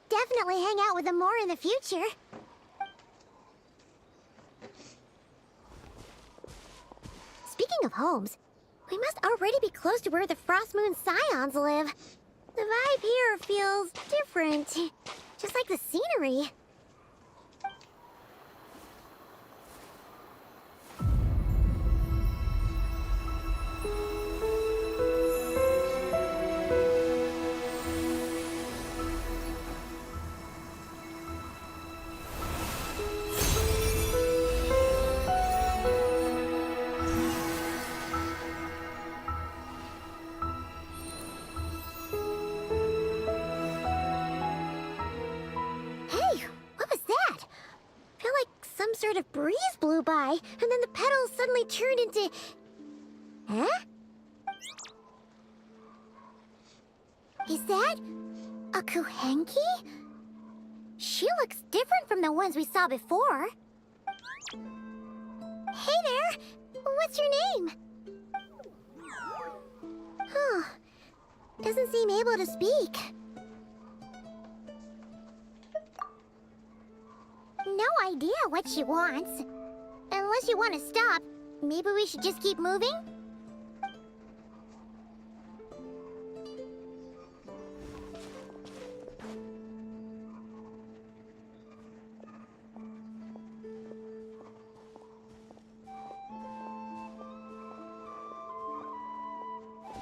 definitely hang out with them more in the future. Speaking of homes, we must already be close to where the Frost Moon Scions live. The vibe here feels different, just like the scenery. Sort of breeze blew by, and then the petals suddenly turned into... Huh? Is that... a Kuhenki? She looks different from the ones we saw before. Hey there! What's your name? Huh. Doesn't seem able to speak. No idea what she wants. Unless you want to stop, maybe we should just keep moving?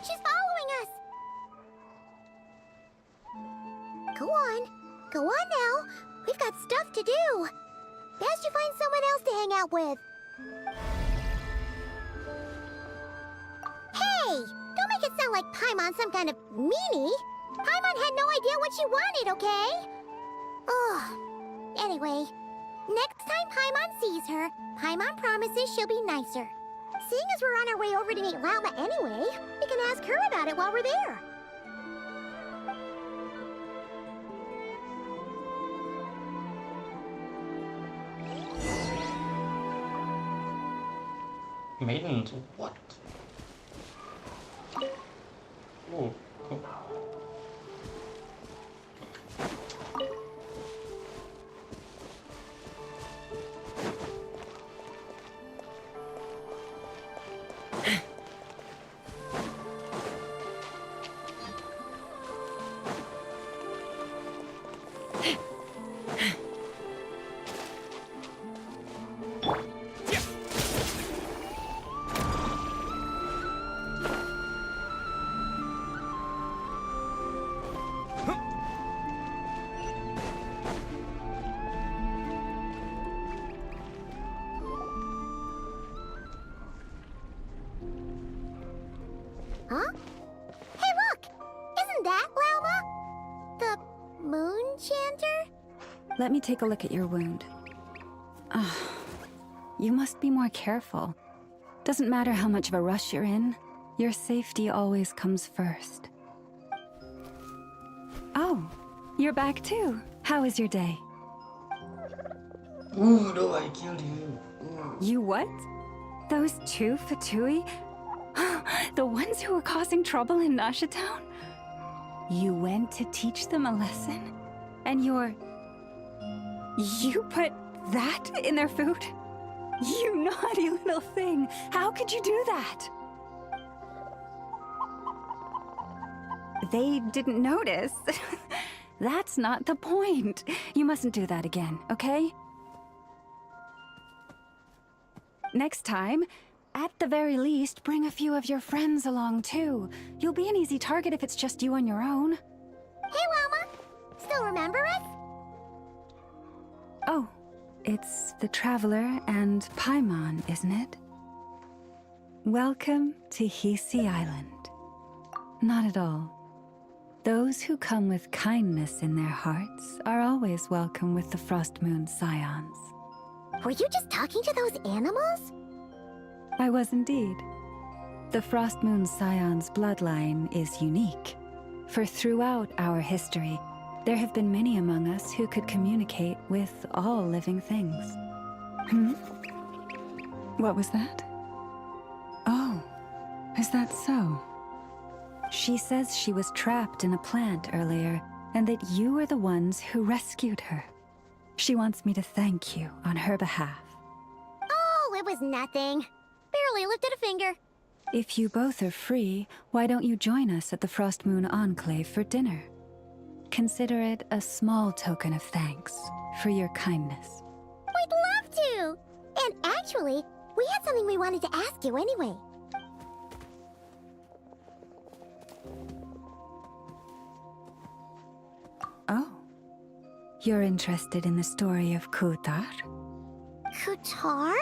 She's following us! Go on. Go on now. We've got stuff to do. Best you find someone else to hang out with. Hey! Don't make it sound like Paimon's some kind of meanie. Paimon had no idea what she wanted, okay? Ugh. Anyway, next time Paimon sees her, Paimon promises she'll be nicer. Seeing as we're on our way over to meet Lauma anyway, we can ask her about it while we're there. Maidens, what? Oh, cool. Huh? Hey, look! Isn't that Lauma? The moon chanter? Let me take a look at your wound. You must be more careful. Doesn't matter how much of a rush you're in, your safety always comes first. Oh, you're back too. How was your day? Ooh, no, I killed you. Ooh. You what? Those two Fatui? The ones who were causing trouble in Nasha Town? You went to teach them a lesson? And you put that in their food? You naughty little thing! How could you do that? They didn't notice. That's not the point. You mustn't do that again, okay? Next time, at the very least, bring a few of your friends along too. You'll be an easy target if it's just you on your own. Hey, Lauma! Still remember us? Oh, it's the Traveler and Paimon, isn't it? Welcome to Hisi Island. Not at all. Those who come with kindness in their hearts are always welcome with the Frost Moon Scions. Were you just talking to those animals? I was indeed. The Frost Moon Scion's bloodline is unique, for throughout our history, there have been many among us who could communicate with all living things. What was that? Oh, is that so? She says she was trapped in a plant earlier, and that you are the ones who rescued her. She wants me to thank you on her behalf. Oh, it was nothing. Barely lifted a finger. If you both are free, why don't you join us at the Frost Moon Enclave for dinner? Consider it a small token of thanks for your kindness. We'd love to! And actually, we had something we wanted to ask you anyway. Oh. You're interested in the story of Kutar? Kutar?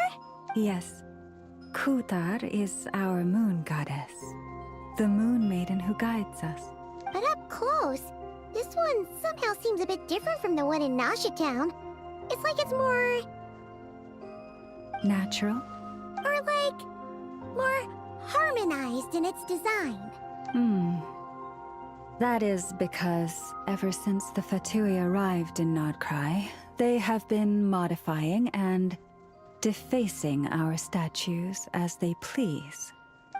Yes. Kutar is our moon goddess. The moon maiden who guides us. But up close, this one somehow seems a bit different from the one in Nasha Town. It's like it's more... Natural? Or like... more harmonized in its design. That is because ever since the Fatui arrived in Nodkrai, they have been modifying and defacing our statues as they please.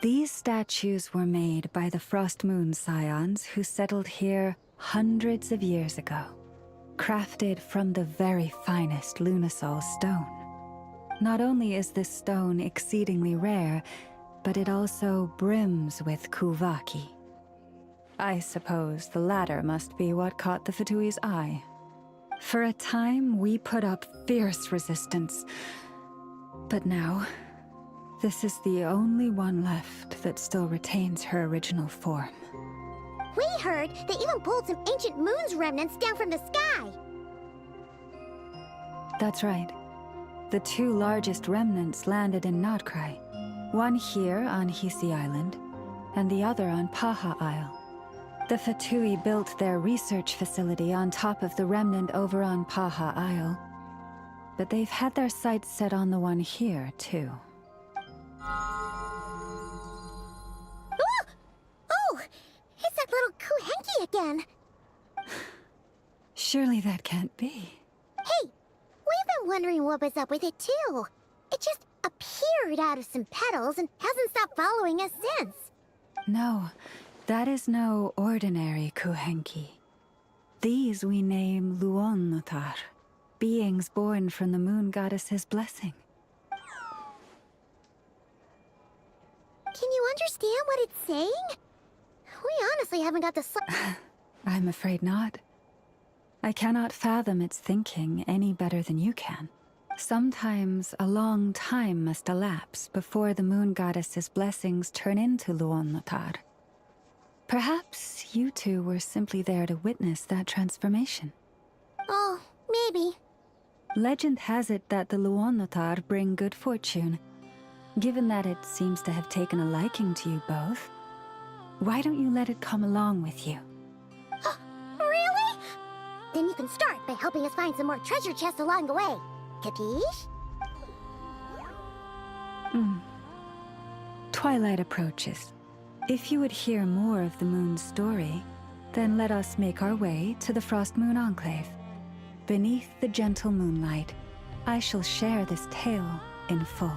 These statues were made by the Frost Moon Scions who settled here hundreds of years ago, crafted from the very finest Lunasol stone. Not only is this stone exceedingly rare, but it also brims with Kuvaki. I suppose the latter must be what caught the Fatui's eye. For a time, we put up fierce resistance. But now, this is the only one left that still retains her original form. We heard they even pulled some ancient moon's remnants down from the sky. That's right. The two largest remnants landed in Nodkrai. One here on Hisi Island, and the other on Paha Isle. The Fatui built their research facility on top of the remnant over on Paha Isle. But they've had their sights set on the one here, too. Oh! It's that little Kuhenki again! Surely that can't be. Hey! We've been wondering what was up with it, too. It just appeared out of some petals and hasn't stopped following us since. No, that is no ordinary Kuhenki. These we name Luonnotar, beings born from the moon goddess's blessing. Can you understand what it's saying? We honestly haven't got the I'm afraid not. I cannot fathom its thinking any better than you can. Sometimes a long time must elapse before the moon goddess's blessings turn into Luonnotar. Perhaps you two were simply there to witness that transformation. Oh, maybe. Legend has it that the Luonnotar bring good fortune. Given that it seems to have taken a liking to you both, why don't you let it come along with you? Really? Then you can start by helping us find some more treasure chests along the way. Capiche? Twilight approaches. If you would hear more of the moon's story, then let us make our way to the Frost Moon Enclave. Beneath the gentle moonlight, I shall share this tale in full.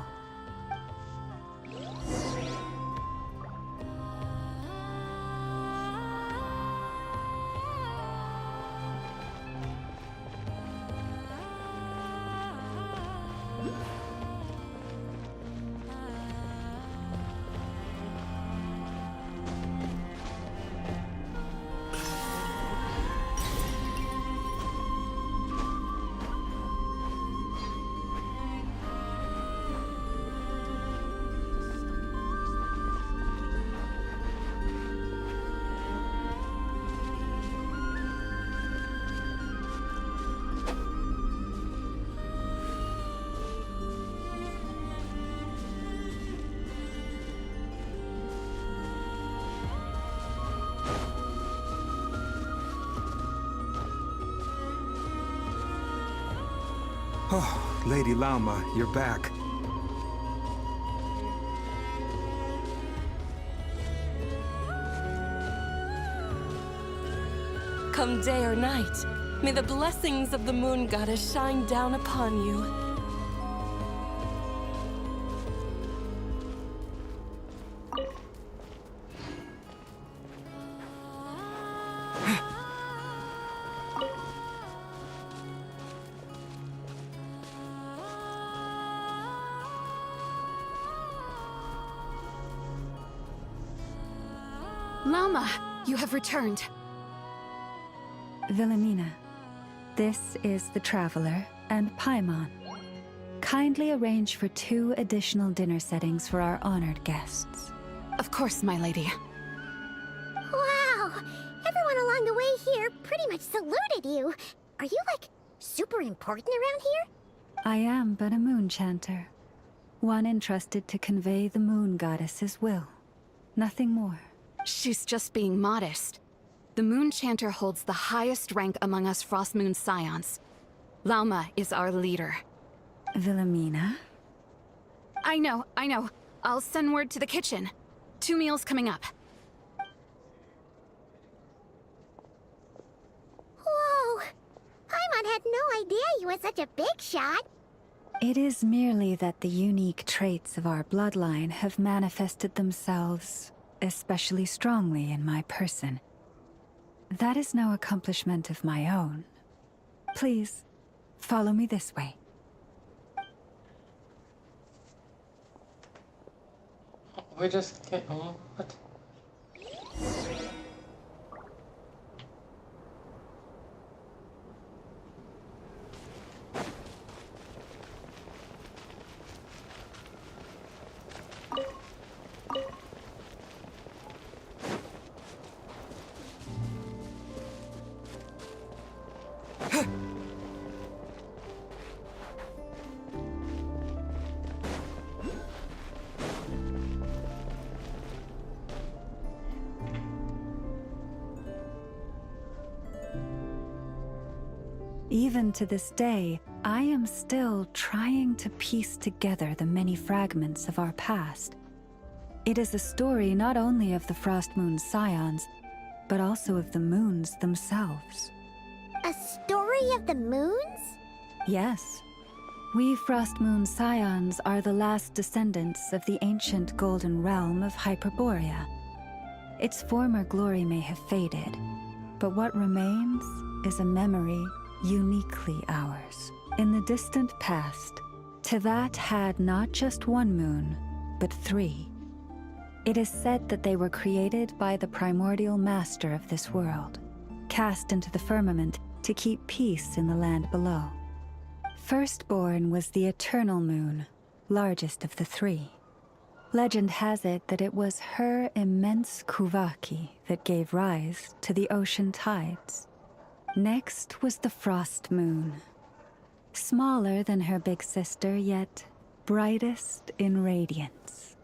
Oh, Lady Lauma, you're back. Come day or night, may the blessings of the moon goddess shine down upon you. Lauma, you have returned. Wilhelmina, this is the Traveler and Paimon. Kindly arrange for 2 additional dinner settings for our honored guests. Of course, my lady. Wow! Everyone along the way here pretty much saluted you. Are you, like, super important around here? I am but a moon chanter. One entrusted to convey the moon goddess's will. Nothing more. She's just being modest. The Moon Chanter holds the highest rank among us Frost Moon Scions. Lauma is our leader. Wilhelmina? I know. I'll send word to the kitchen. 2 meals coming up. Whoa! Paimon had no idea you were such a big shot. It is merely that the unique traits of our bloodline have manifested themselves especially strongly in my person. That is no accomplishment of my own. Please, follow me this way. We just get what? Even to this day, I am still trying to piece together the many fragments of our past. It is a story not only of the Frost Moon Scions, but also of the moons themselves. A story of the moons? Yes. We Frost Moon Scions are the last descendants of the ancient golden realm of Hyperborea. Its former glory may have faded, but what remains is a memory uniquely ours. In the distant past, Teyvat had not just 1 moon, but 3. It is said that they were created by the primordial master of this world, cast into the firmament to keep peace in the land below. Firstborn was the eternal moon, largest of the 3. Legend has it that it was her immense Kuvaki that gave rise to the ocean tides. Next was the Frost Moon. Smaller than her big sister, yet brightest in radiance.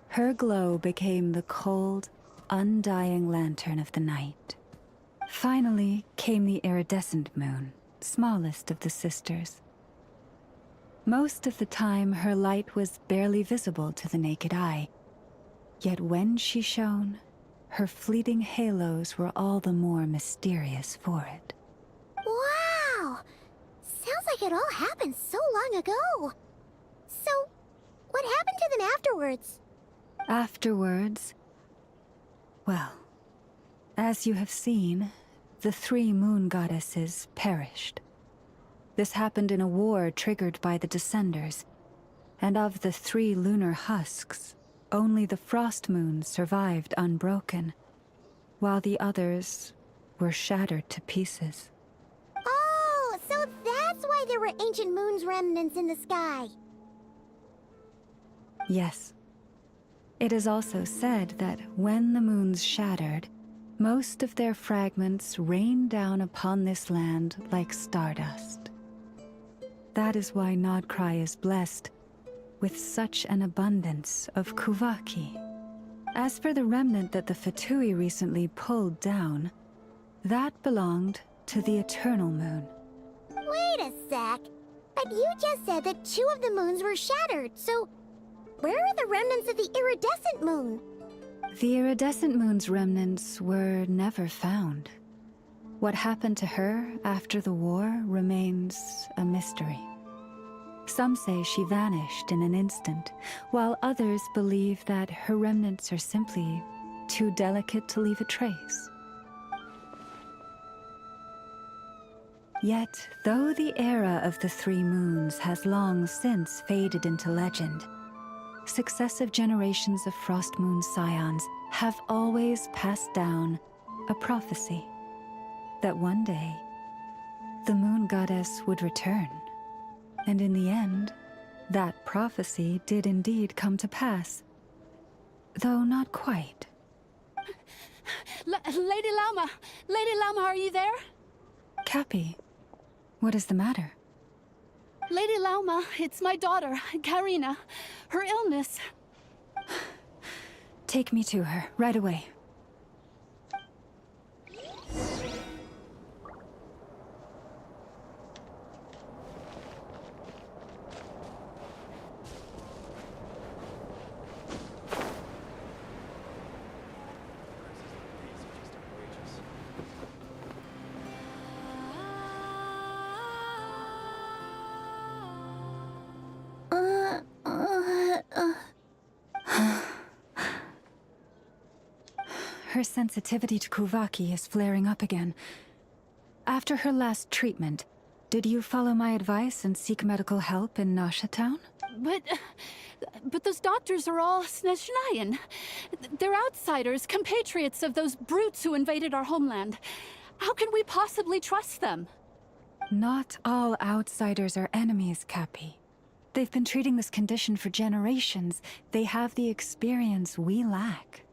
Her glow became the cold, undying lantern of the night. Finally came the iridescent moon, smallest of the sisters. Most of the time, her light was barely visible to the naked eye. Yet when she shone, her fleeting halos were all the more mysterious for it. Wow! Sounds like it all happened so long ago. So, what happened to them afterwards? Afterwards, well, as you have seen, the 3 moon goddesses perished. This happened in a war triggered by the Descenders, and of the 3 lunar husks, only the Frost Moon survived unbroken, while the others were shattered to pieces. Oh, so that's why there were ancient moon's remnants in the sky. Yes. It is also said that when the moons shattered, most of their fragments rained down upon this land like stardust. That is why Nodkrai is blessed with such an abundance of Kuvaki. As for the remnant that the Fatui recently pulled down, that belonged to the Eternal Moon. Wait a sec. But you just said that 2 of the moons were shattered, so where are the remnants of the iridescent moon? The iridescent moon's remnants were never found. What happened to her after the war remains a mystery. Some say she vanished in an instant, while others believe that her remnants are simply too delicate to leave a trace. Yet, though the era of the 3 moons has long since faded into legend, successive generations of Frost Moon Scions have always passed down a prophecy that one day the moon goddess would return. And in the end, that prophecy did indeed come to pass. Though not quite. Lady Lauma! Lady Lauma, are you there? Cappy, what is the matter? Lady Lauma, it's my daughter, Karina. Her illness. Take me to her, right away. Her sensitivity to Kuvaki is flaring up again. After her last treatment, did you follow my advice and seek medical help in Nasha Town? But those doctors are all Snezhnayan. They're outsiders, compatriots of those brutes who invaded our homeland. How can we possibly trust them? Not all outsiders are enemies, Cappy. They've been treating this condition for generations. They have the experience we lack.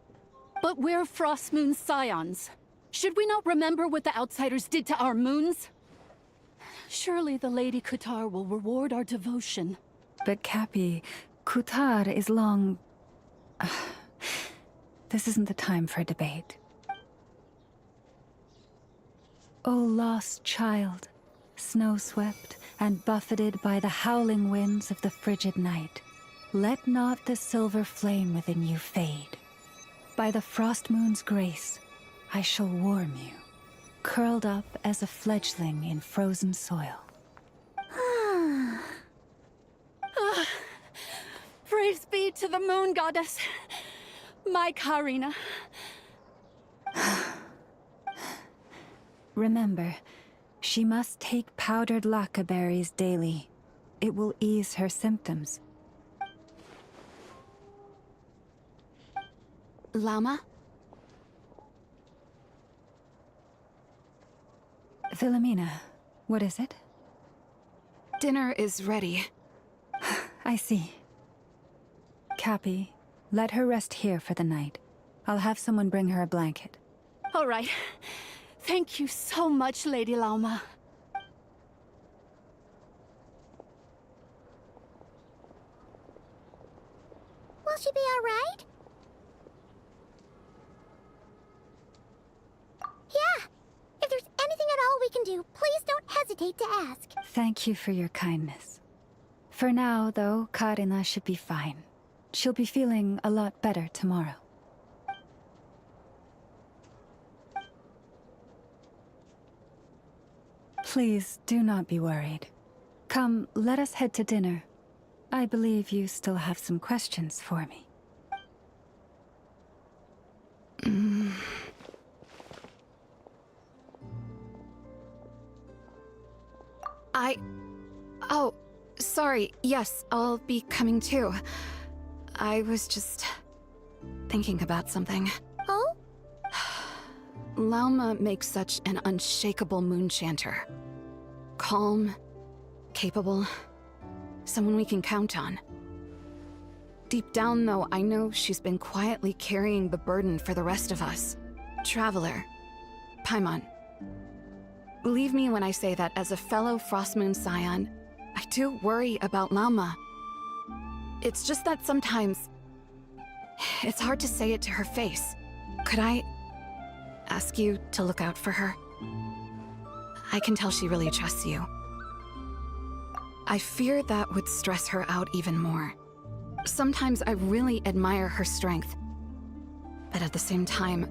But we're Frost Moon's scions. Should we not remember what the outsiders did to our moons? Surely the Lady Kutar will reward our devotion. But Cappy, Kutar is long... This isn't the time for a debate. O lost child, snow-swept and buffeted by the howling winds of the frigid night, let not the silver flame within you fade. By the frost moon's grace, I shall warm you, curled up as a fledgling in frozen soil. Praise be to the moon goddess, my Karina. Remember, she must take powdered laka berries daily. It will ease her symptoms. Lauma? Philomena, what is it? Dinner is ready. I see. Cappy, let her rest here for the night. I'll have someone bring her a blanket. All right. Thank you so much, Lady Lauma. Will she be all right? Yeah. If there's anything at all we can do, please don't hesitate to ask. Thank you for your kindness. For now, though, Karina should be fine. She'll be feeling a lot better tomorrow. Please, do not be worried. Come, let us head to dinner. I believe you still have some questions for me. Oh, sorry. Yes, I'll be coming too. I was just thinking about something. Oh? Lauma makes such an unshakable moon chanter. Calm, capable, someone we can count on. Deep down, though, I know she's been quietly carrying the burden for the rest of us. Traveler, Paimon. Believe me when I say that as a fellow Frostmoon Scion, I do worry about Lauma. It's just that sometimes it's hard to say it to her face. Could I ask you to look out for her? I can tell she really trusts you. I fear that would stress her out even more. Sometimes I really admire her strength, but at the same time,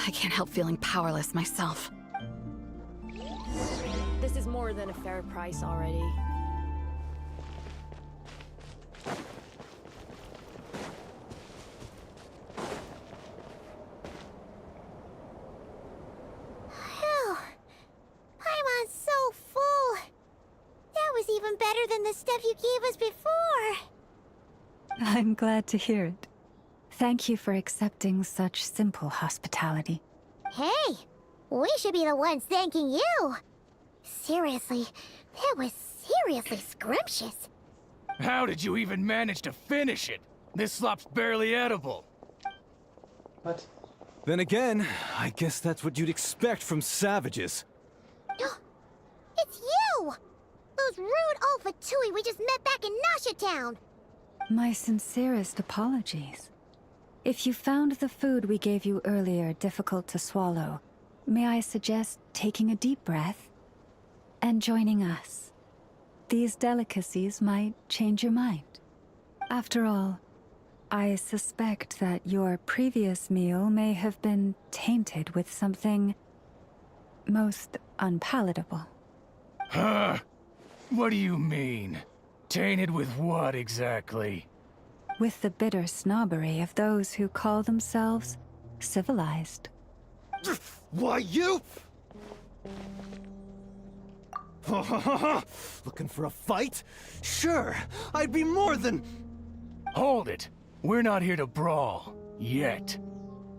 I can't help feeling powerless myself. This is more than a fair price already. Phew. Paimon's so full. That was even better than the stuff you gave us before. I'm glad to hear it. Thank you for accepting such simple hospitality. Hey, we should be the ones thanking you. Seriously, that was seriously scrumptious. How did you even manage to finish it? This slop's barely edible. What? Then again, I guess that's what you'd expect from savages. It's you! Those rude old Fatui we just met back in Nasha Town! My sincerest apologies. If you found the food we gave you earlier difficult to swallow, may I suggest taking a deep breath and joining us? These delicacies might change your mind. After all, I suspect that your previous meal may have been tainted with something most unpalatable. Huh? What do you mean? Tainted with what exactly? With the bitter snobbery of those who call themselves civilized. Why, you? Looking for a fight? Sure, I'd be more than... Hold it! We're not here to brawl. Yet.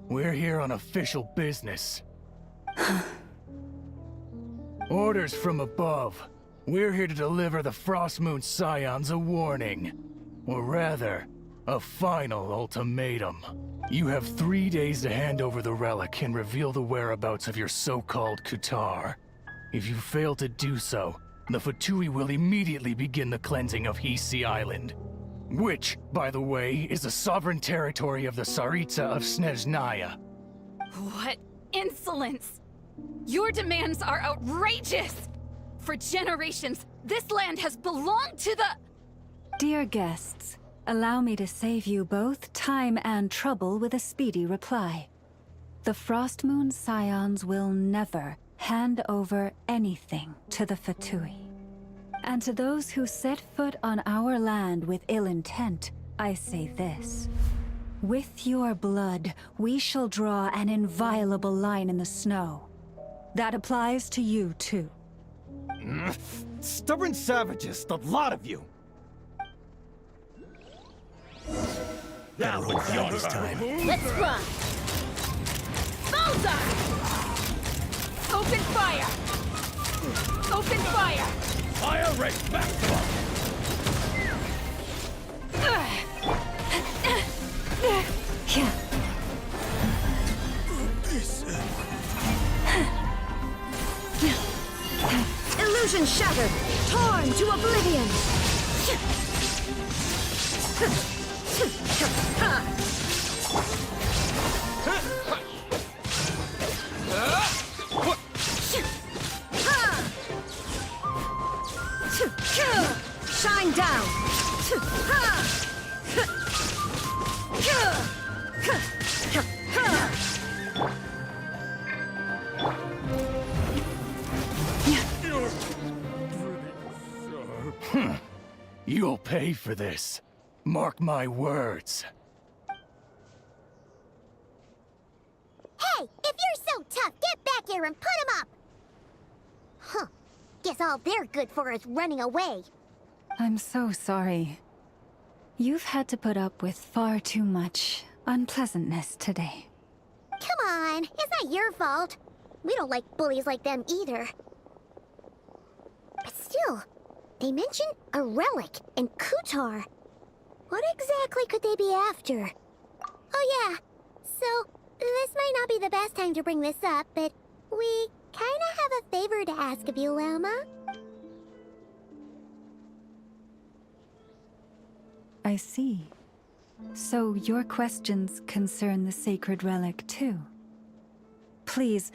We're here on official business. Orders from above. We're here to deliver the Frostmoon Scions a warning. Or rather, a final ultimatum. You have 3 days to hand over the relic and reveal the whereabouts of your so-called Kutar. If you fail to do so, the Fatui will immediately begin the cleansing of Hisi Island. Which, by the way, is the sovereign territory of the Tsaritsa of Snezhnaya. What insolence! Your demands are outrageous! For generations, this land has belonged to the... Dear guests, allow me to save you both time and trouble with a speedy reply. The Frostmoon Scions will never hand over anything to the Fatui. And to those who set foot on our land with ill intent, I say this. With your blood, we shall draw an inviolable line in the snow. That applies to you, too. Stubborn savages, the lot of you! Now it's your time. Let's run! Bullseye! Open fire! Open fire! Fire rate maximum! Illusion shattered! Torn to oblivion! Shine down! You'll pay for this. Mark my words. Hey, if you're so tough, get back here and put him up! Huh. Guess all they're good for is running away. I'm so sorry. You've had to put up with far too much unpleasantness today. Come on, it's not your fault. We don't like bullies like them either. But still, they mentioned a relic and Kutar. What exactly could they be after? Oh yeah, so this might not be the best time to bring this up, but we kinda have a favor to ask of you, Lama. I see. So your questions concern the sacred relic too. Please,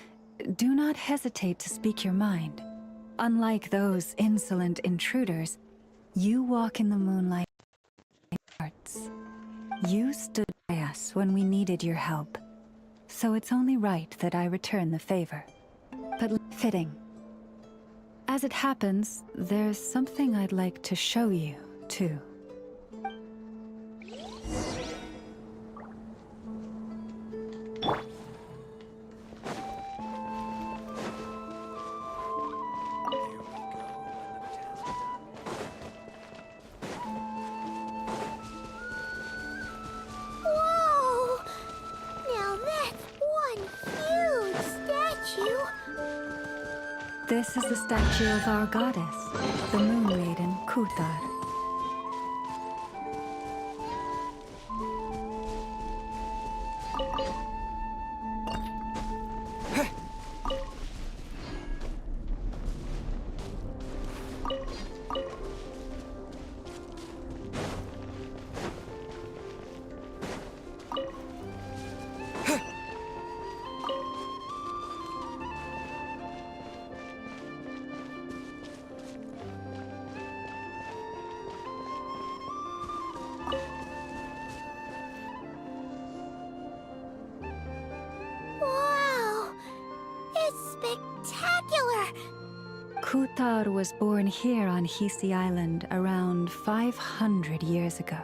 do not hesitate to speak your mind. Unlike those insolent intruders, you walk in the moonlight hearts. You stood by us when we needed your help, so it's only right that I return the favor. But fitting. As it happens, there's something I'd like to show you, too. Whoa! This is the statue of our goddess, the Moon Maiden Kuthar. Wow! It's spectacular! Kuthar was born here on Hisi Island around 500 years ago.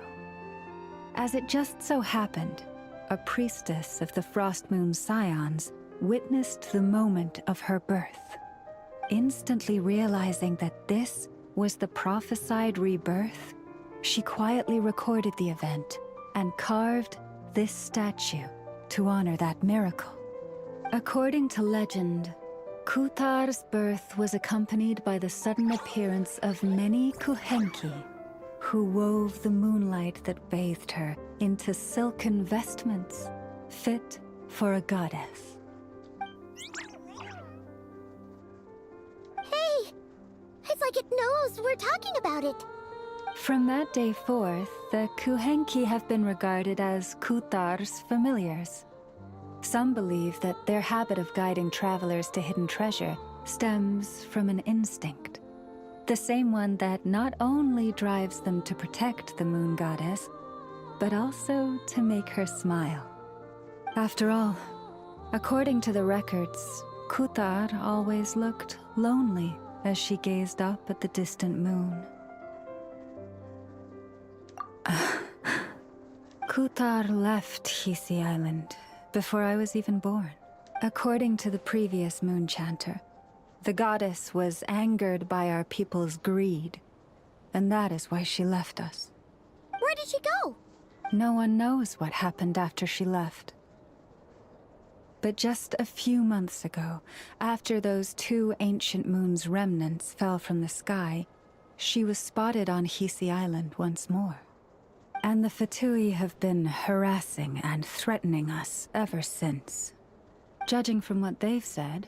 As it just so happened, a priestess of the Frost Moon Scions witnessed the moment of her birth. Instantly realizing that this was the prophesied rebirth, she quietly recorded the event and carved this statue to honor that miracle. According to legend, Kuthar's birth was accompanied by the sudden appearance of many Kuhenki, who wove the moonlight that bathed her into silken vestments fit for a goddess. Hey! It's like it knows we're talking about it. From that day forth, the Kuhenki have been regarded as Kuthar's familiars. Some believe that their habit of guiding travelers to hidden treasure stems from an instinct. The same one that not only drives them to protect the moon goddess, but also to make her smile. After all, according to the records, Kuthar always looked lonely as she gazed up at the distant moon. Kuthar left Hisi Island before I was even born. According to the previous moon chanter, the goddess was angered by our people's greed, and that is why she left us. Where did she go? No one knows what happened after she left. But just a few months ago, after those 2 ancient moon's remnants fell from the sky, she was spotted on Hisi Island once more. And the Fatui have been harassing and threatening us ever since. Judging from what they've said,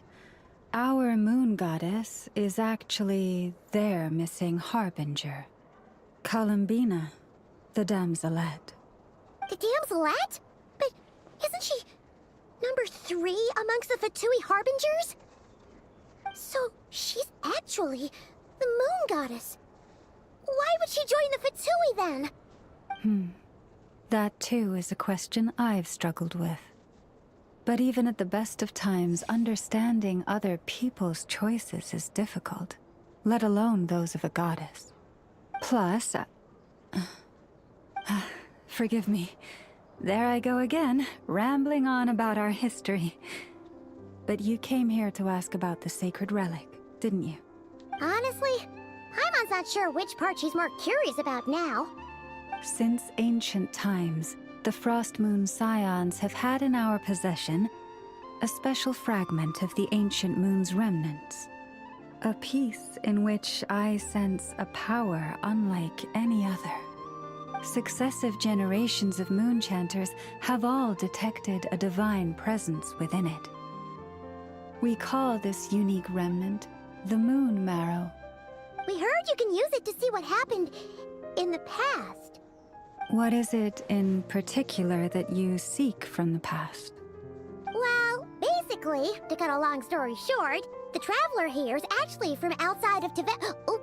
our moon goddess is actually their missing harbinger, Columbina, the damselette. The damselette? But isn't she number 3 amongst the Fatui harbingers? So she's actually the moon goddess. Why would she join the Fatui then? That too is a question I've struggled with. But even at the best of times, understanding other people's choices is difficult, let alone those of a goddess. Plus, forgive me. There I go again, rambling on about our history. But you came here to ask about the sacred relic, didn't you? Honestly, Paimon's not sure which part she's more curious about now. Since ancient times, the Frost Moon Scions have had in our possession a special fragment of the ancient moon's remnants. A piece in which I sense a power unlike any other. Successive generations of moon chanters have all detected a divine presence within it. We call this unique remnant the Moon Marrow. We heard you can use it to see what happened in the past. What is it in particular that you seek from the past? Well, basically, to cut a long story short, the traveler here is actually from outside of Tibet. Oh.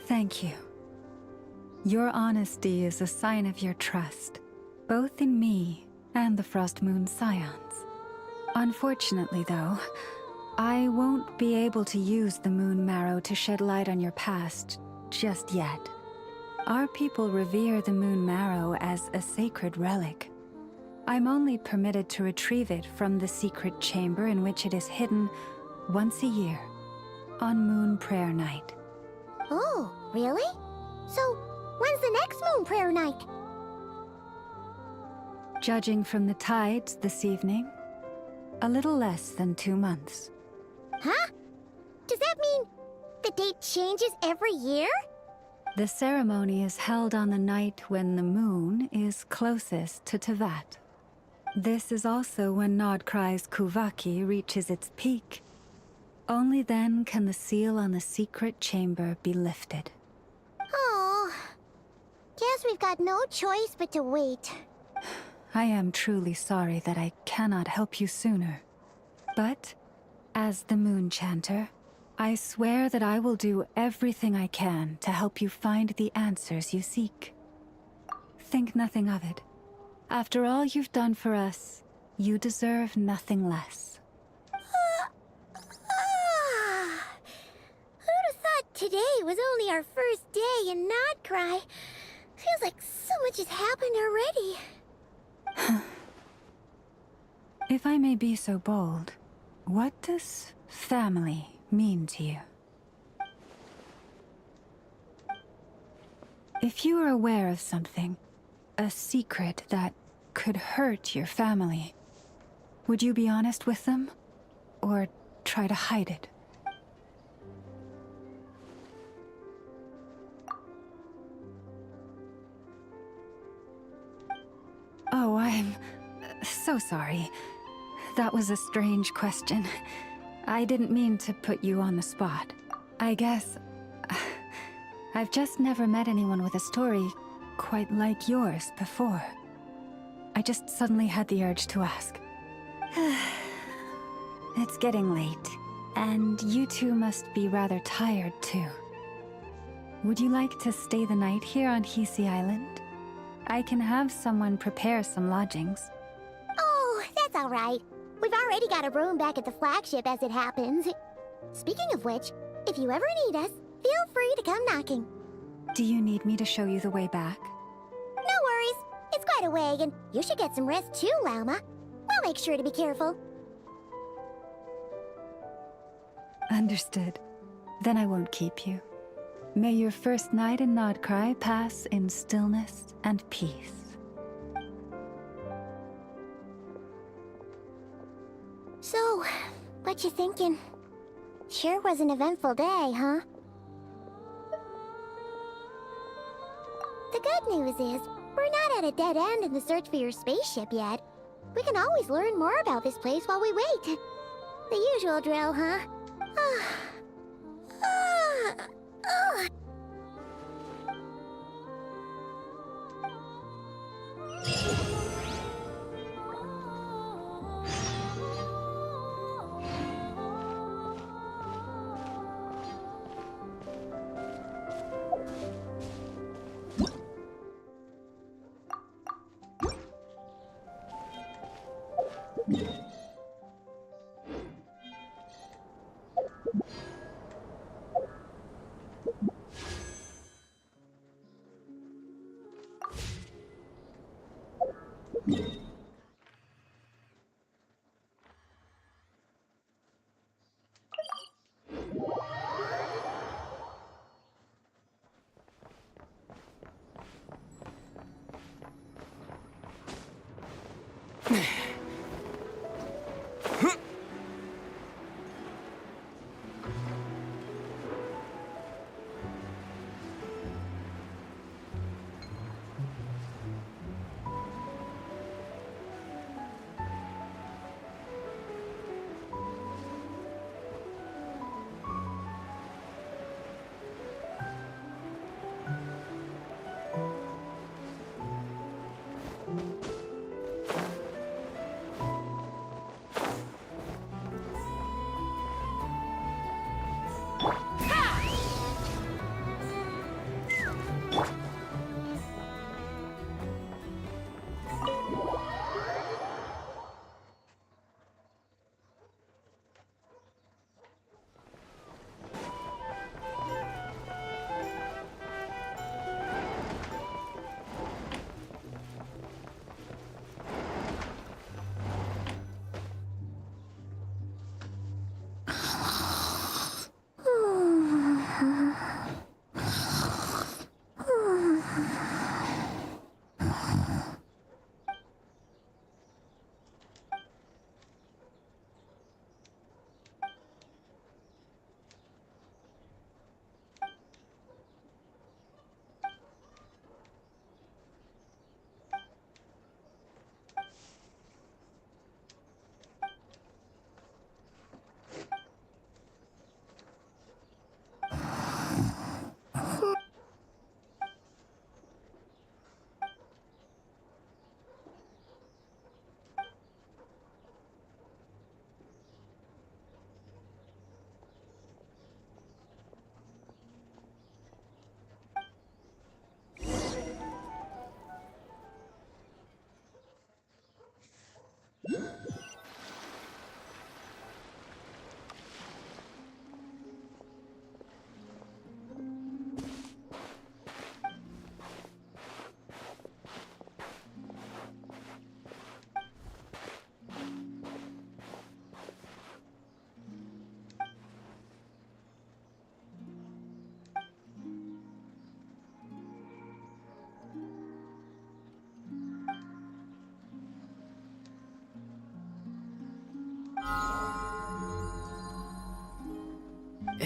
Thank you. Your honesty is a sign of your trust, both in me and the Frost Moon Scions. Unfortunately, though, I won't be able to use the Moon Marrow to shed light on your past just yet. Our people revere the Moon Marrow as a sacred relic. I'm only permitted to retrieve it from the secret chamber in which it is hidden once a year. on Moon Prayer Night. Oh, really? So, when's the next Moon Prayer Night? Judging from the tides this evening, a little less than 2 months. Huh? Does that mean the date changes every year? The ceremony is held on the night when the moon is closest to Tevat. This is also when Nodkrai's Kuvaki reaches its peak. Only then can the seal on the secret chamber be lifted. Oh, guess we've got no choice but to wait. I am truly sorry that I cannot help you sooner. But, as the Moon Chanter, I swear that I will do everything I can to help you find the answers you seek. Think nothing of it. After all you've done for us, you deserve nothing less. Who'd have thought today was only our first day in Nodkrai? Feels like so much has happened already. If I may be so bold, what does family mean to you? If you are aware of something, a secret that could hurt your family, would you be honest with them? Or try to hide it? Oh, I'm so sorry. That was a strange question. I didn't mean to put you on the spot. I guess I've just never met anyone with a story quite like yours before. I just suddenly had the urge to ask. It's getting late, and you two must be rather tired too. Would you like to stay the night here on Hisi Island? I can have someone prepare some lodgings. Oh, that's all right. We've already got a room back at the flagship as it happens. Speaking of which, if you ever need us, feel free to come knocking. Do you need me to show you the way back? No worries. It's quite a way, and you should get some rest too, Lauma. We'll make sure to be careful. Understood. Then I won't keep you. May your first night in Nodkrai pass in stillness and peace. So, what you thinking? Sure was an eventful day, huh? The good news is, we're not at a dead end in the search for your spaceship yet. We can always learn more about this place while we wait. The usual drill, huh?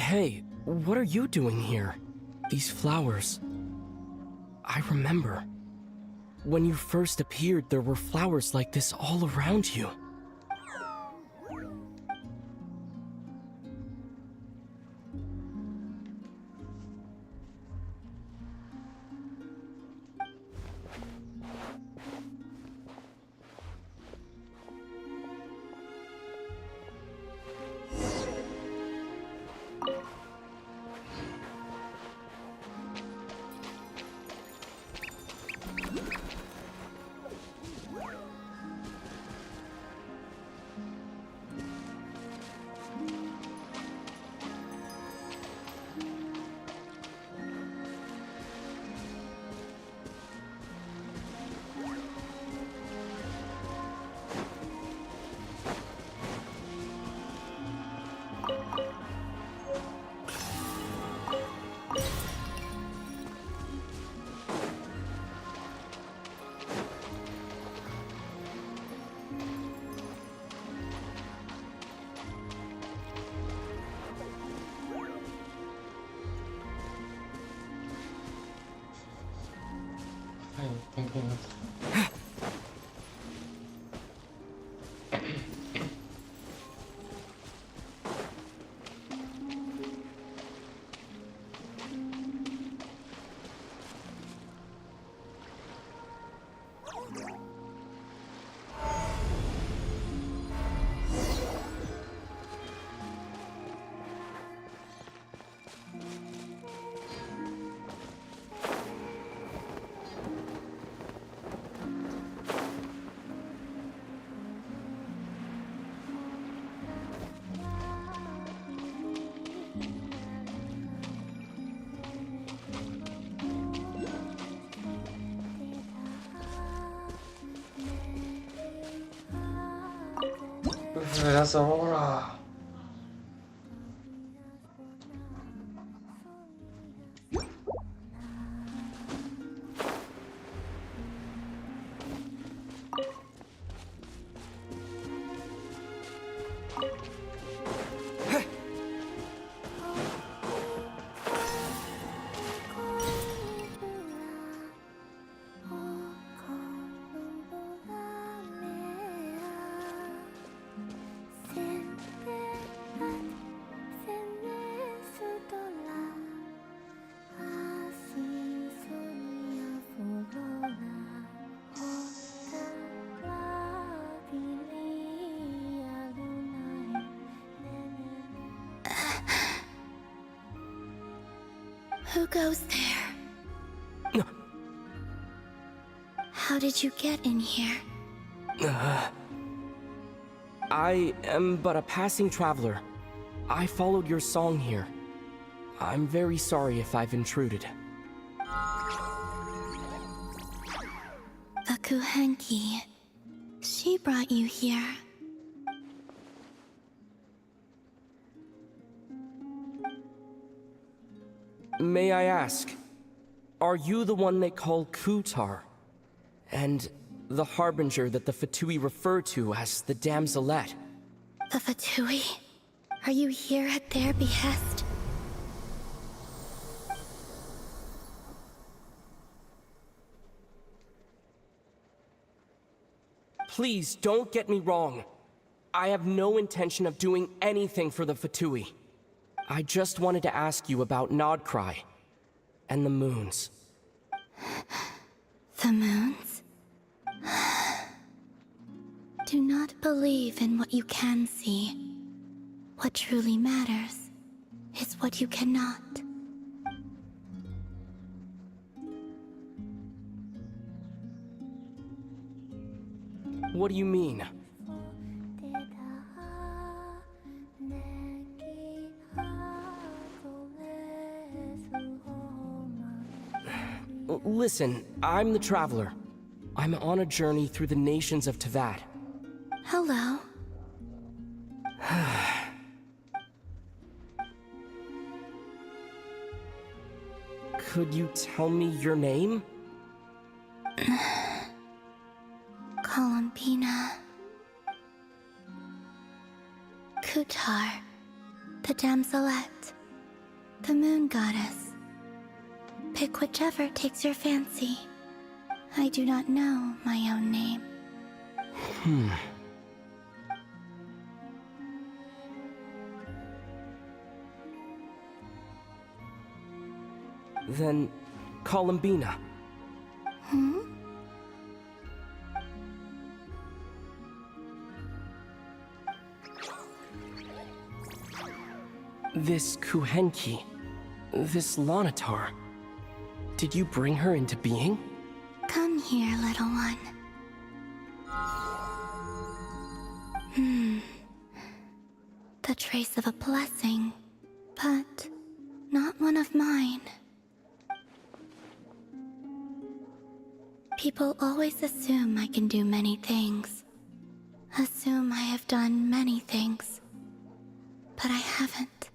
Hey, what are you doing here? These flowers. I remember. When you first appeared, there were flowers like this all around you. I'm thinking of... That's Aurora. Who goes there? How did you get in here? I am but a passing traveler. I followed your song here. I'm very sorry if I've intruded. The Kuhenki. She brought you here. May I ask, are you the one they call Kutar? And the harbinger that the Fatui refer to as the Damselette? The Fatui? Are you here at their behest? Please don't get me wrong. I have no intention of doing anything for the Fatui. I just wanted to ask you about Nodkrai and the moons. The moons? Do not believe in what you can see. What truly matters is what you cannot. What do you mean? Listen, I'm the Traveler. I'm on a journey through the nations of Teyvat. Hello. Could you tell me your name? Columbina. Kutar. The Damselette. The Moon Goddess. Pick whichever takes your fancy. I do not know my own name. Then, Columbina. This Kuhenki, this Lanatar, did you bring her into being? Come here, little one. The trace of a blessing, but not one of mine. People always assume I can do many things. Assume I have done many things. But I haven't.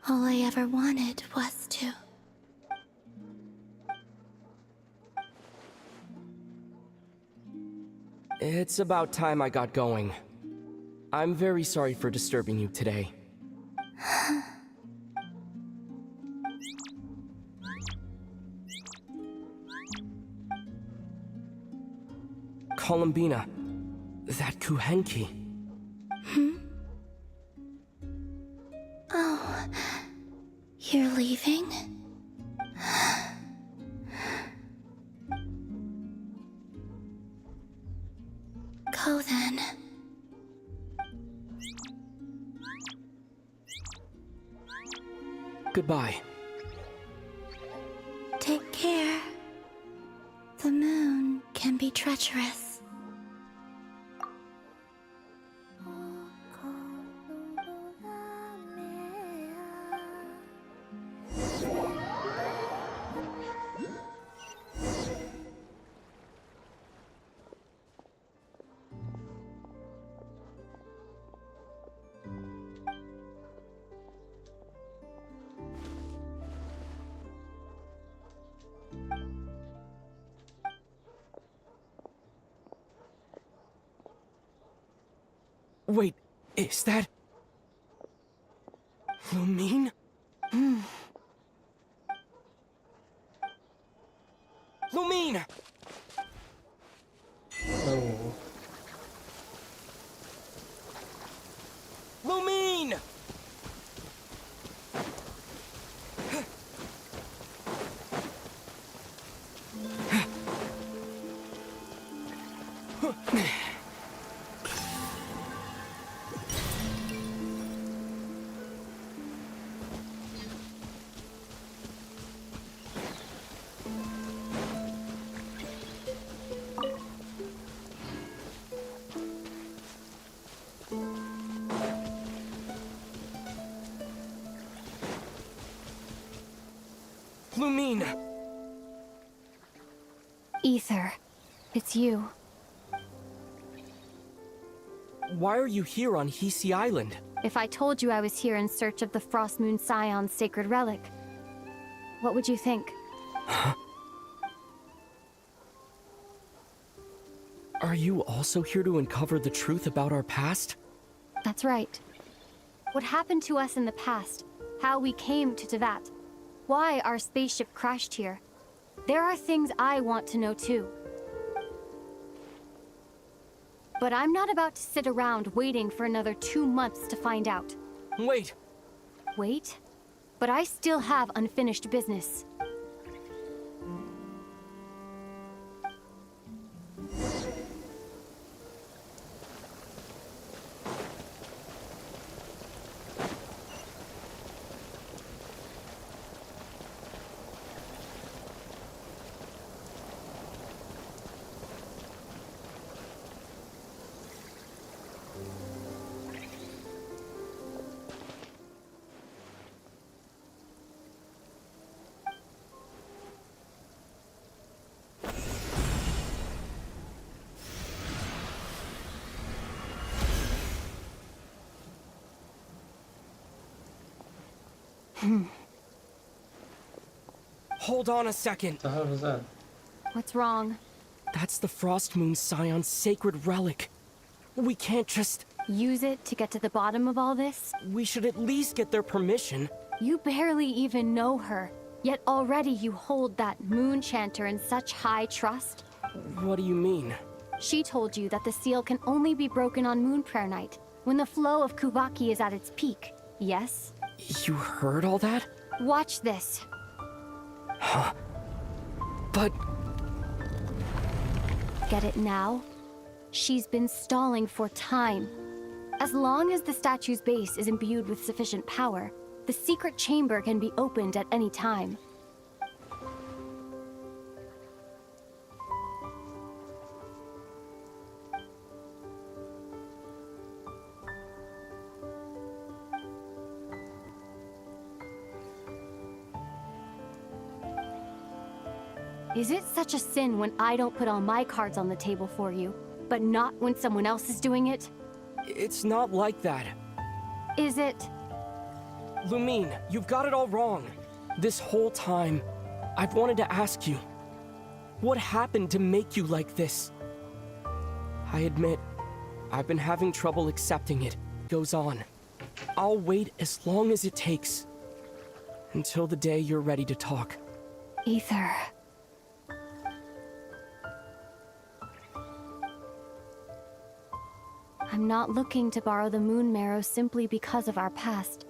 All I ever wanted was to. It's about time I got going. I'm very sorry for disturbing you today. Columbina, that Kuhenki. Oh, you're leaving? Go then. Goodbye. Take care. The moon can be treacherous. Wait, is that... Lumine? Lumine! Oh. Lumine! Lumine! Ether, it's you. Why are you here on Hisi Island? If I told you I was here in search of the Frost Moon Scion's sacred relic, what would you think? Are you also here to uncover the truth about our past? That's right. What happened to us in the past, how we came to Tevat, why our spaceship crashed here. There are things I want to know too. But I'm not about to sit around waiting for another 2 months to find out. Wait! Wait? But I still have unfinished business. Hold on a second. What the hell was that? What's wrong? That's the Frost Moon Scion's sacred relic. We can't just... Use it to get to the bottom of all this? We should at least get their permission. You barely even know her, yet already you hold that moon chanter in such high trust? What do you mean? She told you that the seal can only be broken on Moon Prayer Night, when the flow of Kuvaki is at its peak, yes? You heard all that? Watch this. Huh? But... Get it now? She's been stalling for time. As long as the statue's base is imbued with sufficient power, the secret chamber can be opened at any time. Is it such a sin when I don't put all my cards on the table for you, but not when someone else is doing it? It's not like that. Is it? Lumine, you've got it all wrong. This whole time, I've wanted to ask you, what happened to make you like this? I admit, I've been having trouble accepting it. Goes on. I'll wait as long as it takes. Until the day you're ready to talk. Ether. I'm not looking to borrow the Moon Marrow simply because of our past.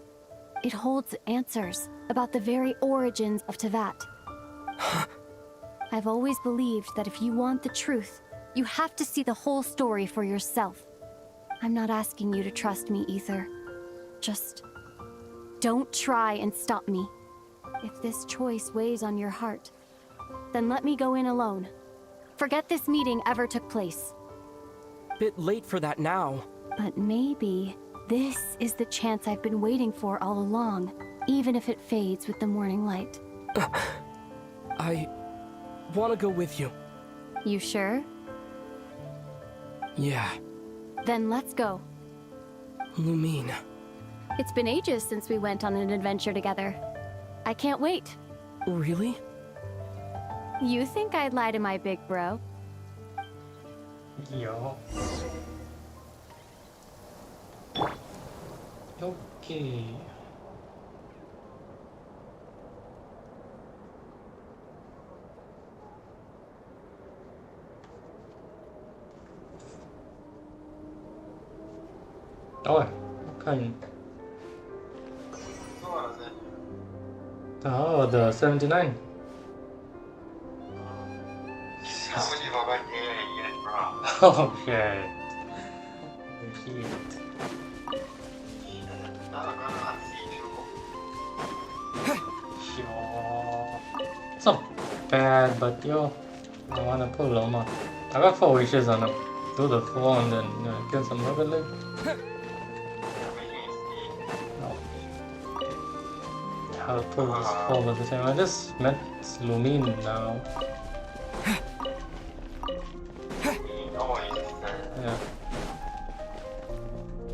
It holds answers about the very origins of Tevat. I've always believed that if you want the truth, you have to see the whole story for yourself. I'm not asking you to trust me, Ether. Just don't try and stop me. If this choice weighs on your heart, then let me go in alone. Forget this meeting ever took place. Bit late for that now. But maybe this is the chance I've been waiting for all along, even if it fades with the morning light. I want to go with you. You sure? Yeah. Then let's go. Lumine. It's been ages since we went on an adventure together. I can't wait. Really? You think I'd lie to my big bro? Yo. Okay. Rồi, okay. Oh, the 79. Okay. It's not bad, but yo, I wanna pull Loma. I got 4 wishes on it. Do the 4 and then get some Rocket League. No. I'll pull this 4 at the same. I just met Lumine now. Yeah.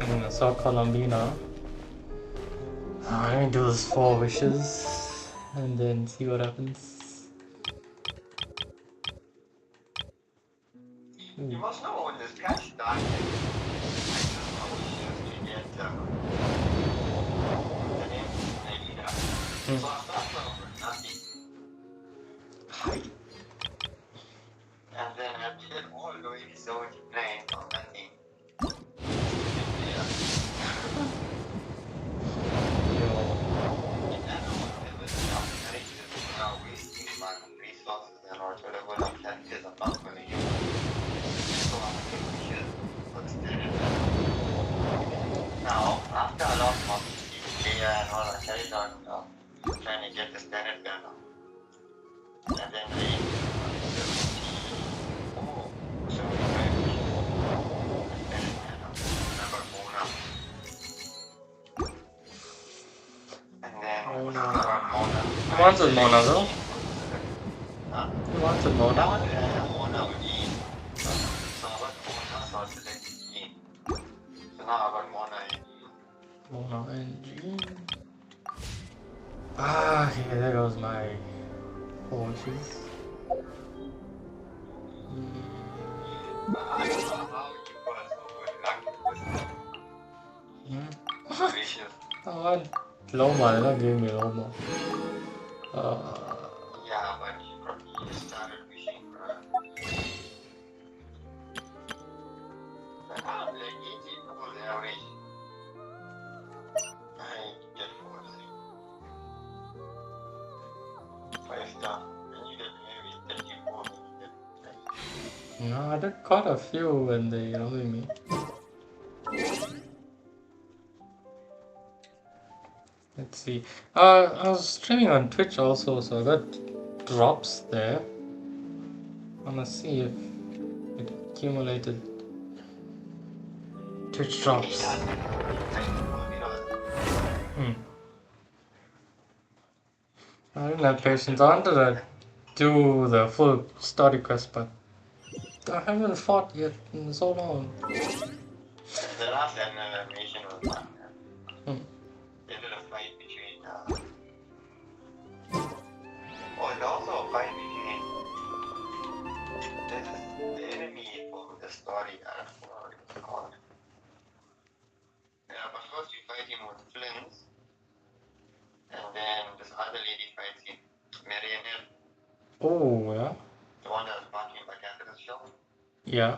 I saw Colombina. I'm gonna do those 4 wishes and then see what happens. You must know when this cash died. And then I did all the way so to play on that thing. Resources in order to level up that is I'm not going to use. So I think we should put standard now, after I lost my data and all, I carried on trying to get the standard gun up. And then I He wants a Mona though. He wants a Mona. Mona NG. Ah, okay, there goes my 4 wishes. Oh, Loma, they're not giving me Loma. Yeah, but you probably started wishing for a... But I'm like 18 pools average. I get 5 star. And you get maybe 30 pools and you get 5. No, I did quite a few when they rolled me. Let's see. I was streaming on Twitch also, so I got drops there. I'm gonna see if it accumulated Twitch drops. I didn't have patience. I wanted to do the full story quest, but I haven't fought yet in so long. The last animation was fun. They did a fight between. Oh, there's also a fight between. This is the enemy for the story. I don't know what it's called. Yeah, but first you fight him with flints, and then this other lady fights him. Marionette. Oh, yeah? The one that was barking back after the show. Yeah.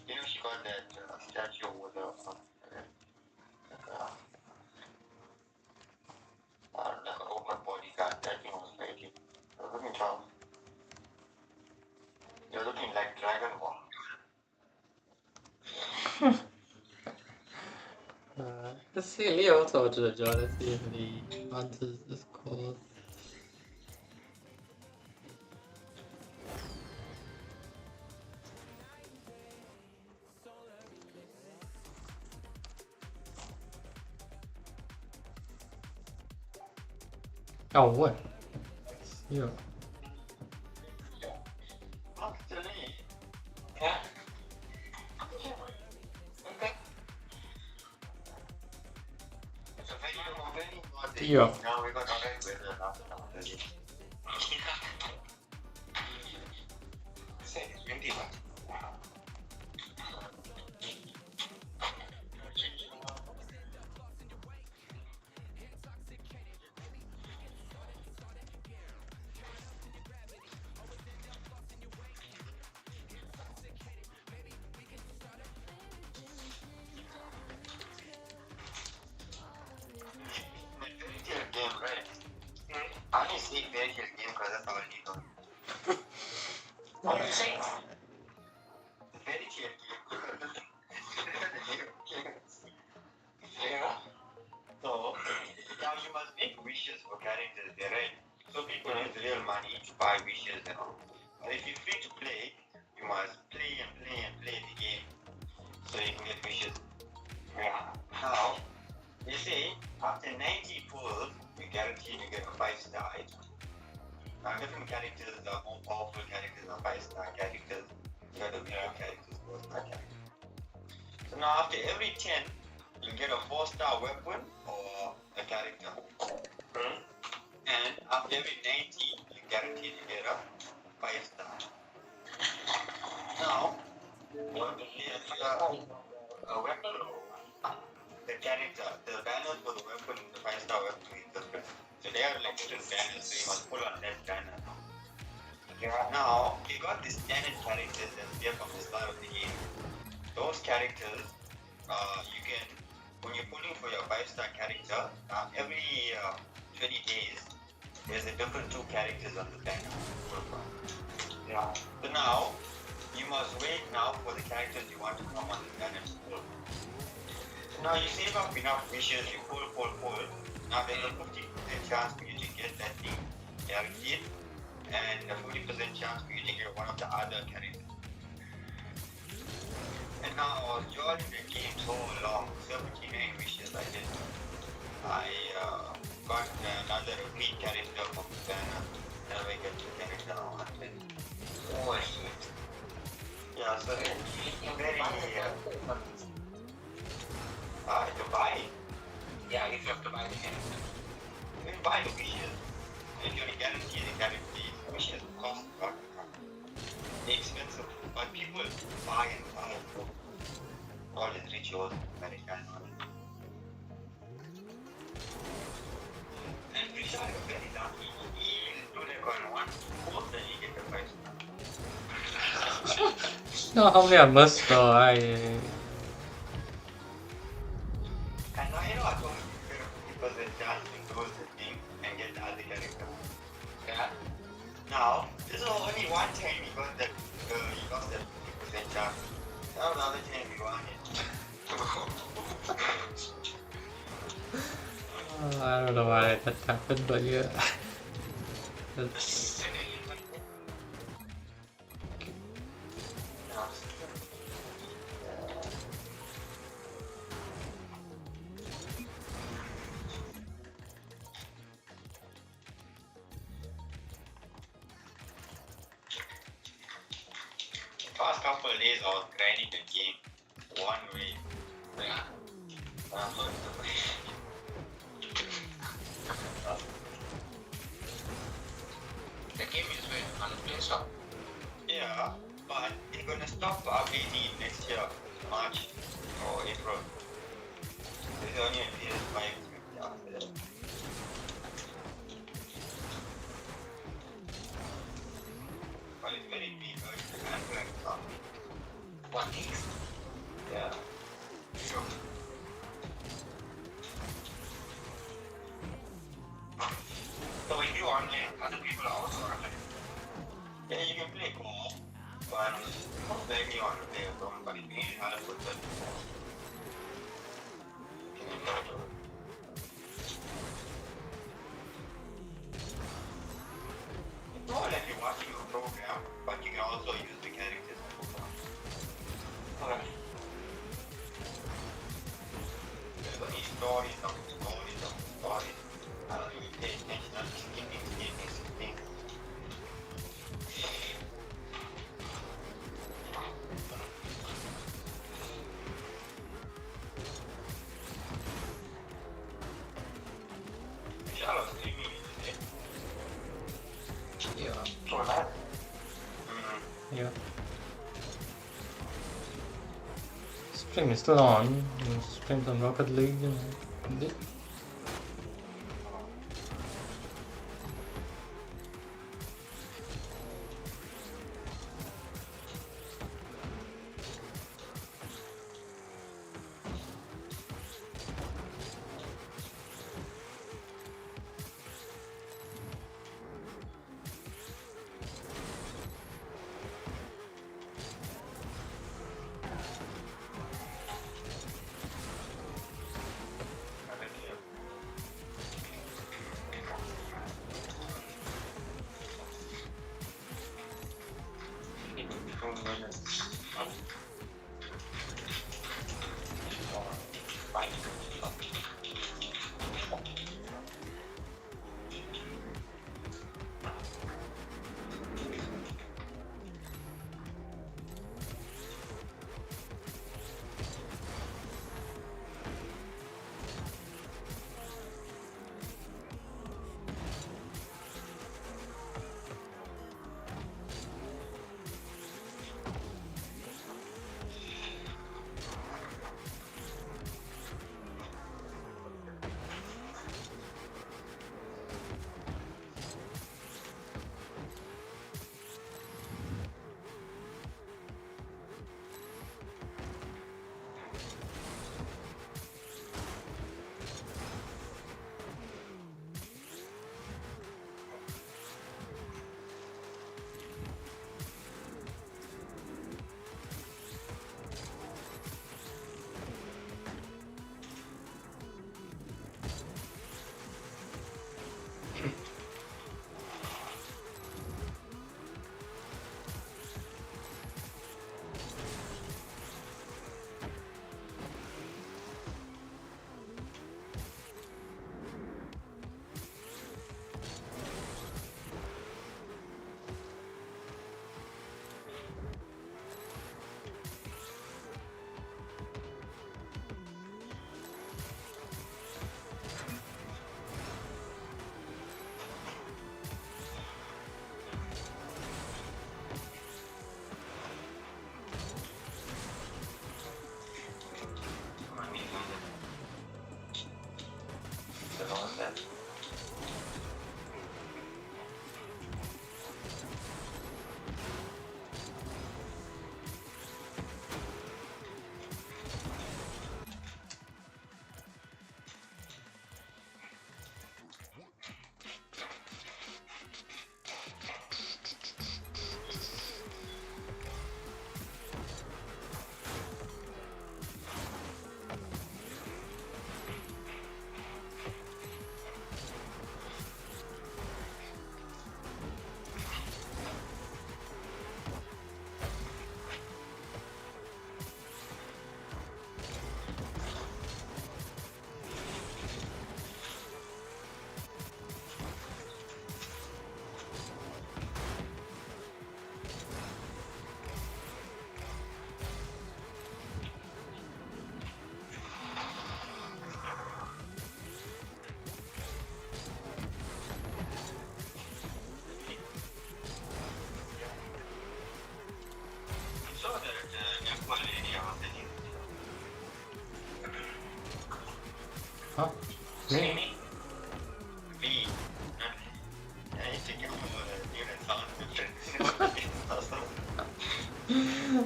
You know, she got that statue with a like a robot bodyguard. That thing was fighting. It was looking tough. You're looking like Dragon Ball. Let's see, Leo also to the job. Let's see if he answers this call. Oh, what? Yeah. Actually, yeah. It's a very important. Yeah. Now we got alright with it after now. Say it's windy, but. Game, right? I only say fairy tale game because that's all you know. What are you saying? The fairy tale game. Yeah. So, now you must make wishes for characters there, right? So people use real money to buy wishes, you know. But if you're free to play, you must play and play and play the game so you can get wishes. Yeah. Now, they say after 90 pulls, you guarantee to get a 5-star item. Now, different characters are more powerful characters are 5-star characters. You got the weaker characters, 4-star characters. So now, after every 10, you get a 4-star weapon or a character. And after every 90, you guarantee to get a 5-star. Now, what is a weapon? The character, the banners for the weapon, the 5-star weapon is different. So they have like different banners, so you must pull on that banner. Now, you got these standard characters that appear from the start of the game. Those characters, you can, when you're pulling for your 5-star character, every 20 days, there's a different 2 characters on the banner. Yeah. So now, you must wait now for the characters you want to come on the banner to pull. Now you save up enough wishes, you pull. Now there's a 50% chance for you to get that thing guaranteed, and a 40% chance for you to get one of the other characters. And now I was joining the game so long, 79 wishes I did. I got another repeat character from the banner, and I get the character on 100. Oh shit. Yeah, so it's very to buy. Yeah, you have to buy the character. You can buy the wishes. If you're guaranteed the character, wishes cost a lot. They're expensive, but people buy and buy all these rituals, very kind of. No, how many I must go? I. And now you know I told people that just close the thing and get the other character. Yeah. Now this is only one time we got that you lost that 50% chance. Now another time we won it. I don't know why that happened, but yeah. That's... First couple of days I was grinding the game one way. Yeah. The game is on the Play Store. Yeah, but it's gonna stop updating next year, March or April. This is only a PS5 after that. But it's very big, I'm going to stop. 1 gig? Yeah. Sure. So if you online, other people are also online. Yeah, you can play co-op, but most likely you want to play alone, but it's really hard to put that. It's more like you're watching a program, but you can also use the characters to move on. Alright. There's only stories of stories of stories. I don't even pay attention, I'm just skipping. Yeah. Stream is still on. Stream on Rocket League and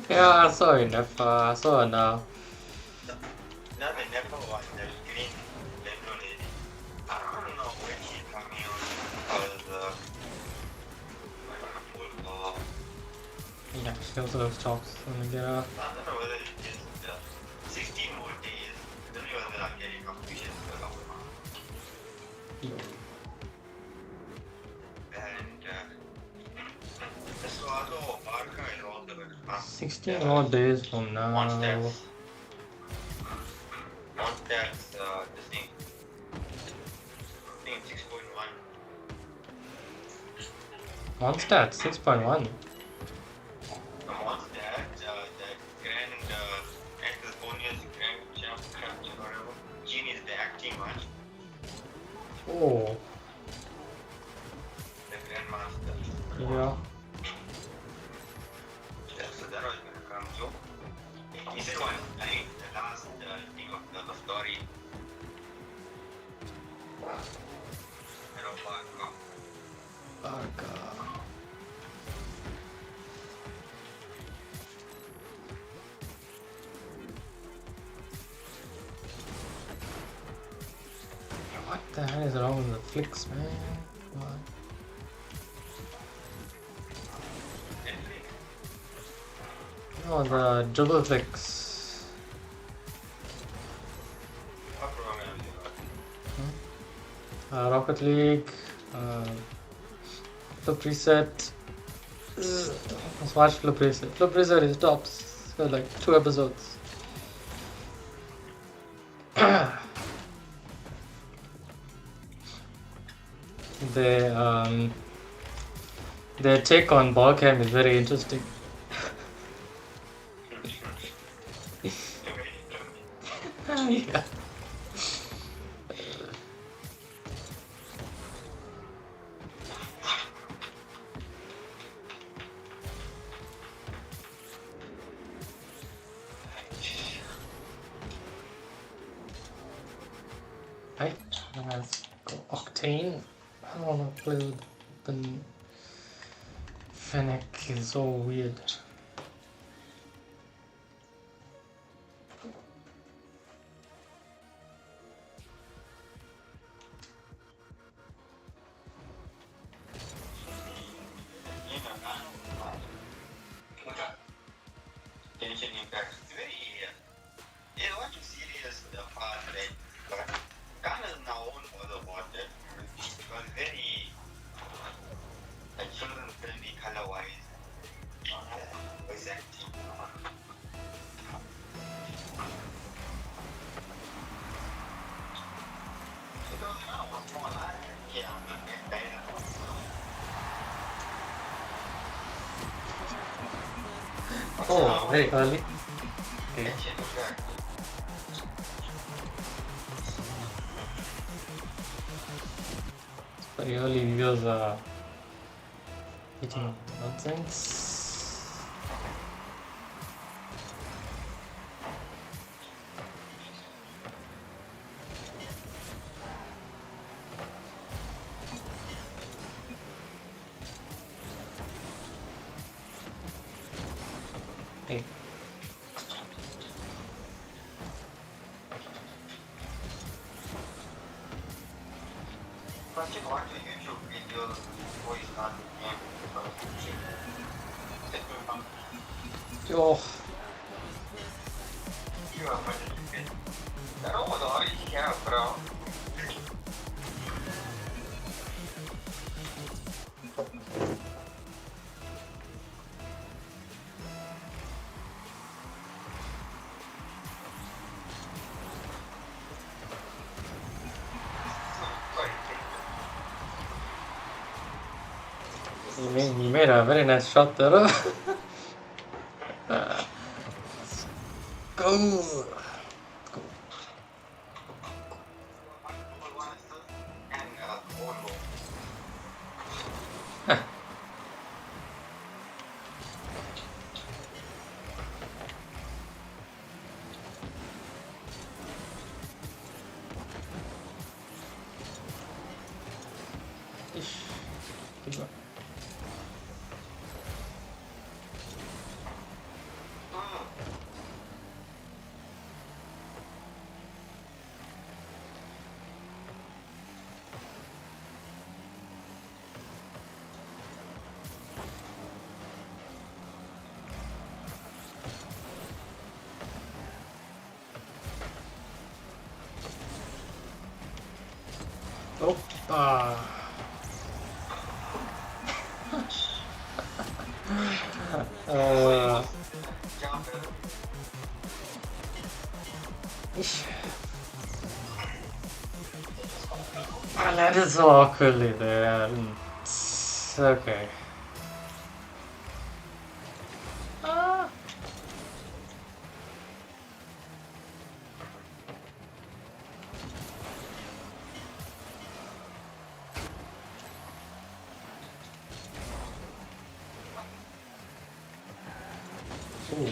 Yeah, I saw it. I saw it now. Not the never one, the green yellow lady. I don't know when she's coming out because Yeah, she also looks chops. Let me get her. I don't know whether it's just 16 more days. I don't know whether I'm getting confusion with the number. And so although Barca is all the way to 16 more days from now. Monsters, the thing. I think 6.1. Mondstadt 6.1. The Grand Acrobonius Grand Champ or whatever. Gene is the acting one. Oh, The Grandmaster. yeah. So that was going to come too. He said one night, the last thing of the story. I don't know. Barca. What the hell is wrong with the flicks, man? What? No, the dribble flicks. Rocket League, Flip Reset. Let's watch Flip Reset. Flip Reset is tops. It's got like 2 episodes. Their take on Ballcam is very interesting. Yeah. Right, let's go Octane. I don't want to play with the Fennec, is so weird. Tension impact. It's very, it's not too serious the part, right? But kind of now own bother about it because very like children friendly color wise. Voice acting. Oh, very early. Okay. Very early viewers are eating nonsense. Hey. Watching YouTube videos before you start the game Oh. You are funny. I don't know what you have, bro. You made a very nice shot there. Go. Ah. I landed so awkwardly there. It's okay. Ah. Ooh.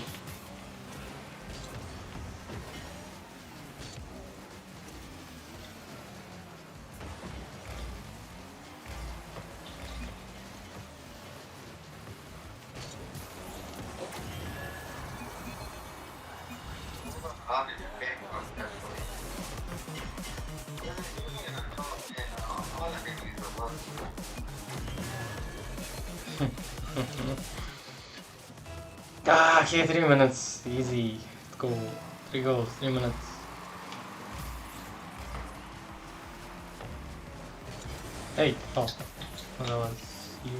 Okay, 3 minutes. Easy. Let's go. 3 goals, 3 minutes. Hey! Oh. Well, that was you.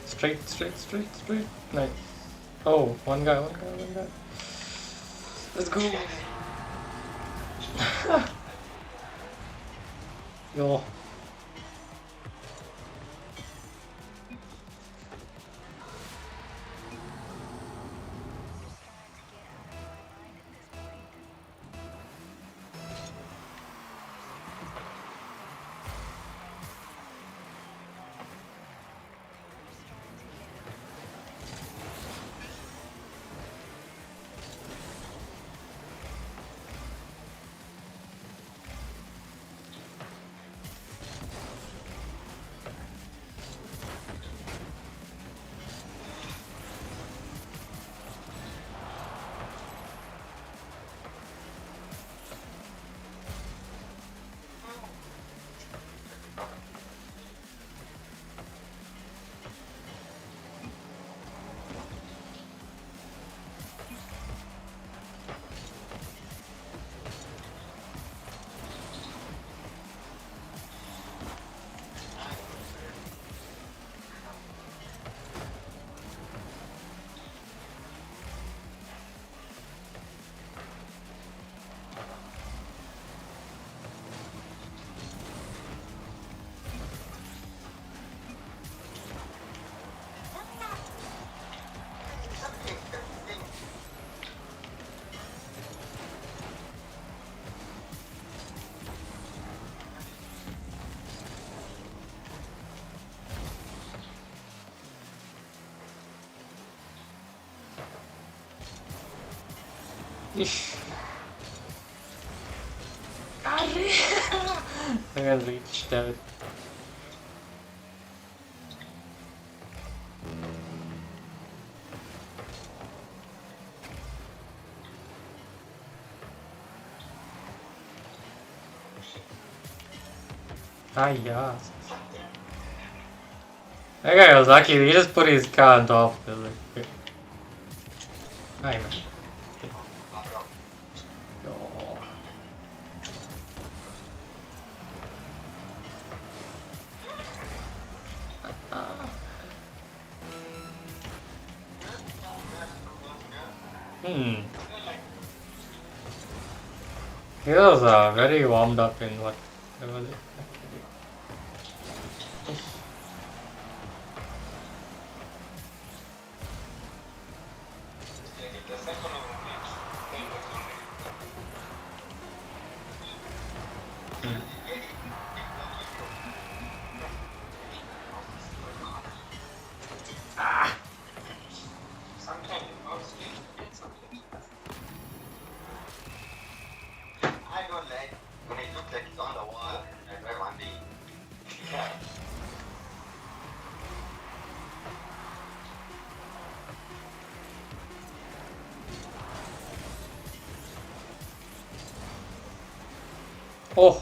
Straight. Nice. Oh, one guy. Let's go. Yo. Ish. I can reach that. Yeah. That guy was lucky. He just put his car on top. I know. He was very warmed up in what level it. Oh.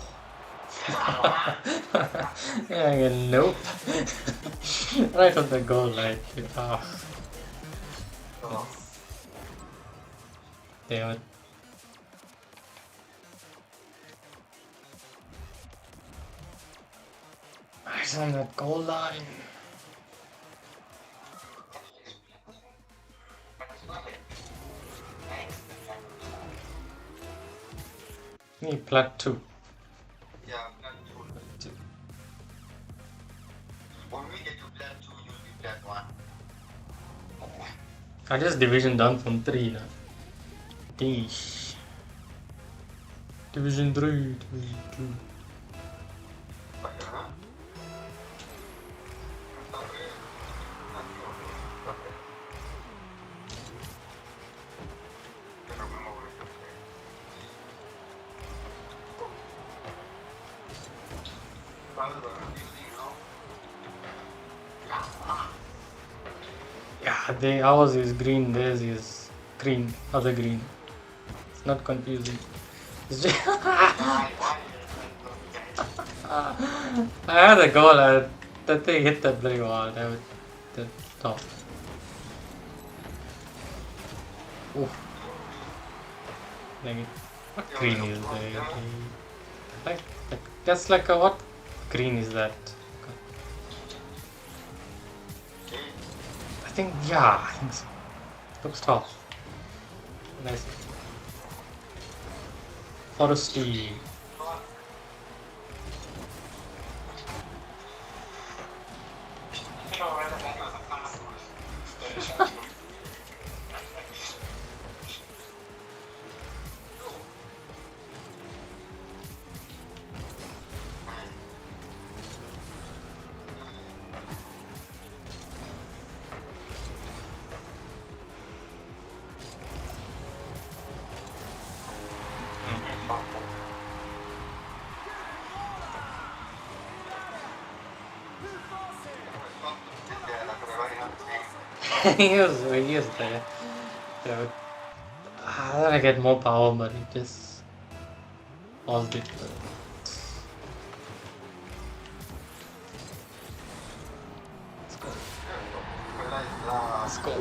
Yeah, nope. Right on the goal line. Ah. Damn it. Right on that goal line. Me plat 2. Yeah, plat 2. When we get to plat 2, you'll be plat 1. I just division done from 3 now. Deesh. Division 3, Division 2. Yeah, ours is green, theirs is green, other green. It's not confusing. It's just I had a goal, that thing hit that very hard. I would the top. Oof. Like, what green is there? Like, that's like a what green is that? I think I think so. Looks tough. Nice. Foresty. he was there. So, then I get more power, but it just paused it. Let's go.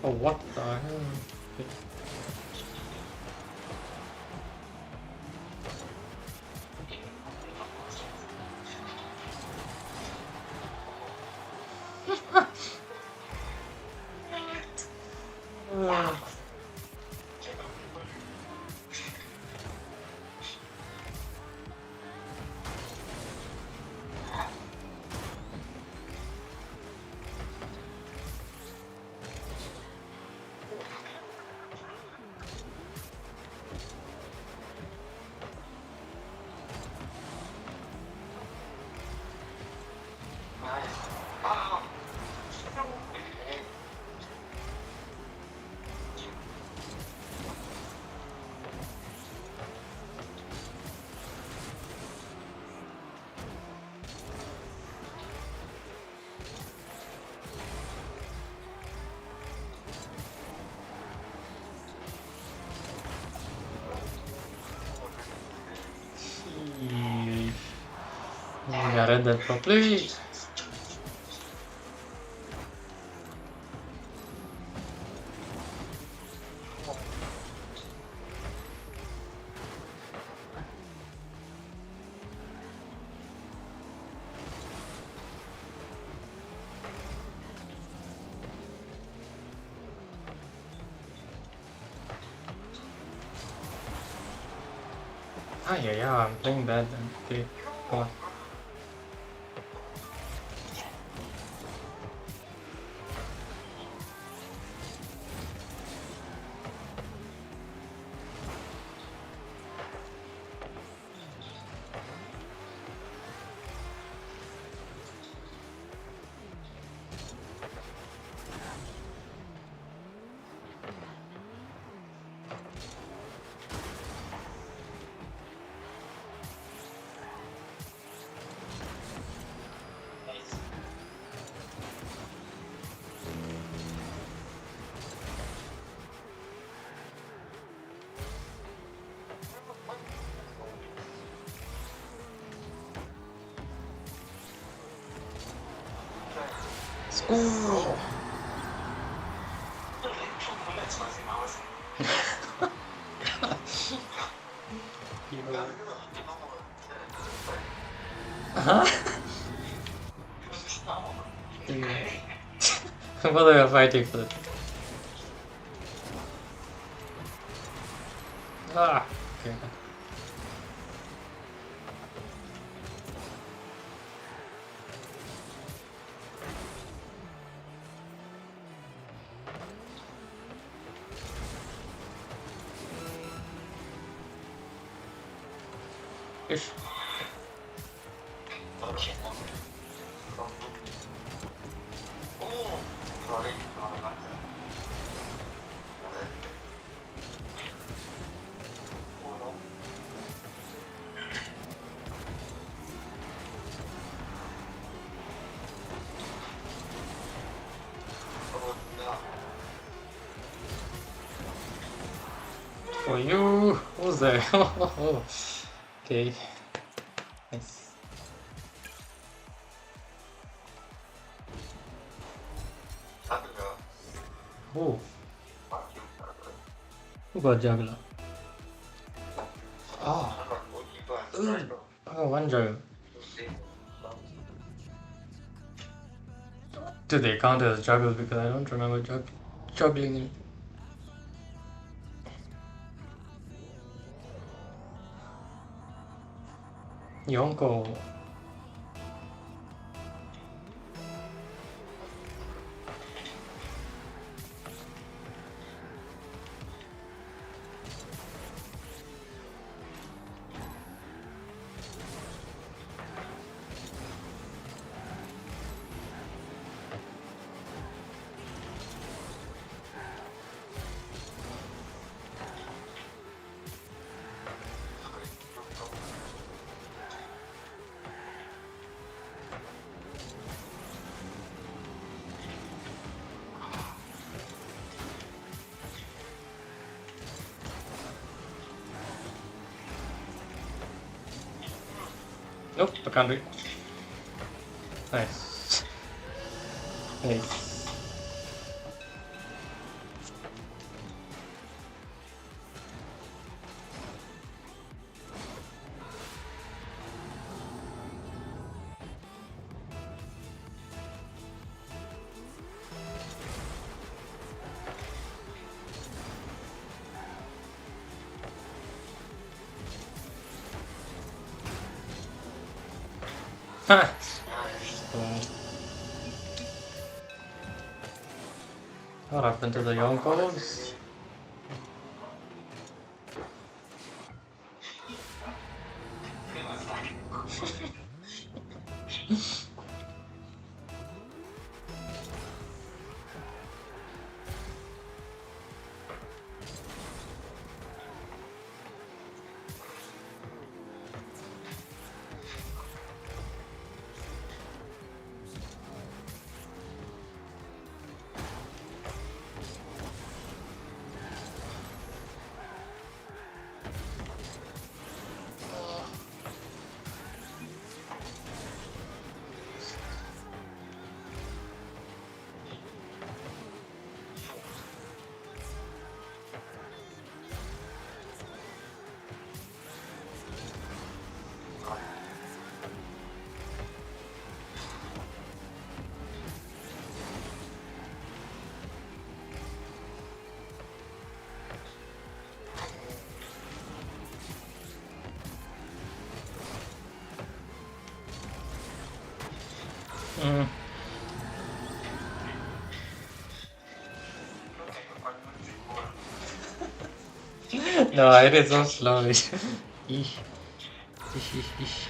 Oh, what the hell? I read that properly. Yeah, I'm playing bad then. Okay, come on. Ooh. Huh? What are you fighting for? Ah, okay. Ish. For you, who's there? Okay, nice. Oh, who got juggler? Oh, oh, one juggle. Do they count as juggle? Because I don't remember juggling it. Yonko. Nope, I can't reach. Nice. Nice. Ha! What happened to the Yonkos? No, it is so slow. Eesh. Eesh, eesh, eesh.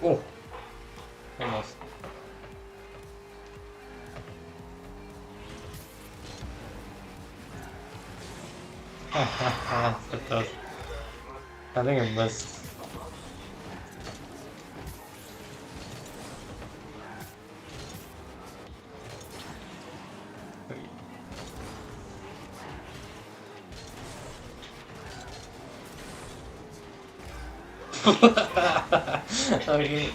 Oh, almost. Ha ha ha, that does. I think I missed. Okay.